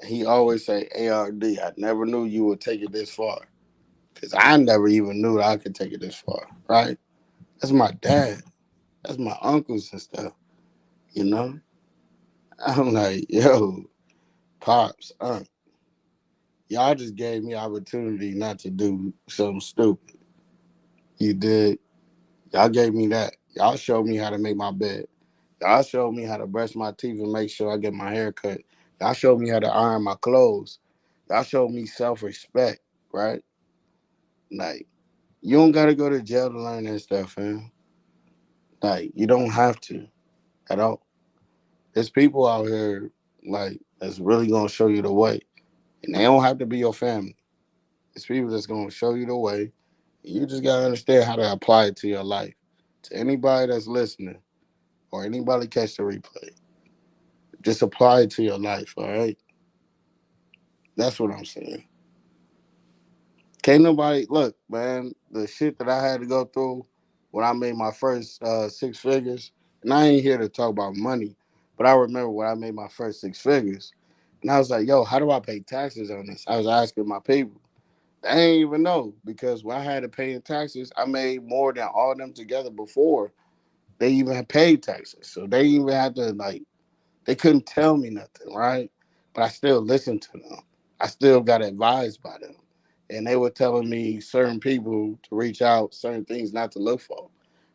He always say, ARD, I never knew you would take it this far. Cause I never even knew that I could take it this far, right? That's my dad. That's my uncles and stuff, you know? I'm like, yo, Pops, y'all just gave me opportunity not to do something stupid. You did. Y'all gave me that. Y'all showed me how to make my bed. Y'all showed me how to brush my teeth and make sure I get my hair cut. Y'all showed me how to iron my clothes. Y'all showed me self-respect, right? Like, you don't gotta go to jail to learn that stuff, man. Like, you don't have to at all. There's people out here, like, that's really gonna show you the way. And they don't have to be your family. It's people that's gonna show you the way. You just gotta understand how to apply it to your life. To anybody that's listening or anybody catch the replay, just apply it to your life, all right? That's what I'm saying. Can't nobody look, man. The shit that I had to go through when I made my first 6 figures, and I ain't here to talk about money, but I remember when I made my first 6 figures, and I was like, "Yo, how do I pay taxes on this?" I was asking my people. They ain't even know because when I had to pay in taxes, I made more than all of them together before they even had paid taxes. So they even had to, like, they couldn't tell me nothing, right? But I still listened to them. I still got advised by them. And they were telling me certain people to reach out, certain things not to look for.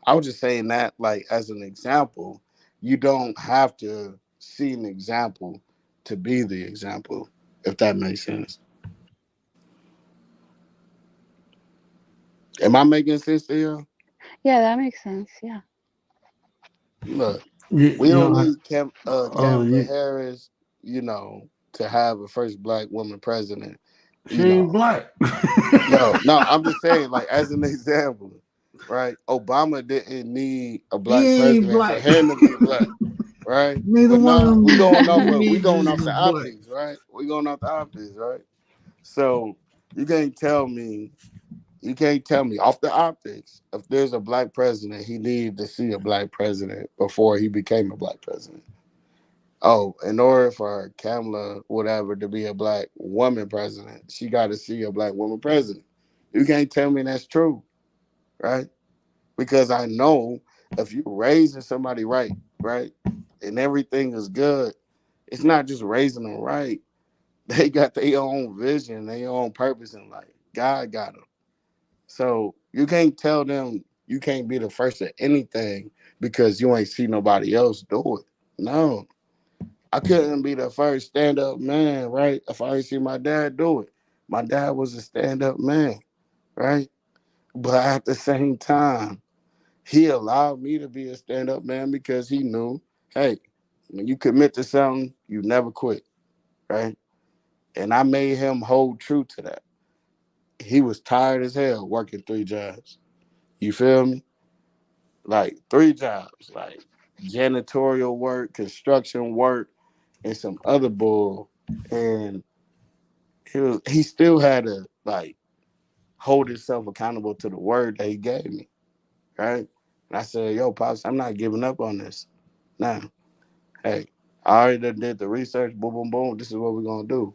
I was just saying that, like, as an example. You don't have to see an example to be the example, if that makes sense. Am I making sense to you? Yeah, that makes sense. Yeah. Look, You, we you know, don't need Kamala you, Harris, to have a first black woman president. she You ain't know, black. yo, no, I'm just saying, like, as an example, right? Obama didn't need a He black ain't president for black. him to be black, right? Neither But one of nah, them we going niggas off is the black. optics, right? We going off the optics, right? So you can't tell me off the optics if there's a black president, he needed to see a black president before he became a black president. Oh, in order for Kamala, whatever, to be a black woman president, she got to see a black woman president. You can't tell me that's true, right? Because I know if you're raising somebody right, right, and everything is good, it's not just raising them right. They got their own vision, their own purpose in life. God got them. So you can't tell them you can't be the first at anything because you ain't see nobody else do it. No, I couldn't be the first stand up man, right? If I ain't see my dad do it. My dad was a stand up man, right? But at the same time, he allowed me to be a stand up man because he knew, hey, when you commit to something, you never quit, right? And I made him hold true to that. He was tired as hell working 3 jobs. You feel me? Like 3 jobs, like janitorial work, construction work, and some other bull. And he still had to like hold himself accountable to the word that he gave me, right? And I said, yo, Pops, I'm not giving up on this. Now, hey, I already did the research, boom, boom, boom. This is what we're gonna do.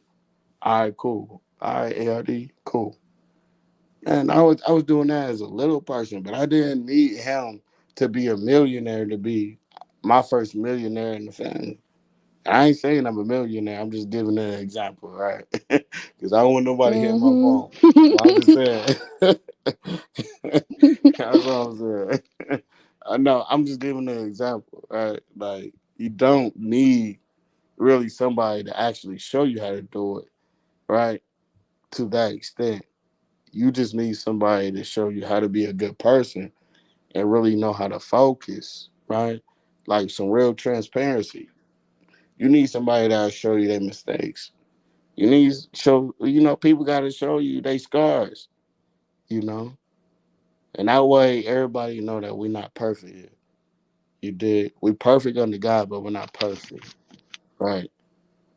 All right, cool. All right, ARD, cool. And I was doing that as a little person, but I didn't need him to be a millionaire to be my first millionaire in the family. I ain't saying I'm a millionaire. I'm just giving an example, right? Because I don't want nobody hitting my Hmm. phone. So I'm just saying. That's what I'm saying. I know. I'm just giving an example, right? Like you don't need really somebody to actually show you how to do it, right? To that extent, you just need somebody to show you how to be a good person and really know how to focus, right? Like some real transparency. You need somebody that'll show you their mistakes. You need to show, people got to show you their scars, you know? And that way, everybody know that we're not perfect here. You did. We perfect under God, but we're not perfect, right?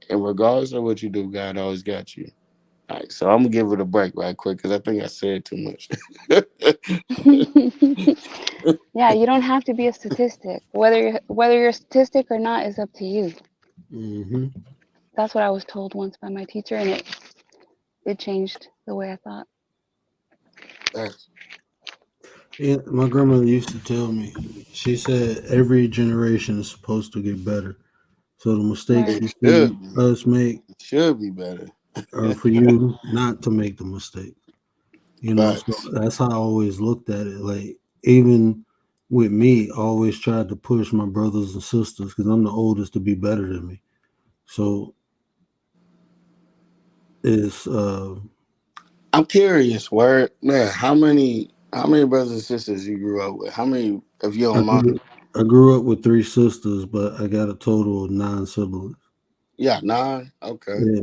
And regardless of what you do, God always got you. All right, so I'm gonna give it a break right quick because I think I said too much. Yeah, you don't have to be a statistic. Whether you're a statistic or not is up to you. Hmm. That's what I was told once by my teacher, and it changed the way I thought. That's- Yeah, my grandmother used to tell me. She said every generation is supposed to get better. So the mistakes Right. you it see should be. us make It should be better. are for you not to make the mistake. So Facts. that's how I always looked at it. Like even with me, I always tried to push my brothers and sisters because I'm the oldest to be better than me. So it's I'm curious, where man, how many brothers and sisters you grew up with? How many, if you I don't mind? grew, I grew up with 3 sisters, but I got a total of 9 siblings. Yeah, 9. Okay. Yeah,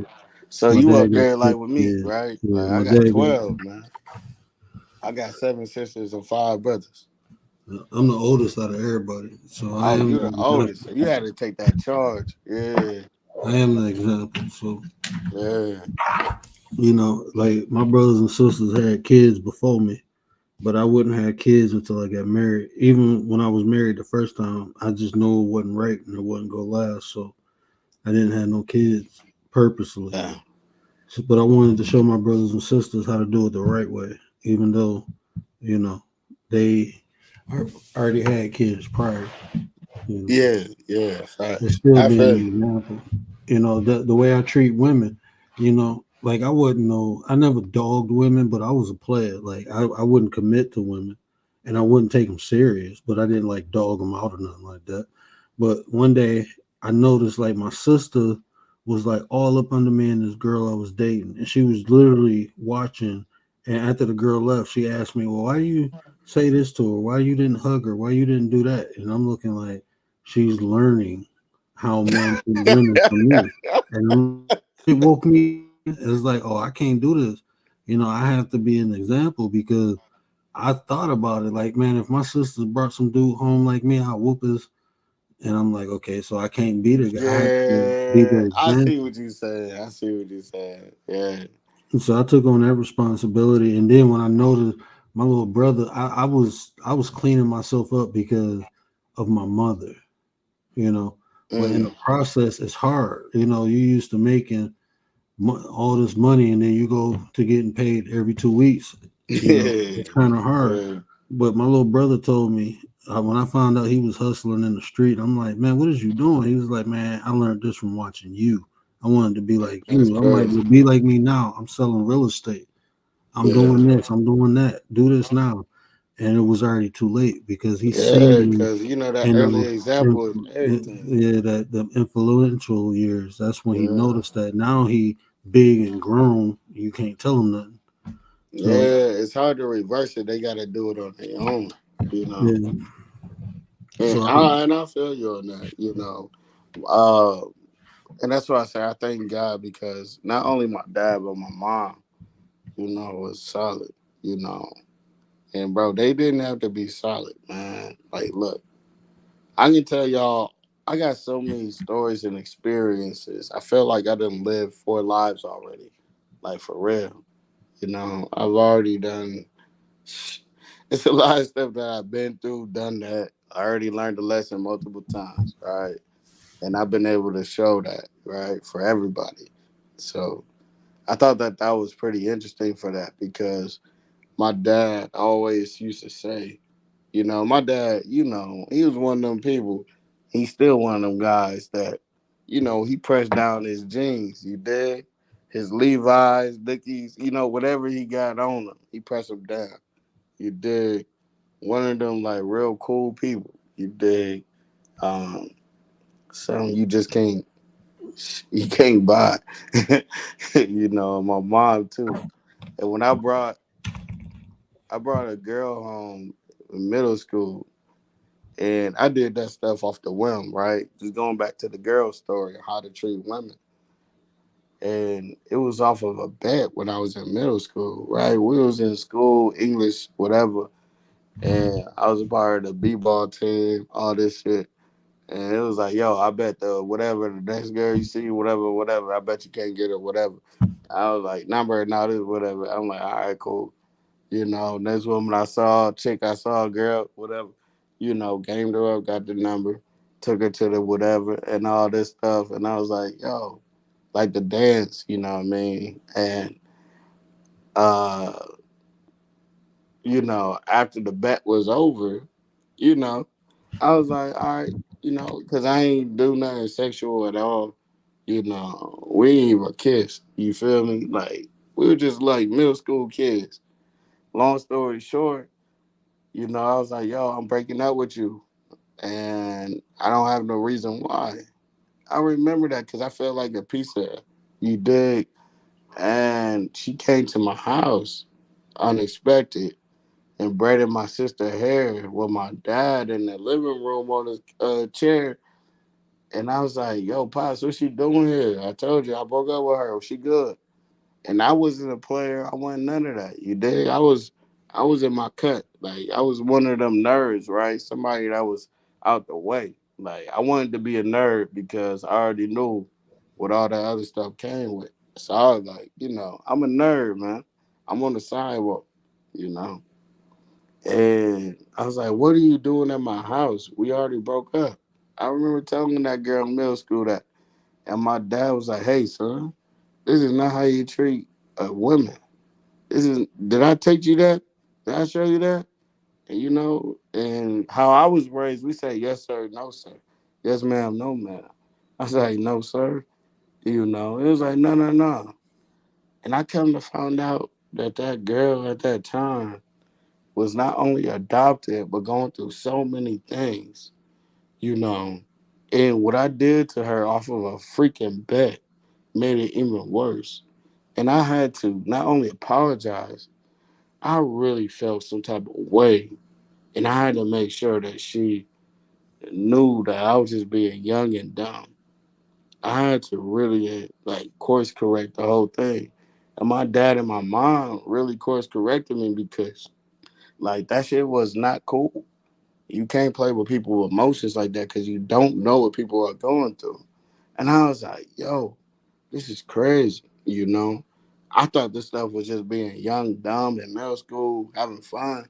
So my you dad up got there like six with me, kids. right? Yeah, Like I my got dad 12, man. I got 7 sisters and 5 brothers. I'm the oldest out of everybody, so I Oh, am you the the oldest, example. so you had to take that charge. Yeah, I am the example. So yeah. like my brothers and sisters had kids before me, but I wouldn't have kids until I got married. Even when I was married the first time, I just knew it wasn't right and it wasn't gonna last, so I didn't have no kids purposely. Yeah. But I wanted to show my brothers and sisters how to do it the right way, even though you know they already had kids prior. You know. Yeah, yeah, It's facts. still I being feel an you. example. The way I treat women, like I wouldn't know, I never dogged women, but I was a player. Like I wouldn't commit to women and I wouldn't take them serious, but I didn't like dog them out or nothing like that. But one day I noticed like my sister was like all up under me and this girl I was dating, and she was literally watching. And after the girl left, she asked me, "Well, why you say this to her? Why you didn't hug her? Why you didn't do that?" And I'm looking like she's learning how men treat women from me. And it woke me. It's like, oh, I can't do this. I have to be an example because I thought about it, like, man, if my sister brought some dude home like me, I'll whoop his. And I'm like, okay, so I can't be the guy. I have to be Yeah, the I see example. what you said. I see what you said. Yeah. And so I took on that responsibility. And then when I noticed my little brother, I was cleaning myself up because of my mother, you know. But in the Mm. process, it's hard. You know, you used to making all this money, and then you go to getting paid every 2 weeks. You know, Yeah. it's kind of hard. Yeah. But my little brother told me when I found out he was hustling in the street, I'm like, man, what is you doing? He was like, man, I learned this from watching you. I wanted to be like That's you. I'm like, crazy. well, be like me now. I'm selling real estate. I'm Yeah. doing this. I'm doing that. Do this now. And it was already too late because he seen Yeah, me because you know that in early those, example is everything. yeah, that the influential years. That's when he Yeah. noticed that. Now he big and grown. You can't tell him nothing. So Yeah, it's hard to reverse it. They got to do it on their own, you know. yeah. And So I feel you on that, you know. Uh, and that's why I say I thank God because not only my dad but my mom, you know, was solid, you know. And bro, they didn't have to be solid, man. Like, look, I can tell y'all, I got so many stories and experiences. I feel like I done lived 4 lives already, like for real. You know, I've already done. It's a lot of stuff that I've been through, done that. I already learned the lesson multiple times, right? And I've been able to show that, right, for everybody. So I thought that that was pretty interesting for that because my dad always used to say, you know, my dad, you know, he was one of them people. He's still one of them guys that, you know, he pressed down his jeans. You dig? His Levi's, Dickies, you know, whatever he got on him, he pressed them down. You dig? One of them like real cool people. You dig? Um, Something you just can't you can't buy. You know, my mom too. And when I brought a girl home in middle school and I did that stuff off the whim, right? Just going back to the girl story, how to treat women. And it was off of a bet when I was in middle school, right? We was in school, English, whatever, and I was a part of the b-ball team, all this shit. And it was like, yo, I bet the whatever the next girl you see, whatever, whatever, I bet you can't get her, whatever. I was like, number, now this, whatever. I'm like, all right, cool. You know, next woman I saw, chick I saw, girl, whatever, you know, gamed her up, got the number, took her to the whatever and all this stuff. And I was like, yo, like the dance, you know what I mean? And uh, you know, after the bet was over, you know, I was like, all right, you know, because I ain't do nothing sexual at all. You know, we ain't even kiss. You feel me? Like we were just like middle school kids. Long story short, you know, I was like, yo, I'm breaking up with you. And I don't have no reason why. I remember that because I felt like a piece of her. You dig? And she came to my house unexpected and braided my sister hair with my dad in the living room on his chair. And I was like, yo, Pops, what she doing here? I told you I broke up with her. Was she good? And I wasn't a player. I wasn't none of that. You dig? I was in my cut. Like I was one of them nerds, right? Somebody that was out the way. Like I wanted to be a nerd because I already knew what all that other stuff came with. So I was like, you know, I'm a nerd, man. I'm on the sidewalk, you know. And I was like, what are you doing at my house? We already broke up. I remember telling that girl in middle school that. And my dad was like, hey, son, this is not how you treat a woman. Did I take you that? Did I show you that? And, you know, and how I was raised, we say yes, sir, no, sir. Yes, ma'am, no, ma'am. I was like, no, sir. You know, it was like, no, no, no. And I come to find out that that girl at that time was not only adopted, but going through so many things, you know. And what I did to her off of a freaking bet made it even worse. And I had to not only apologize, I really felt some type of way. And I had to make sure that she knew that I was just being young and dumb. I had to really like course correct the whole thing. And my dad and my mom really course corrected me because Like that shit was not cool. You can't play with people's emotions like that because you don't know what people are going through. And I was like, yo, this is crazy, you know? I thought this stuff was just being young, dumb in middle school, having fun.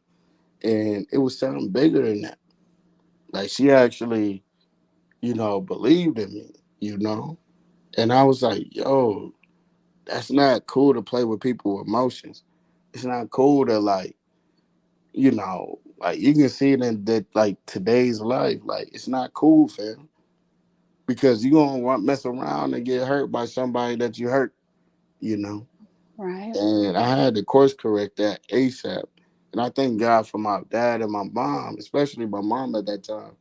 And it was something bigger than that. Like she actually, believed in me, you know? And I was like, yo, that's not cool to play with people's emotions. It's not cool to like you can see it in that like today's life. Like it's not cool, fam. Because you're gonna mess around and get hurt by somebody that you hurt, you know. Right. And I had to course correct that ASAP. And I thank God for my dad and my mom, especially my mom at that time.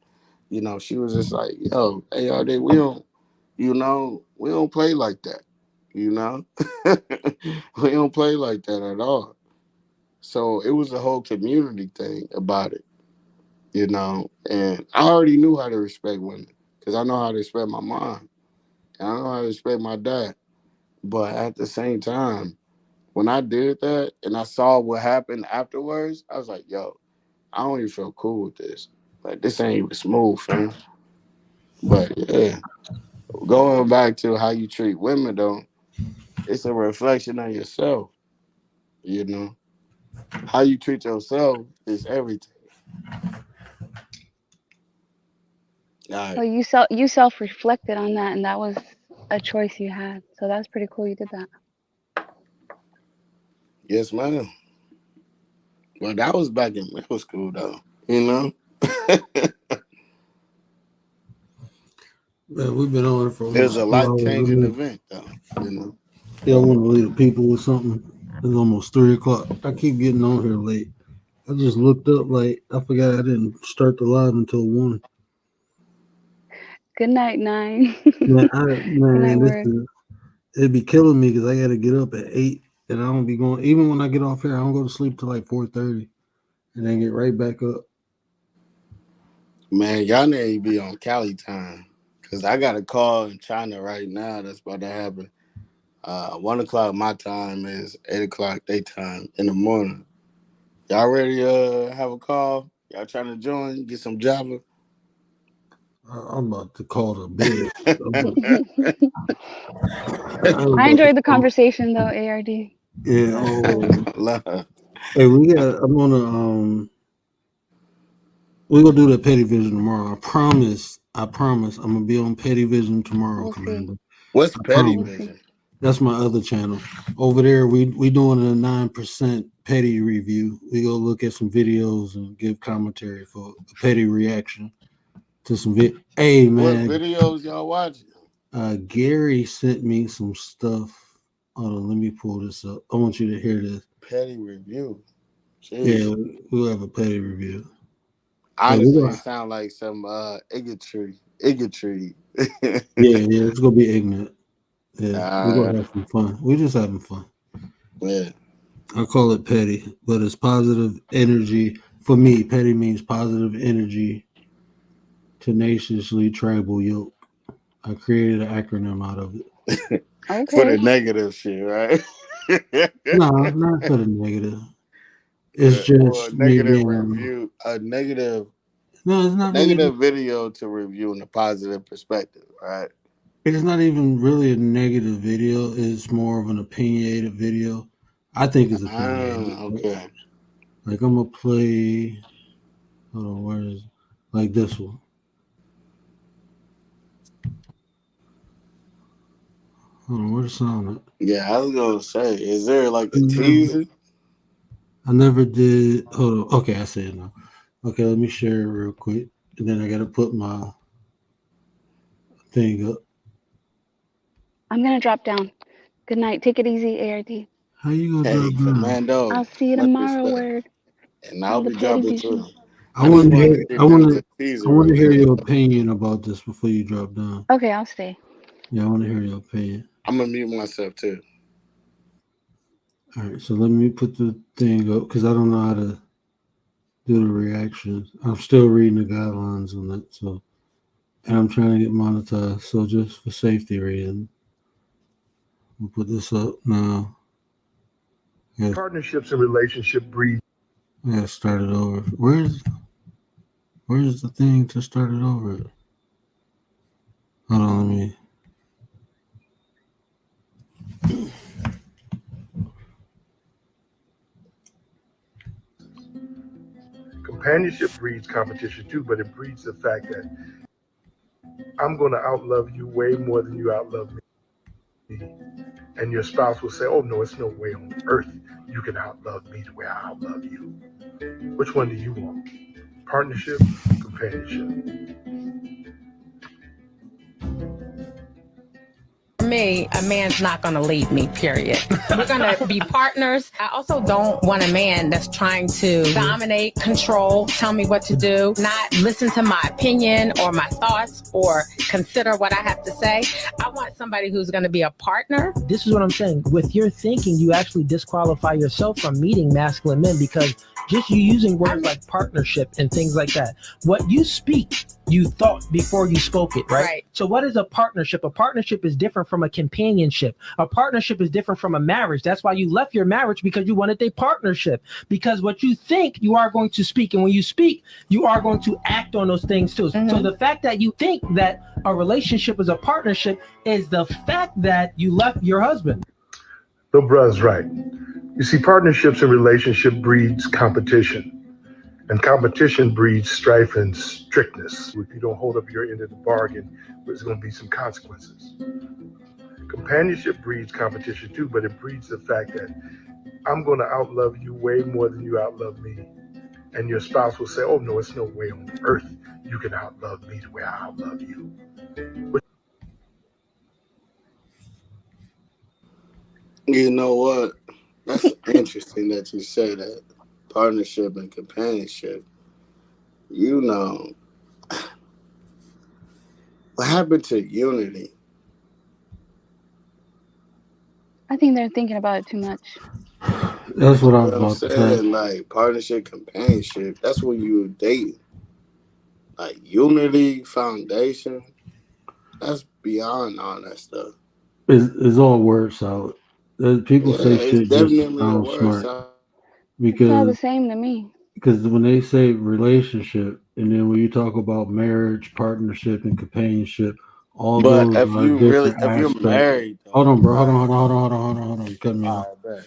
She was just like, yo, ARD, we don't play like that. You know? We don't play like that at all. So it was a whole community thing about it, and I already knew how to respect women because I know how to respect my mom and I know how to respect my dad. But at the same time, when I did that and I saw what happened afterwards, I was like, yo, I don't even feel cool with this. Like, this ain't even smooth, fam. But yeah, going back to how you treat women, though, it's a reflection of yourself, you know? How you treat yourself is everything. All So right. you self-reflected on that, and that was a choice you had. So that's pretty cool. You did that. Yes, ma'am. Well, that was back in middle school, though, Man, we've been on it for There's almost a 2 hours. life-changing event, though. Yeah, I want to leave the people with something. It's almost 3 o'clock. I keep getting on here late. I just looked up, like, I forgot I didn't start the live until 1. Good night, 9. Man, Good night, word. it'd be killing me because I got to get up at 8, and I don't be going. Even when I get off here, I don't go to sleep till like 4:30, and then get right back up. Man, y'all need to be on Cali time because I got a call in China right now that's about to happen. 1 o'clock my time is 8 o'clock their time in the morning. Y'all ready to have a call? Y'all trying to join? Get some Java? I'm about to call the bed. I enjoyed the conversation though, ARD. Yeah. That was cool. Hey, I'm gonna we're gonna do the petty vision tomorrow. I promise. I'm gonna be on petty vision tomorrow, We'll see. Commander. What's I petty promise. vision? That's my other channel. Over there, we doing a 9% petty review. We go look at some videos and give commentary for a petty reaction to some Hey What man, videos y'all watching? Gary sent me some stuff. Hold on, let me pull this up. I want you to hear this. Petty review. Jeez. Yeah, we'll have a petty review. Honestly, it sounds like some igotry. Yeah, it's gonna be ignorant. Yeah, we're gonna have some fun. We're just having fun. Yeah. I call it petty, but it's positive energy. For me, petty means positive energy, tenaciously tribal yoke. I created an acronym out of it. Okay. For the negative shit, right? No, not for the negative. It's just me negative being review. A negative. No, it's not Negative really. video to review in a positive perspective, right? It's not even really a negative video. It's more of an opinionated video. I think it's opinionated. Okay. Like I'm gonna play. Hold on, where is like this one? Hold on, where's the sound at? Yeah, I was gonna say, is there like a teaser? I never did. Hold on. Okay, I see it now. Okay, let me share it real quick, and then I gotta put my thing up. I'm gonna drop down. Good night. Take it easy, ARD. How you gonna drop down? Commando. I'll see you tomorrow, word. And I'll be dropping too. I want to hear your opinion about this before you drop down. Okay, I'll stay. Yeah, I want to hear your opinion. I'm gonna mute myself too. All right, so let me put the thing up because I don't know how to do the reactions. I'm still reading the guidelines on that, so and I'm trying to get monetized. So just for safety reasons, we'll put this up now. Partnerships and relationship breed. Yeah, start it over. Where's the thing to start it over? Hold on, let me. Companionship breeds competition too, but it breeds the fact that I'm going to outlove you way more than you outlove me. And your spouse will say, oh, no, it's no way on earth you can outlove me the way I outlove you. Which one do you want? Partnership, companionship? For me, a man's not going to lead me, period. We're going to be partners. I also don't want a man that's trying to dominate, control, tell me what to do, not listen to my opinion or my thoughts or consider what I have to say. I want somebody who's going to be a partner. This is what I'm saying. With your thinking, you actually disqualify yourself from meeting masculine men because just you using words like partnership and things like that. What you speak, you thought before you spoke it, right? Right. So what is a partnership? A partnership is different from a companionship. A partnership is different from a marriage. That's why you left your marriage, because you wanted a partnership. Because what you think, you are going to speak. And when you speak, you are going to act on those things too. Mhm. So the fact that you think that a relationship is a partnership is the fact that you left your husband. The bruh's right. You see, partnerships and relationship breeds competition. And competition breeds strife and strictness. If you don't hold up your end of the bargain, there's going to be some consequences. Companionship breeds competition too, but it breeds the fact that I'm going to outlove you way more than you outlove me. And your spouse will say, oh, no, it's no way on earth you can outlove me the way I outlove you. You know what? That's interesting that you say that. Partnership and companionship. You know, what happened to unity? I think they're thinking about it too much. That's what I was What I'm about to say. saying, like partnership, companionship. That's when you date. Like unity, foundation. That's beyond all that stuff. It's all word salad. People Yeah, say it's shit just to definitely a sound word smart salad. It's all the because same to me. when they say relationship and then when you talk about marriage, partnership, and companionship, all But those if are you really, different if you're aspects. married Hold though, on, bro. Hold on, right? hold on, hold on, hold on, hold on, hold on. You cut me off. I bet.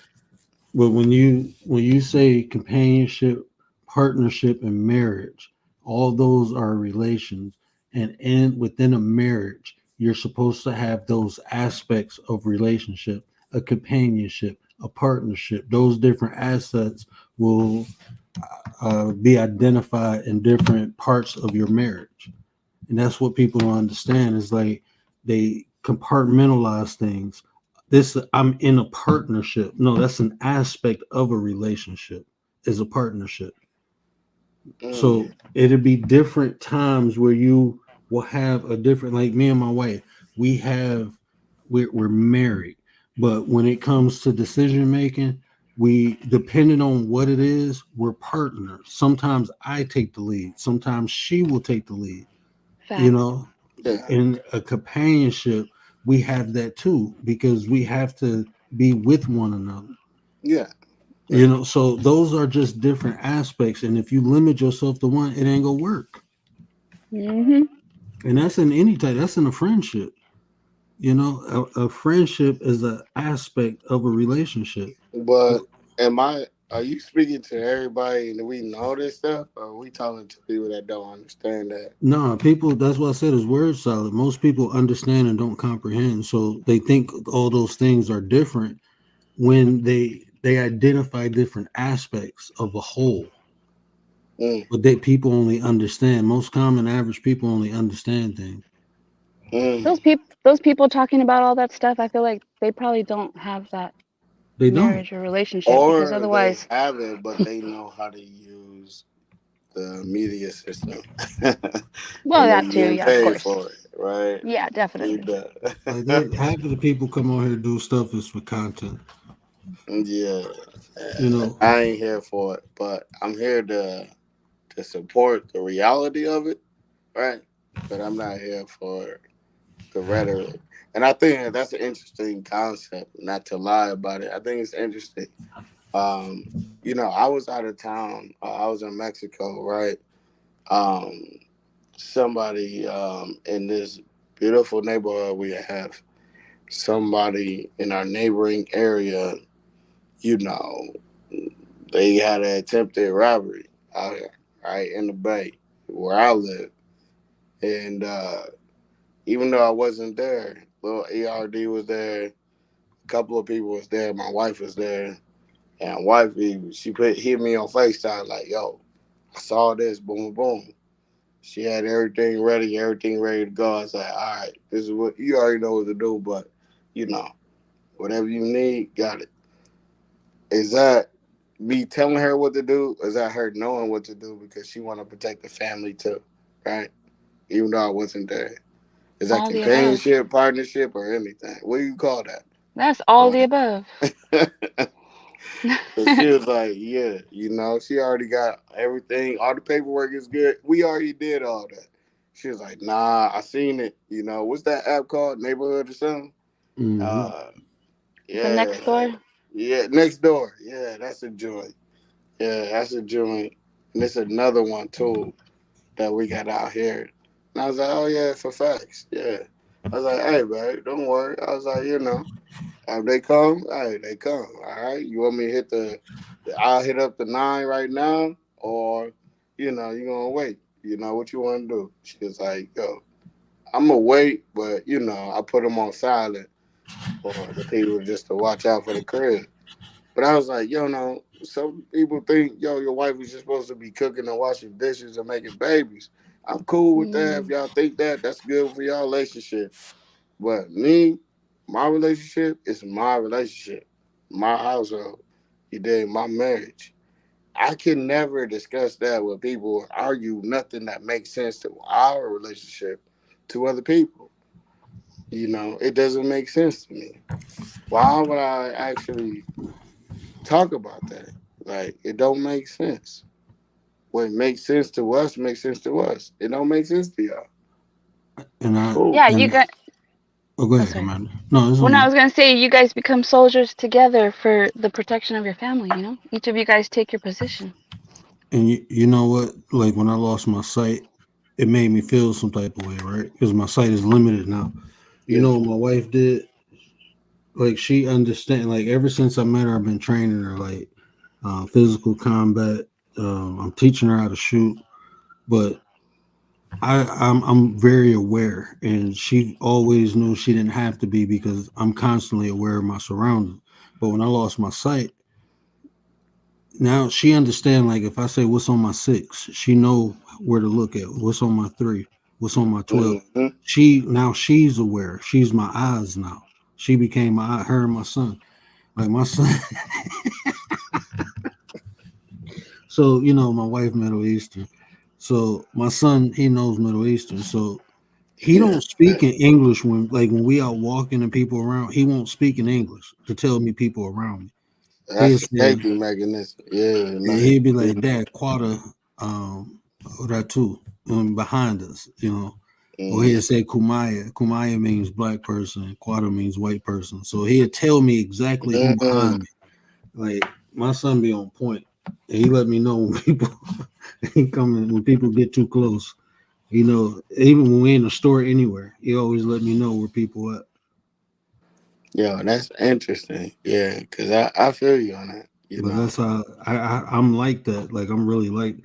But when you say companionship, partnership, and marriage, all those are relations. And within a marriage, you're supposed to have those aspects of relationship, a companionship, a partnership. Those different assets will be identified in different parts of your marriage. And that's what people don't understand is like they compartmentalize things. This I'm in a partnership. No, that's an aspect of a relationship is a partnership. So Mm. it'll be different times where you will have a different, like me and my wife, we have we're married, but when it comes to decision making, we depending on what it is, we're partners. Sometimes I take the lead, sometimes she will take the lead, you Facts. know. Yeah, In a companionship, we have that too because we have to be with one another. yeah, You yeah. know, so those are just different aspects. And if you limit yourself to one, it ain't gonna work. Mhm. And that's in any type, that's in a friendship. You know, a friendship is an aspect of a relationship. But am I? Are you speaking to everybody and we know this stuff, or are we talking to people that don't understand that? No, people, that's what I said is word salad. Most people understand and don't comprehend. So they think all those things are different when they identify different aspects of a whole. Mm, But they people only understand, most common average people only understand things. mm. Those people talking about all that stuff, I feel like they probably don't have that They don't. marriage or relationship because Or they otherwise, have it, but they know how to use the media system, and well, they that too, getting yeah, of paid course. for it, right? Yeah, You definitely. know. Like half of the people come on here to do stuff is for content. Yeah, You know, I ain't here for it, but I'm here to support the reality of it, right? But I'm not here for the rhetoric. And I think that's an interesting concept. Not to lie about it, I think it's interesting. I was out of town. I was in Mexico, right? Um, Somebody in this beautiful neighborhood we have, somebody in our neighboring area, you know, they had an attempted robbery out here, right in the Bay where I live. And even though I wasn't there, little ERD was there, a couple of people was there, my wife was there, and wifey, she hit me on FaceTime like, yo, I saw this, boom, boom. She had everything ready to go. I was like, all right, this is what you already know what to do, but you know, whatever you need, got it. Is that me telling her what to do? Or is that her knowing what to do because she want to protect the family too, right? Even though I wasn't there. Is that All the above. companionship, partnership, or anything? What do you call that? That's all the Right. above. So she was like, yeah, she already got everything. All the paperwork is good. We already did all that. She was like, nah, I seen it. What's that app called? Neighborhood or something? Mm-hmm. Uh, The yeah. next door. Yeah, next door. Yeah, that's a joint. Yeah, that's a joint. And it's another one too that we got out here. And I was like, oh yeah, for facts. Yeah. I was like, hey, babe, don't worry. I was like, if they come, hey, they come. All right. You want me to I'll hit up the 9 right now, or, you're gonna wait. What you want to do? She was like, yo, I'm gonna wait, but I put them on silent for the people just to watch out for the crib. But I was like, no, some people think, your wife is just supposed to be cooking and washing dishes and making babies. I'm cool with that. If Mm. y'all think that, that's good for y'all relationship. But me, my relationship is my relationship, my household. You dig? My marriage. I can never discuss that with people or argue nothing that makes sense to our relationship to other people. It doesn't make sense to me. Why would I actually talk about that? Like, it don't make sense. What makes sense to us makes sense to us. It don't make sense to y'all. And I Cool. Yeah, you and got. oh, go Oh, ahead, sorry. Amanda. No, it's Well, on no, I you. was gonna say you guys become soldiers together for the protection of your family. Each of you guys take your position. And you know what? Like when I lost my sight, it made me feel some type of way, right? Because my sight is limited now. You Yeah. know what my wife did? Like she understand. Like ever since I met her, I've been training her like physical combat. I'm teaching her how to shoot, but I'm very aware, and she always knew she didn't have to be because I'm constantly aware of my surroundings. But when I lost my sight, now she understand. Like if I say what's on my 6, she know where to look at. What's on my 3, what's on my 12. Mm-hmm. She's aware. She's my eyes now. She became my eye, her and my son. Like my son. So my wife Middle Eastern. So my son he knows Middle Eastern. So he Yeah. don't speak in English when we out walking and people around. He won't speak in English to tell me people around me. He'll That's the say safety mechanism. Yeah. Nice. he'll be Yeah. like, Dad, quarter or that too behind us, Or Mm-hmm. he'll say Kumaya. Kumaya means black person, quarter means white person. So he'll tell me exactly who Mm-hmm. behind me. Like my son be on point. And he let me know when people he coming when people get too close. Even when we in the store anywhere, he always let me know where people at. Yeah, that's interesting. Yeah, because I feel you on that. But that's how I'm like that. Like I'm really like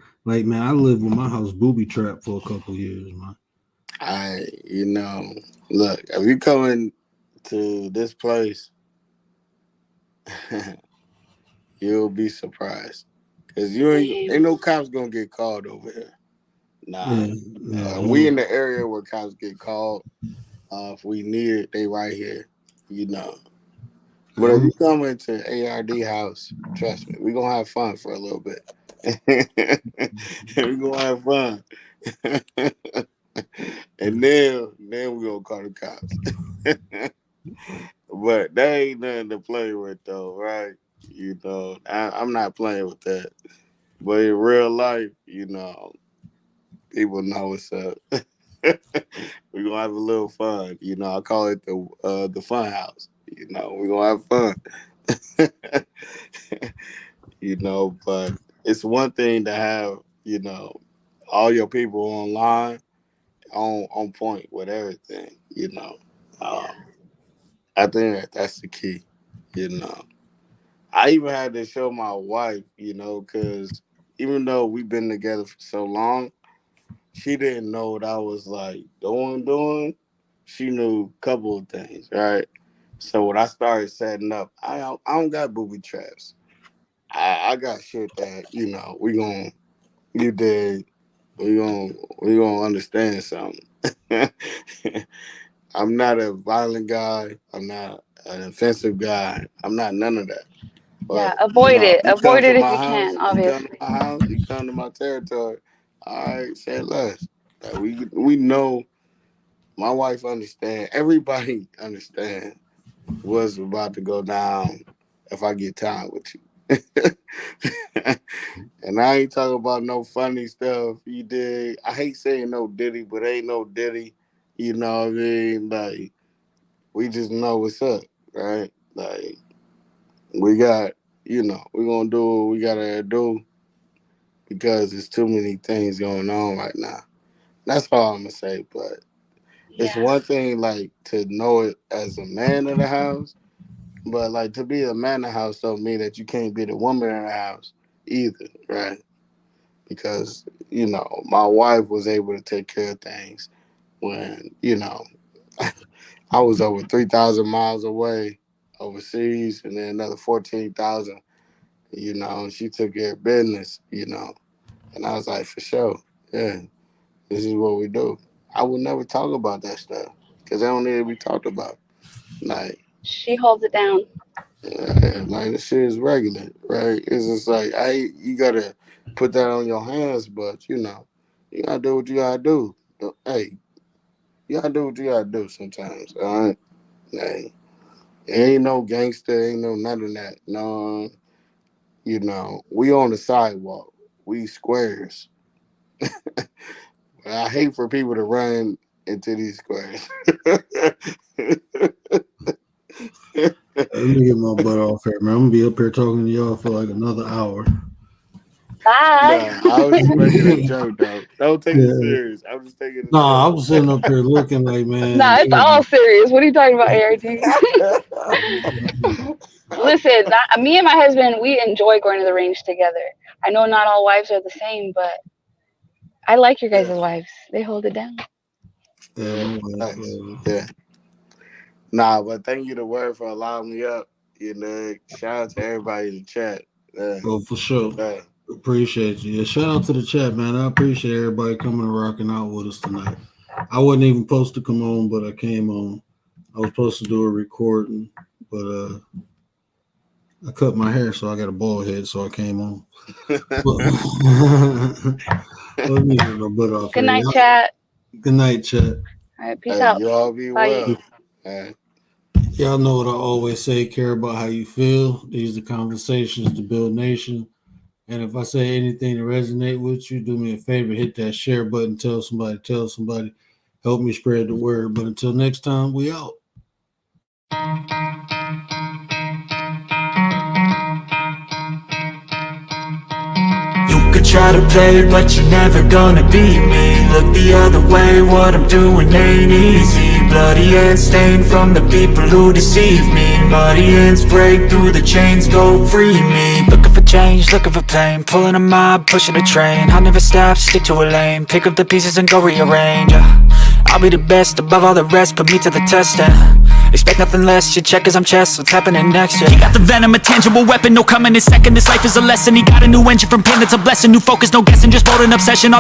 man. I lived with my house booby trap for a couple years, man. you know, look, if you coming to this place, you'll be surprised. Because ain't no cops gonna get called over here. Nah. Yeah, yeah. We in the area where cops get called. If we need it, they right here. You know. But if I'm, you come into ARD house, trust me, we gonna have fun for a little bit. we gonna have fun. And then we gonna call the cops. But that ain't nothing to play with though, right? I'm not playing with that. But in real life, people know what's up. We're gonna have a little fun. I call it the fun house. We're gonna have fun. you know, but it's one thing to have, you know, all your people online on point with everything, you know. I think that's the key, you know. I even had to show my wife, you know, because even though we've been together for so long, she didn't know what I was like doing. She knew a couple of things, right? So when I started setting up, I don't got booby traps. I got shit that, you know, we gonna understand something. I'm not a violent guy. I'm not an offensive guy. I'm not none of that. Yeah, But you avoid know, it. you come Avoid to it if my you house, can, obviously. you come to my territory. All right, say less. Like we know. My wife understand. Everybody understand what's about to go down if I get time with you. And I ain't talking about no funny stuff. You did. I hate saying no Diddy, but ain't no Diddy. You know what I mean? Like, we just know what's up, right? Like, we got, you know, we're going to do what we got to do because there's too many things going on right now. That's all I'm going to say. But it's one thing, like, to know it as a man in the house, but, like, to be a man in the house don't mean that you can't be the woman in the house either, right? Because, you know, my wife was able to take care of things when, you know, I was over 3,000 miles away overseas and then another 14,000, you know, and she took care of business, you know. And I was like, for sure, yeah, this is what we do. I would never talk about that stuff because they don't need to be talked about. Like, She holds it down. like this shit is regular, right? It's just like, you got to put that on your hands, but, you know, you got to do what you got to do. Hey, you got to do what you got to do sometimes, all right? Hey, ain't no gangster, ain't no none of that. No, you know, we on the sidewalk. We squares. I hate for people to run into these squares. Let me get my butt off here, man. I'm gonna be up here talking to y'all for like another hour. Bye. Nah, I was just making a joke, though. Don't take it serious. I'm just taking it. Nah, I was sitting up here looking like, man. Nah, it's all serious. What are you talking about, Eric? Listen, me and my husband, we enjoy going to the range together. I know not all wives are the same, but I like your guys' wives. They hold it down. Yeah. Nah, but thank you, the word, for allowing me up. You know, shout out to everybody in the chat. Oh, for sure. Appreciate you. Yeah, shout out to the chat, man. I appreciate everybody coming and rocking out with us tonight. I wasn't even supposed to come on, but I came on. I was supposed to do a recording, but I cut my hair, so I got a bald head, so I came on. Let me get my butt off. Good night, chat. Good night, chat. All right, peace out. You all be well. Y'all know what I always say, care about how you feel. These are conversations to build nation. And if I say anything to resonate with you, do me a favor, hit that share button, tell somebody, help me spread the word. But until next time, we out. You could try to play, but you're never gonna beat me. Look the other way, what I'm doing ain't easy. Bloody hands stained from the people who deceive me. Muddy hands break through the chains, go free me. Looking for change, looking for pain, pulling a mob, pushing a train. I'll never stop, stick to a lane, pick up the pieces and go rearrange. I'll be the best above all the rest, put me to the test and expect nothing less, your check is I'm chess, what's happening next, yeah. He got the venom, a tangible weapon, no coming in second. This life is a lesson, he got a new engine from pain, that's a blessing. New focus, no guessing, just bold and obsession.